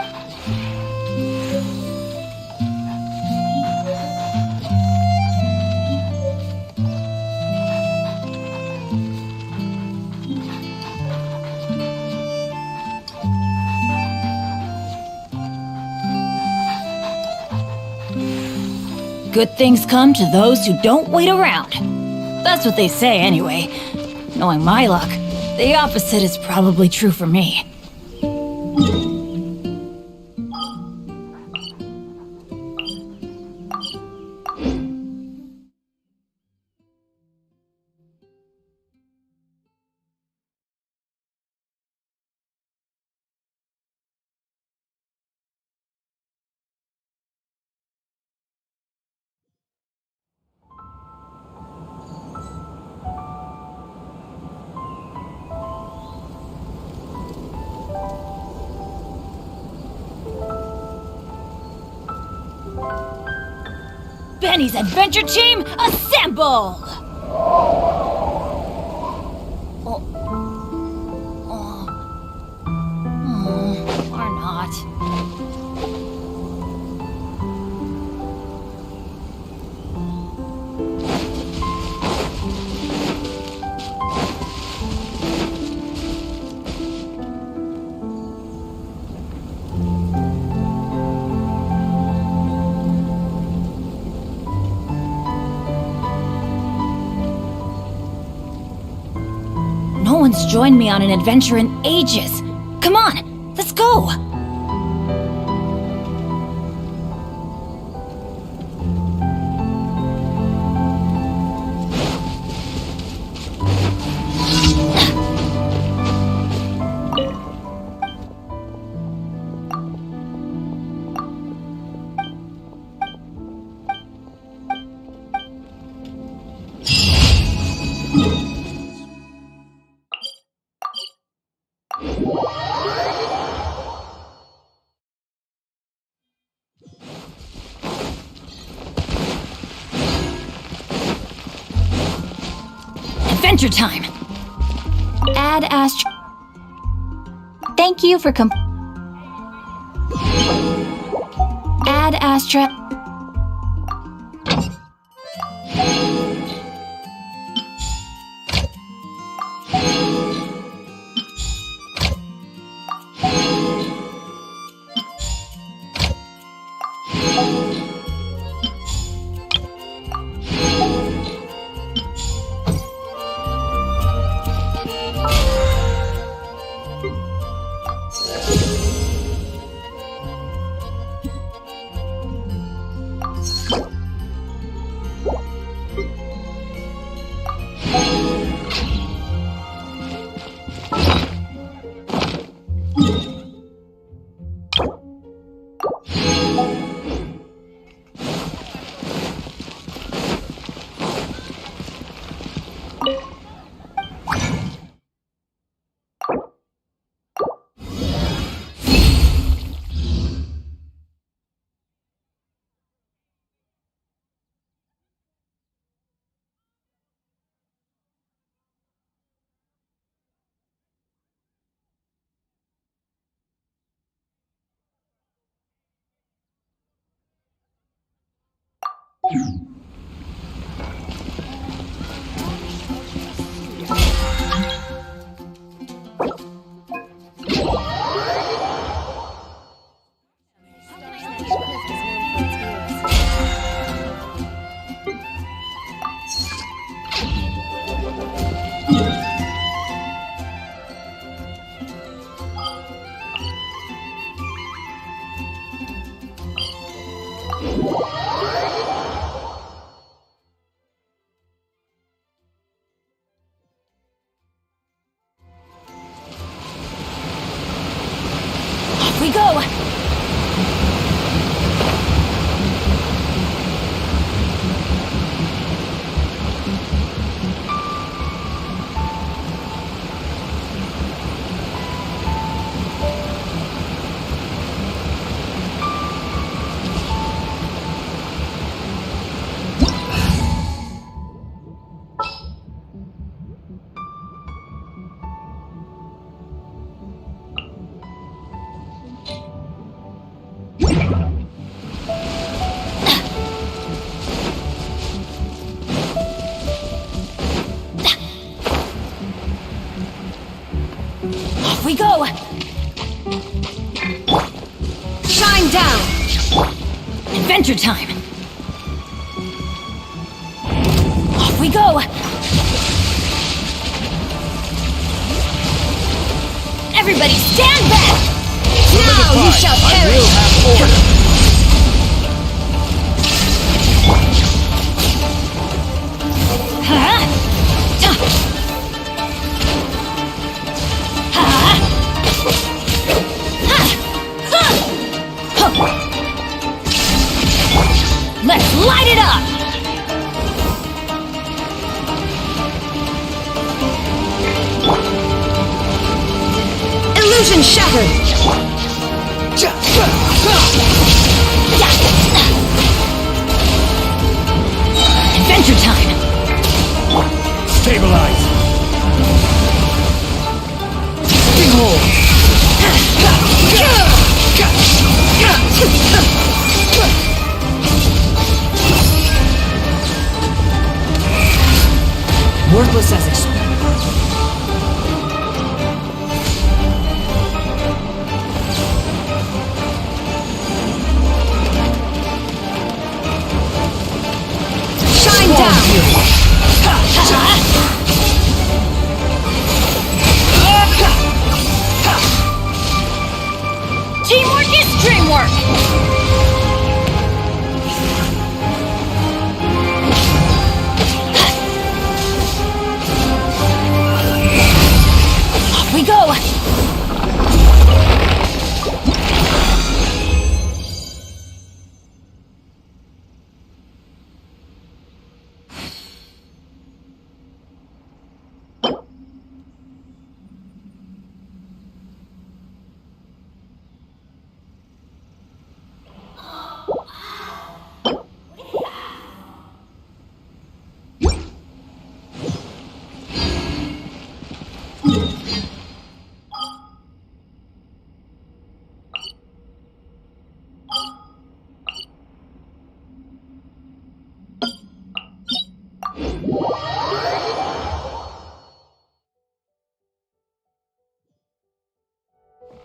Good things come to those who don't wait around. That's what they say anyway. Knowing my luck, the opposite is probably true for me. Benny's adventure team, assemble! Or not. No one's joined me on an adventure in ages. Come on, let's go! Adventure time! Add Astra... Thank you for Add Astra... Off we go! Off we go! Shine down! Adventure time! Off we go! Everybody stand back! Now you shall perish! I will have order! Let's light it up! Illusion shattered! Adventure time! Stabilize! Behold! Worthless as expected. Shine down! Teamwork is dreamwork! Off we go!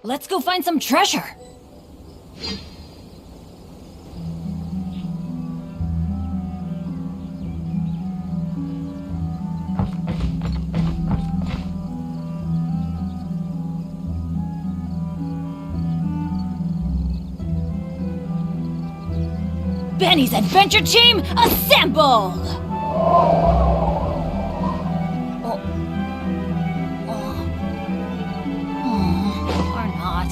Let's go find some treasure! Benny's adventure team, assemble! Or not.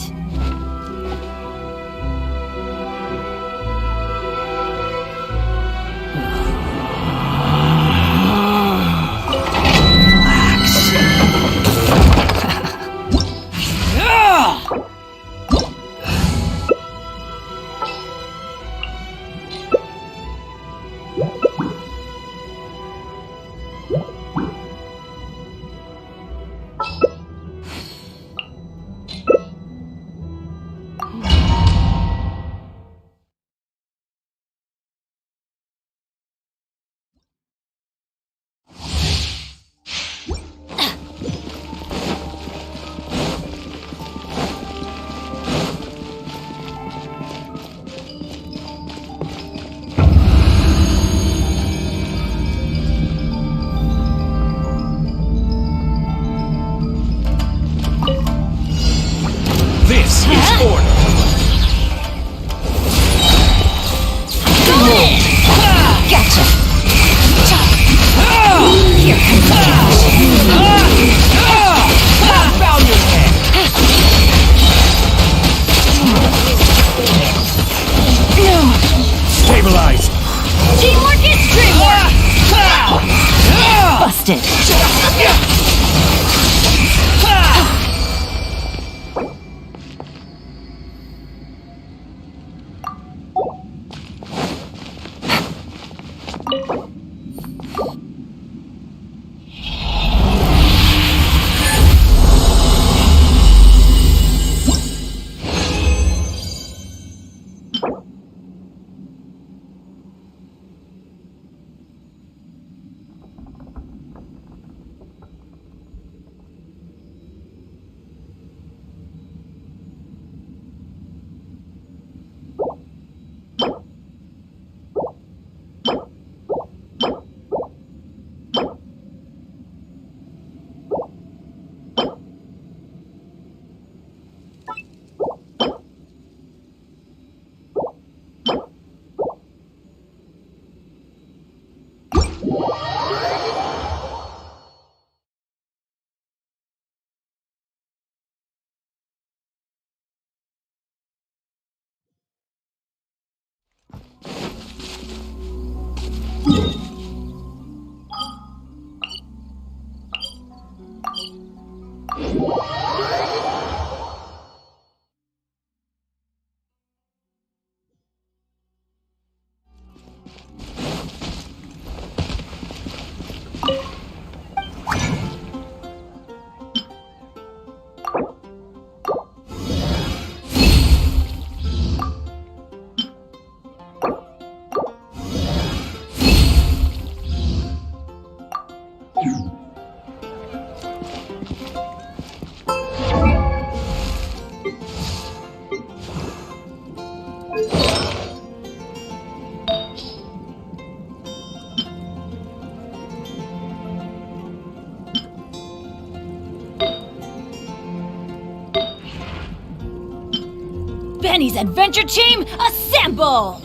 Here comes the Bow your head! Stabilize! teamwork is dreamwork! Busted. Benny's Adventure Team, assemble!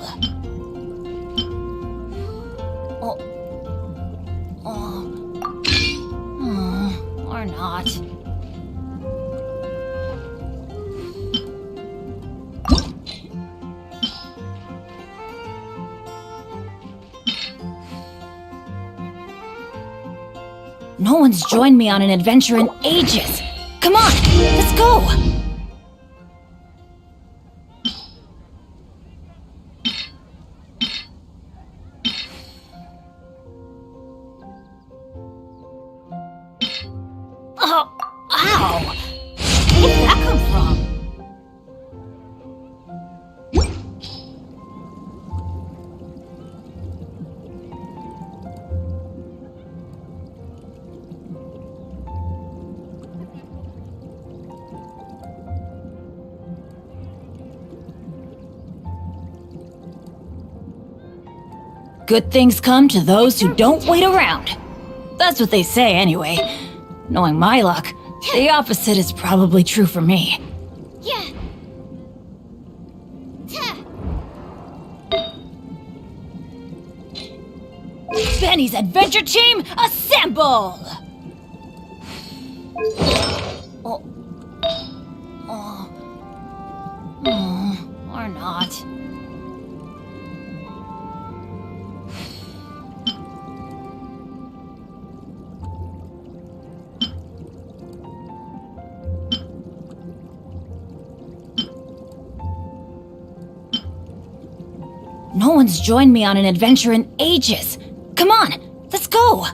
Or not. No one's joined me on an adventure in ages. Come on, let's go! Oh, ow! Where did that come from? Good things come to those who don't wait around. That's what they say anyway. Knowing my luck, the opposite is probably true for me. Yeah. Benny's Adventure Team, assemble! Or not. No one's joined me on an adventure in ages. Come on, let's go!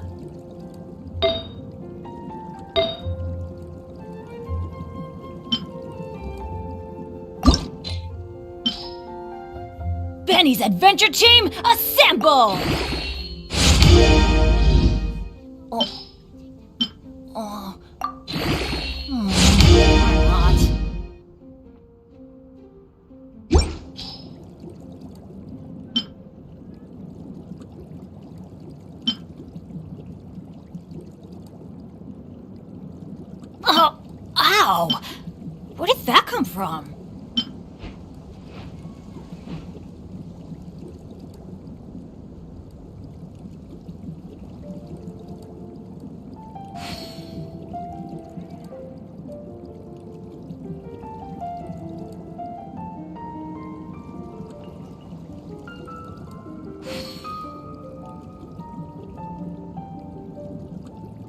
Benny's Adventure Team, assemble! Or not. Oh, ow! Where did that come from?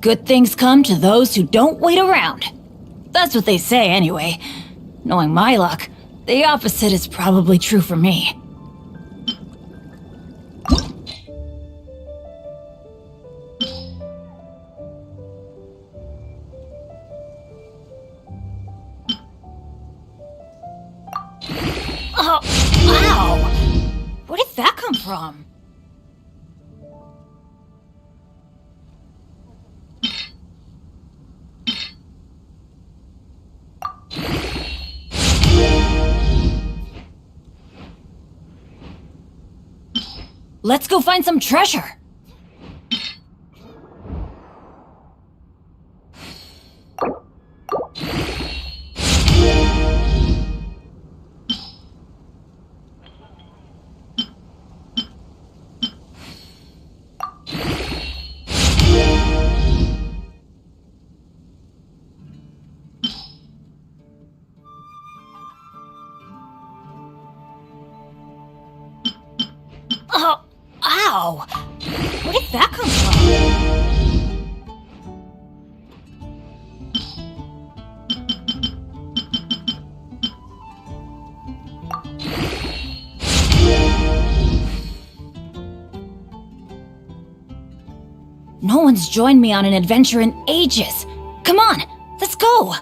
Good things come to those who don't wait around. That's what they say anyway. Knowing my luck, the opposite is probably true for me. Oh, ow! Where did that come from? Let's go find some treasure! Oh, ow! Where did that come from? No one's joined me on an adventure in ages. Come on, let's go!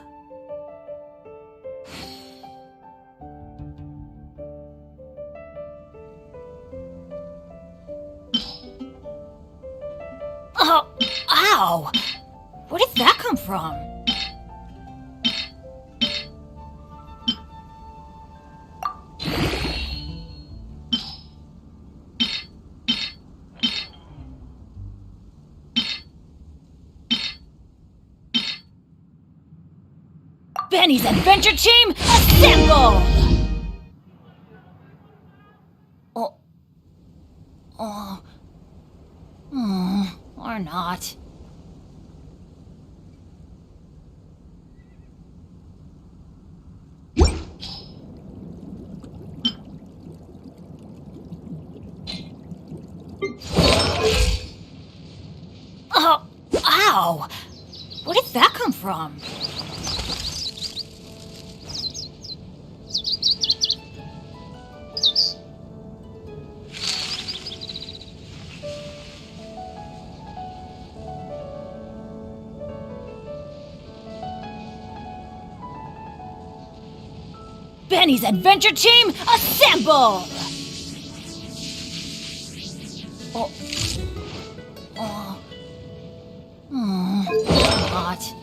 Oh, ow! Where did that come from? Benny's Adventure Team, assemble! Or not. Oh, ow! Where did that come from? Benny's Adventure Team, assemble! Not.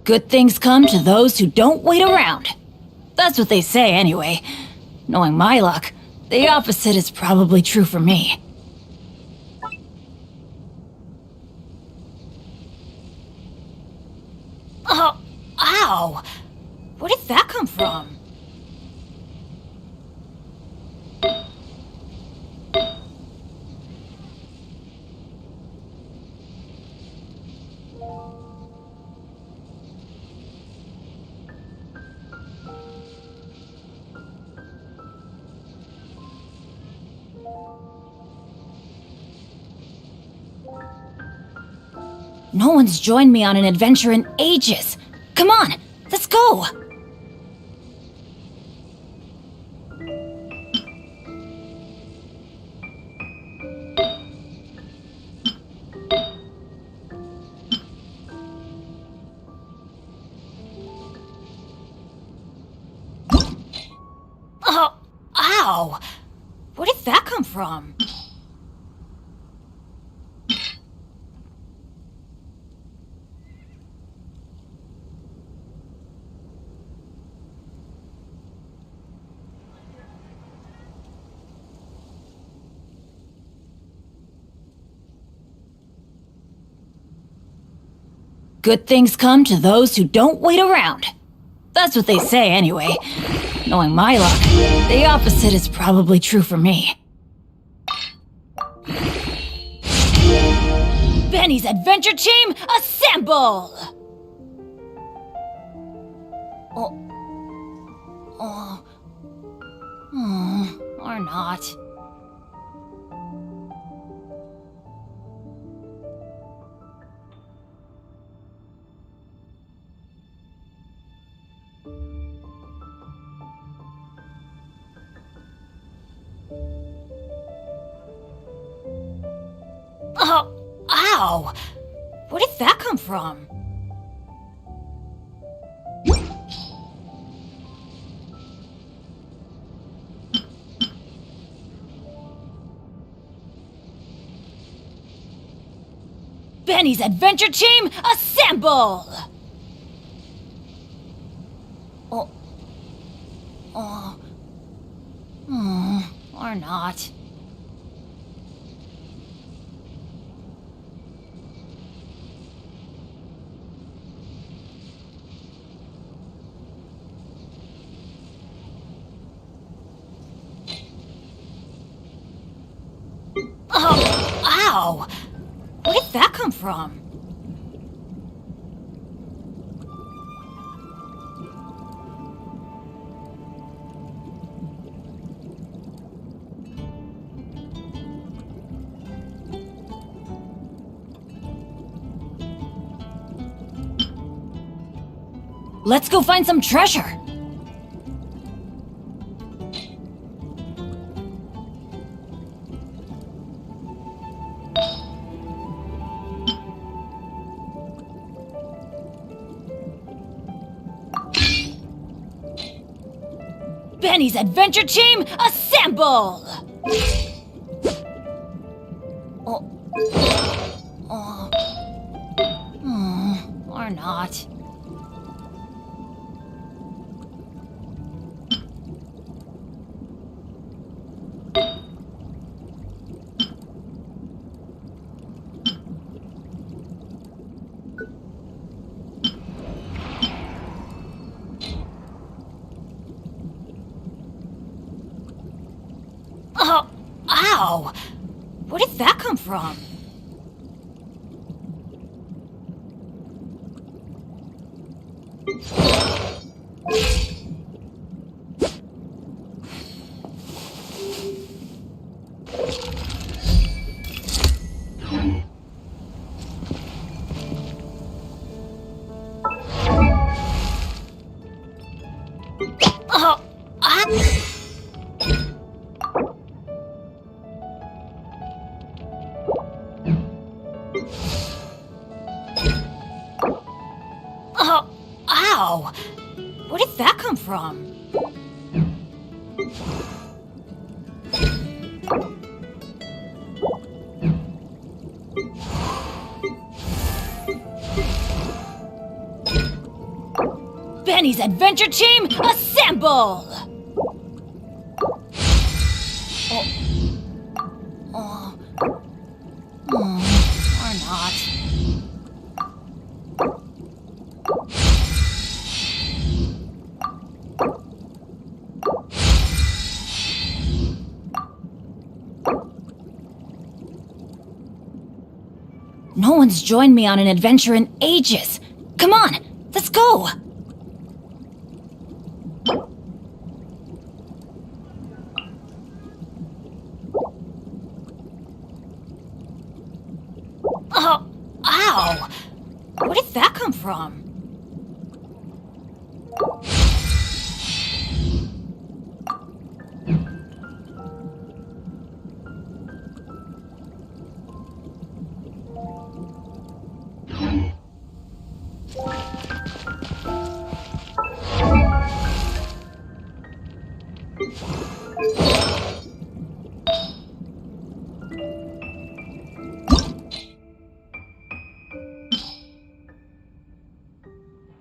Good things come to those who don't wait around. That's what they say anyway. Knowing my luck, the opposite is probably true for me. Oh, ow! Where did that come from? No one's joined me on an adventure in ages. Come on, let's go! Oh, ow! Where did that come from? Good things come to those who don't wait around. That's what they say anyway. Knowing my luck, the opposite is probably true for me. Benny's Adventure Team, assemble! Or not. Oh, ow! Where did that come from? Benny's Adventure Team, assemble! Or not. Oh, ow! Where did that come from? Let's go find some treasure! Benny's Adventure Team, assemble! Or not. Oh, ow! Where did that come from? Oh, oh, ow! Where did that come from? Benny's Adventure Team, assemble! Or not. No one's joined me on an adventure in ages. Come on, let's go! Oh, ow! Where did that come from?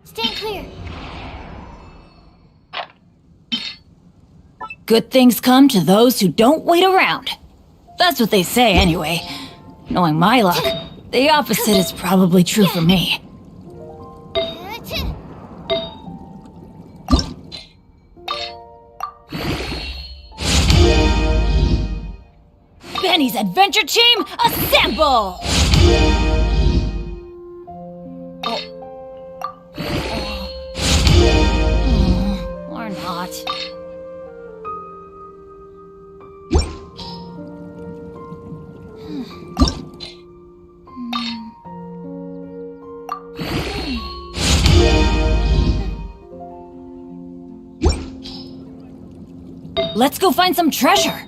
Stand clear. Good things come to those who don't wait around. That's what they say anyway. Knowing my luck, the opposite is probably true for me. Benny's Adventure Team, assemble! Or not. Let's go find some treasure!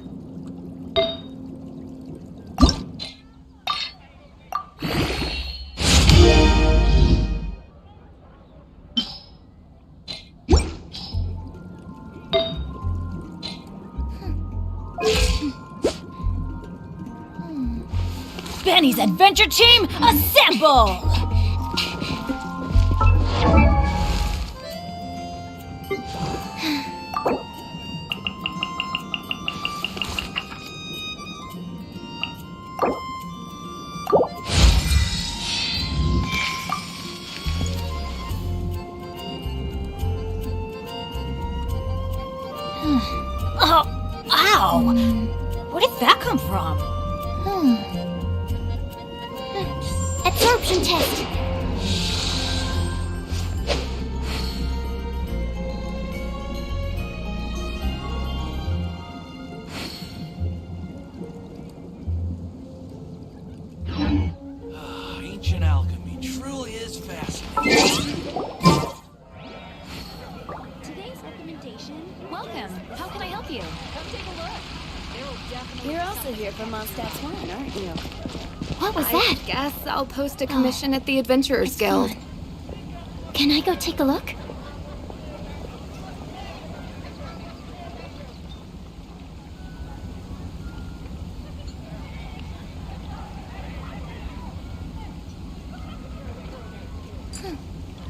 Benny's Adventure Team, assemble! Oh, ow! Where did that come from? Absorption test. Ancient alchemy truly is fascinating. Today's recommendation. Welcome. How can I help you? Come take a look. You're also here for Mondstadt's wine, aren't you? What was that? I guess I'll post a commission at the Adventurers Guild. Can I go take a look?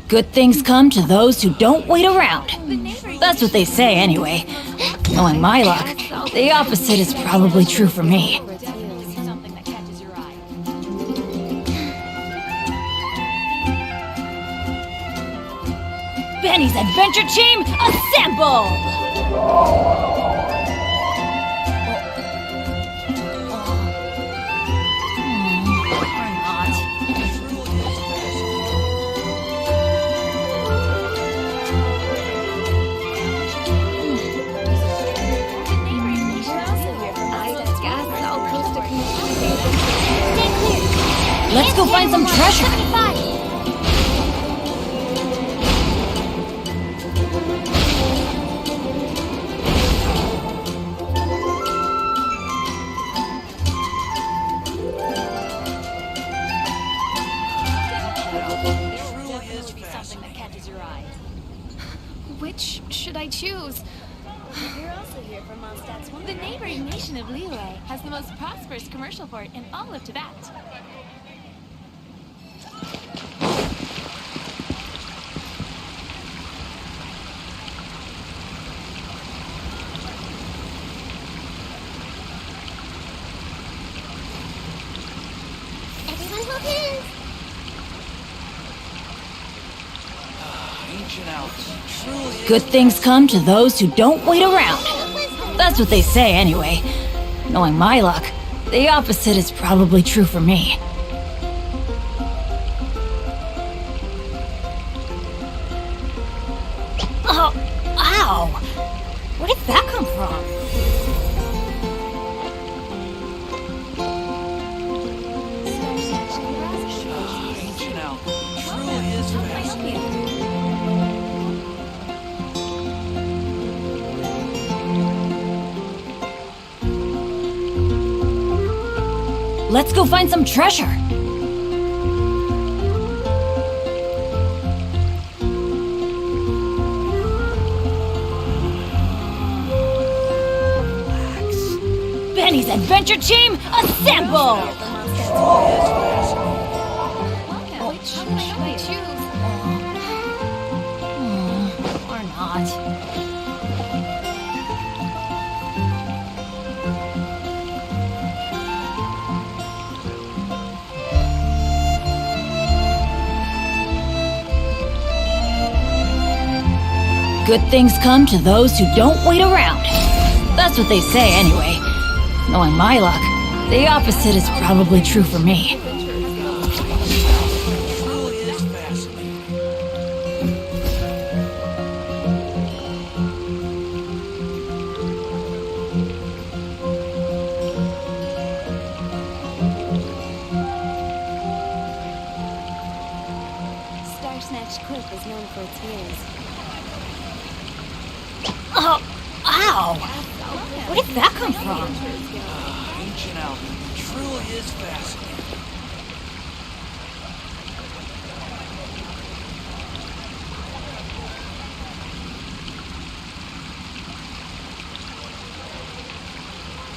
Good things come to those who don't wait around. That's what they say anyway. Knowing my luck, the opposite is probably true for me. Benny's Adventure Team, assemble! Let's go find some treasure! Which should I choose? You're also here for Mondstadt's wine. The neighboring nation of Liyue has the most prosperous commercial port in all of Tibet. Everyone hold hands. Ancient alchemy truly is. Good things come to those who don't wait around. That's what they say anyway. Knowing my luck, the opposite is probably true for me. Oh, ow! Where did that come from? Ancient alchemy truly is fascinating. Let's go find some treasure. Benny's Adventure Team, assemble! Which should I choose? Or not. Good things come to those who don't wait around. That's what they say anyway. Knowing my luck, The opposite is probably true for me. Truly is fascinating. Star Snatch Cliff is known for its views. Oh, ow! Where did that come from? Ancient alchemy truly is fascinating.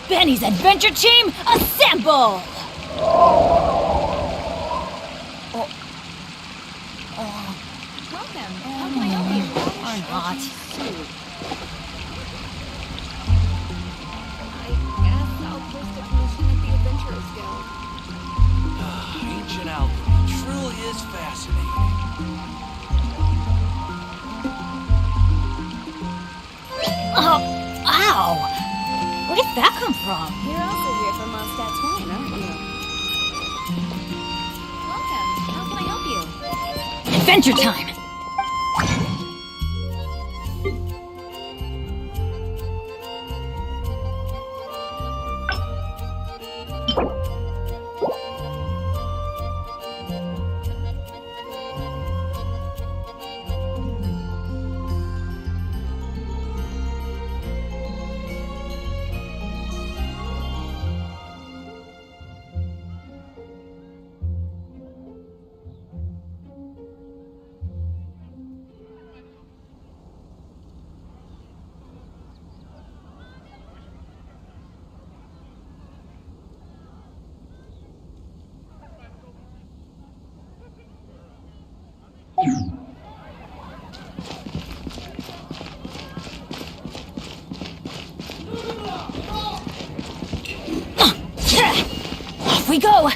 Benny's Adventure Team, assemble! Welcome. How can I help you? Or not. I guess I'll post a commission at the Adventurers Guild. Ancient alchemy truly is fascinating. Oh, ow! Where did that come from? You're also here for Mondstadt's wine, aren't you? Welcome. How can I help you? Adventure time! Off we go!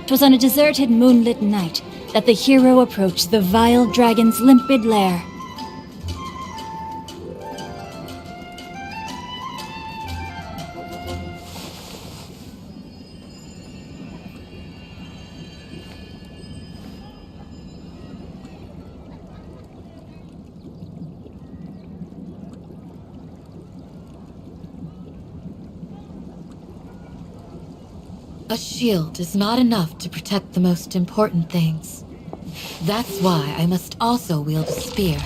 Twas on a deserted moonlit night that the hero approached the vile dragon's limpid lair. A shield is not enough to protect the most important things. That's why I must also wield a spear.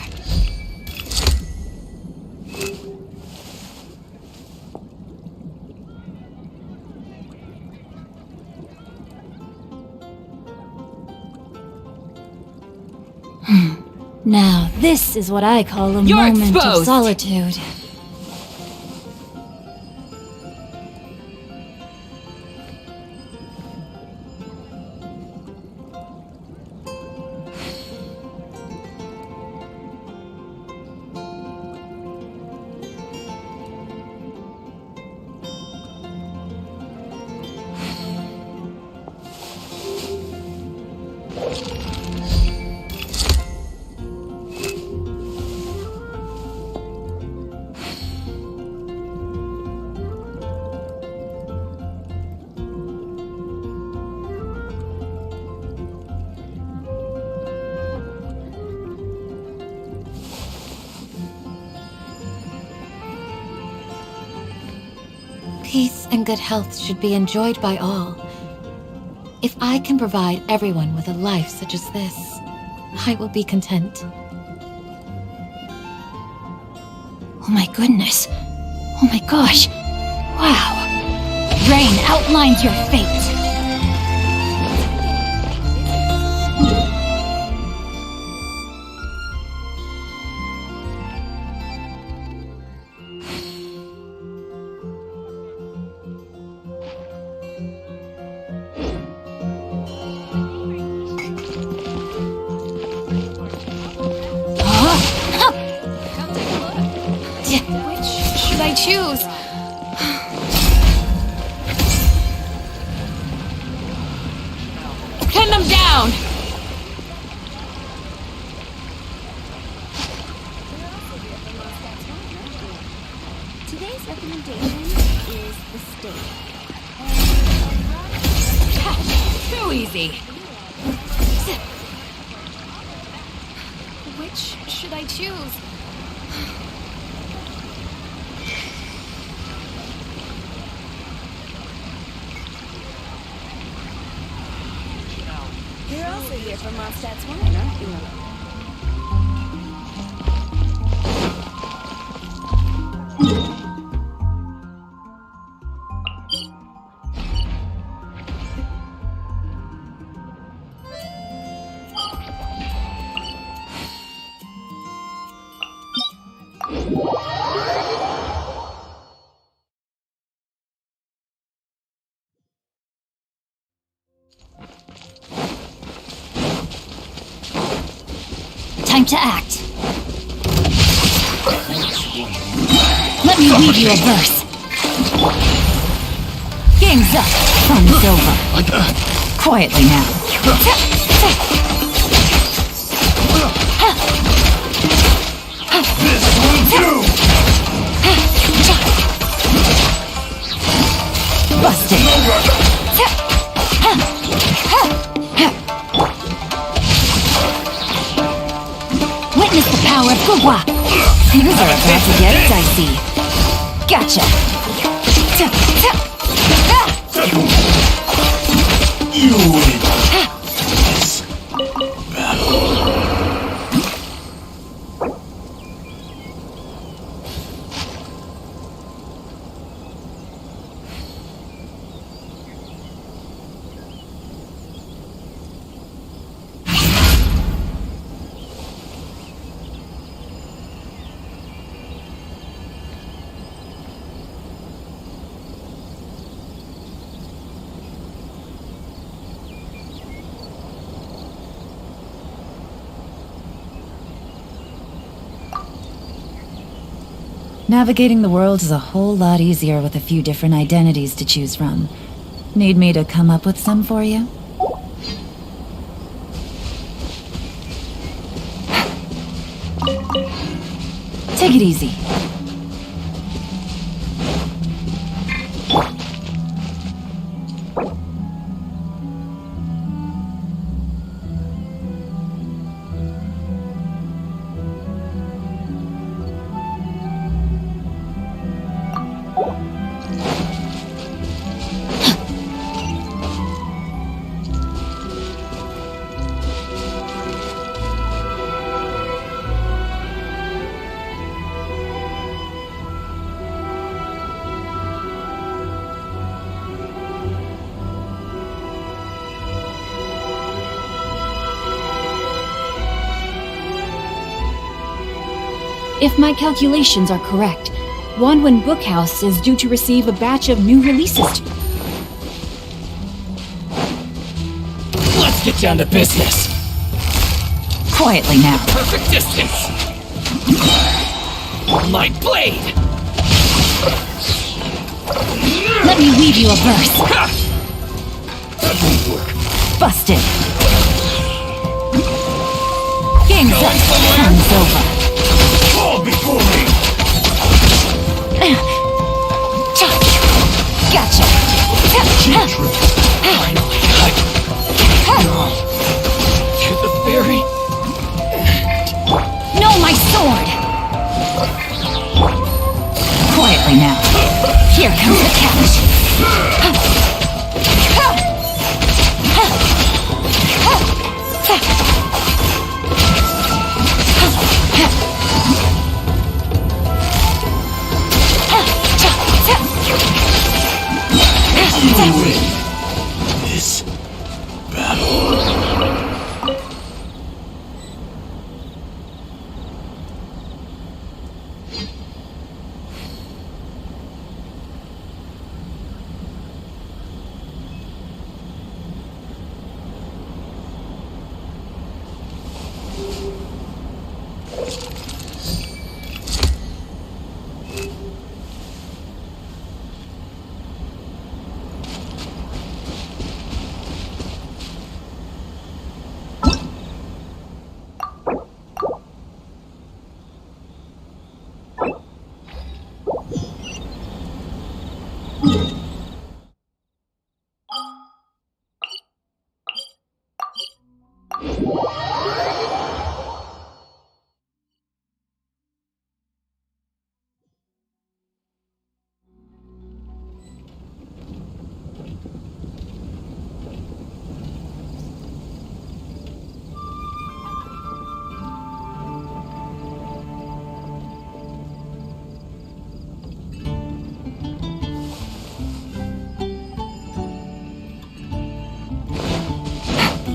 Now, this is what I call a You're moment of exposed. solitude. Peace and good health should be enjoyed by all. If I can provide everyone with a life such as this, I will be content. Oh my goodness. Oh my gosh. Wow. Rain outlines your fate. Which should I choose? Pin them down! Today's recommendation is the steak. Too easy. Which should I choose? You're also here for Mondstadt's wine, aren't you? Time to act. Let me read you a verse. Game's up. Fun is over. Quietly now. This will do! Busted. Witness the power of Gugwa. Things are about to get dicey. Gotcha. Navigating the world is a whole lot easier with a few different identities to choose from. Need me to come up with some for you? Take it easy. If my calculations are correct, Wanwen Bookhouse is due to receive a batch of new releases. Let's get down to business. Quietly now. Perfect distance. My blade. Let me weave you a verse. Busted. Game's up. Time's over. Fall before me! Gotcha. Finally, to the very No, my sword. Quietly now. Here comes the catch. The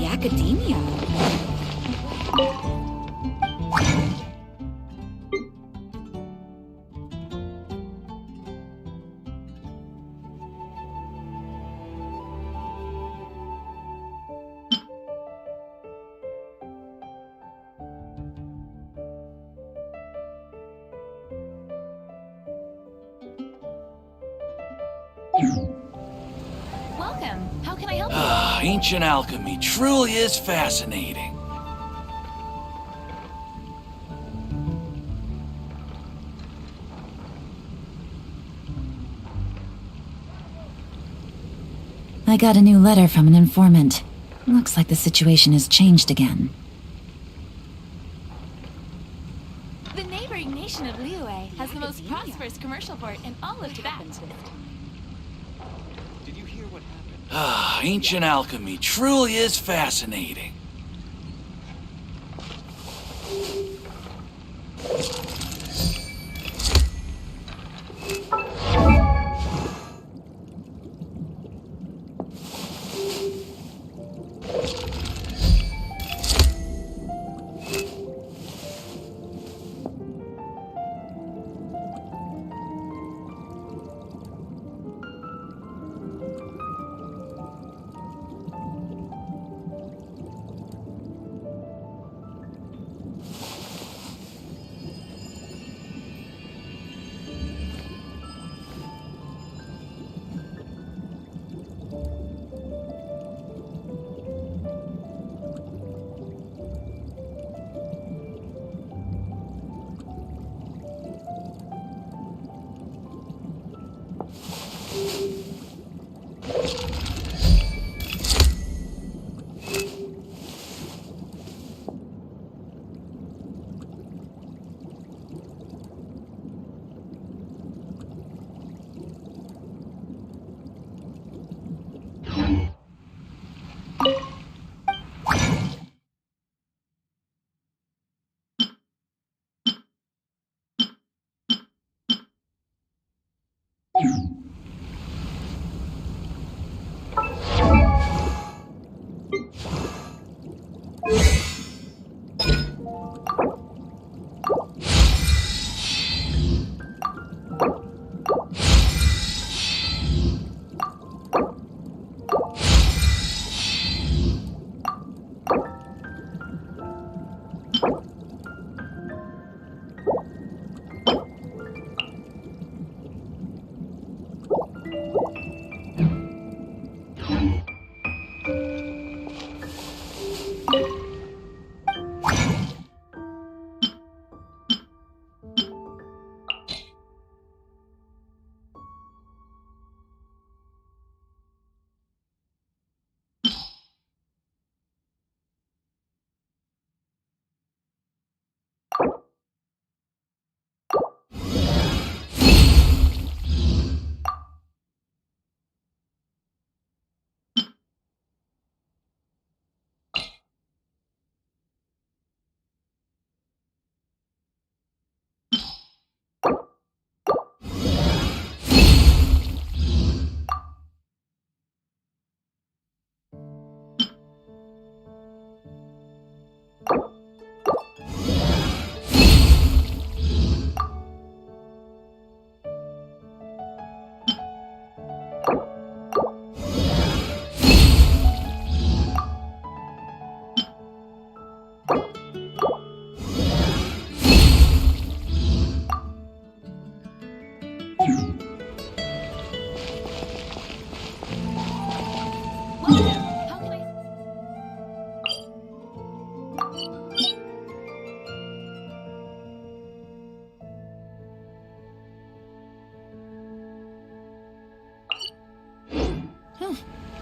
academia. Welcome. How can I help you? Ah, ancient alchemy truly is fascinating. I got a new letter from an informant. Looks like the situation has changed again. The neighboring nation of Liyue has the most prosperous commercial port in all of Tibet. Ah, ancient alchemy truly is fascinating.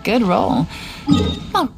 Good roll. Oh.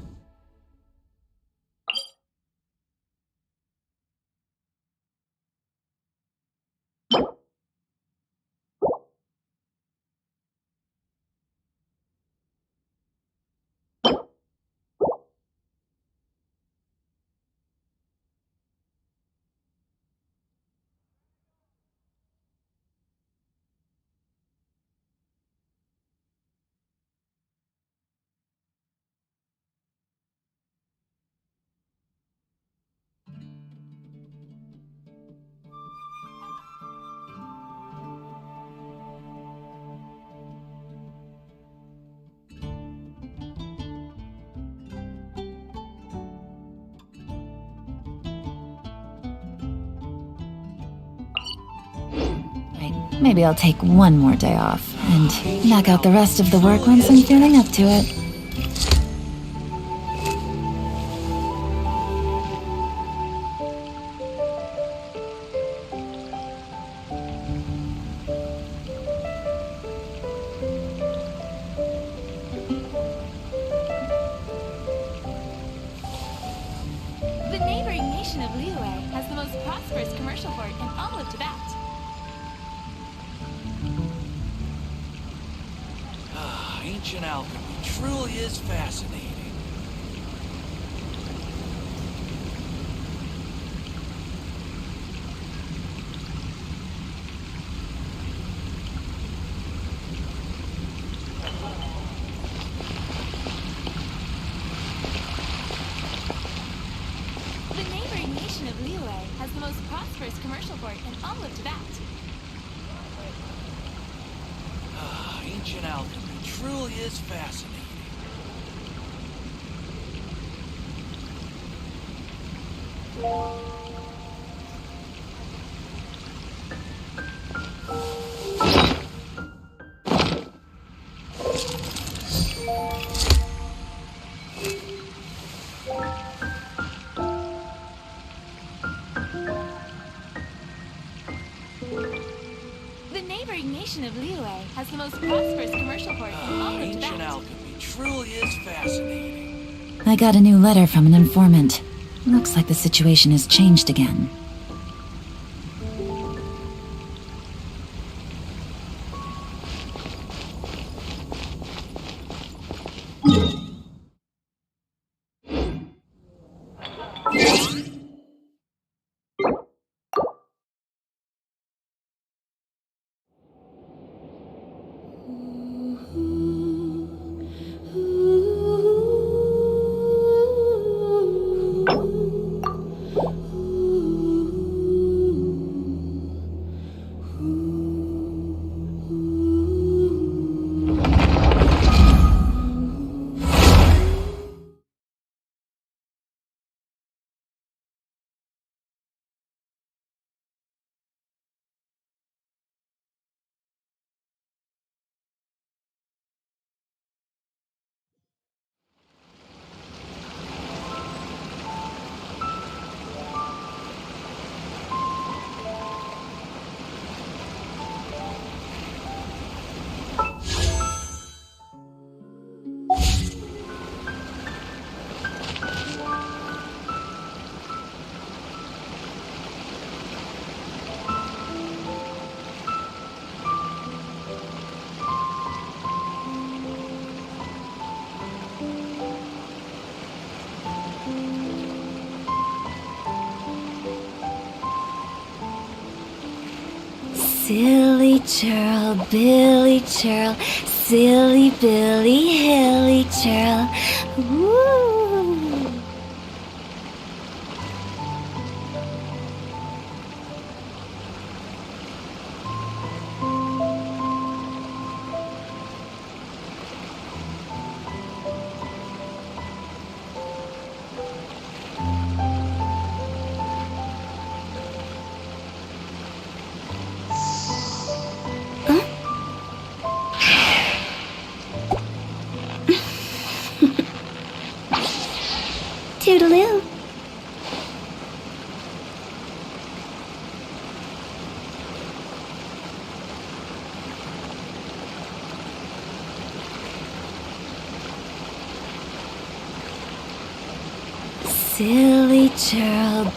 Maybe I'll take one more day off and knock out the rest of the work once I'm feeling up to it. The neighboring nation of Liyue has the most prosperous commercial port in all of Tibet. Ancient alchemy truly is fascinating. The neighboring nation of Liyue has the most prosperous commercial port in all of Tibet. Ancient alchemy truly is fascinating. The neighboring nation of Liyue has the most prosperous commercial port in all of Ancient Tibet. alchemy truly is fascinating. I got a new letter from an informant. Looks like the situation has changed again. Silly churl, Billy churl, silly Billy, hilly churl. Woo! Toodaloo. Silly churl.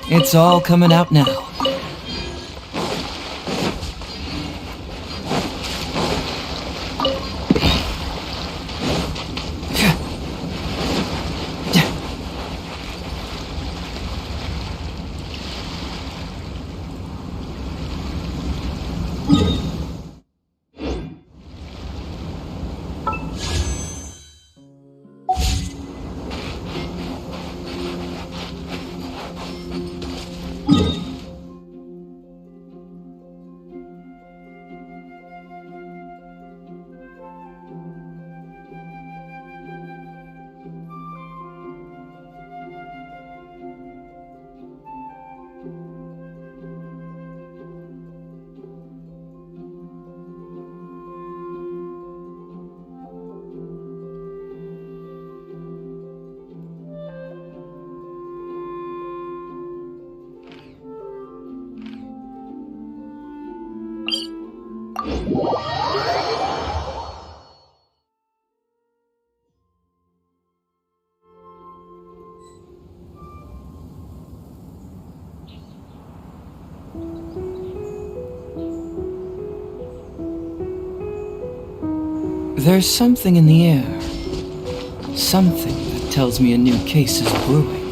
It's all coming out now. There's something in the air. Something that tells me a new case is brewing.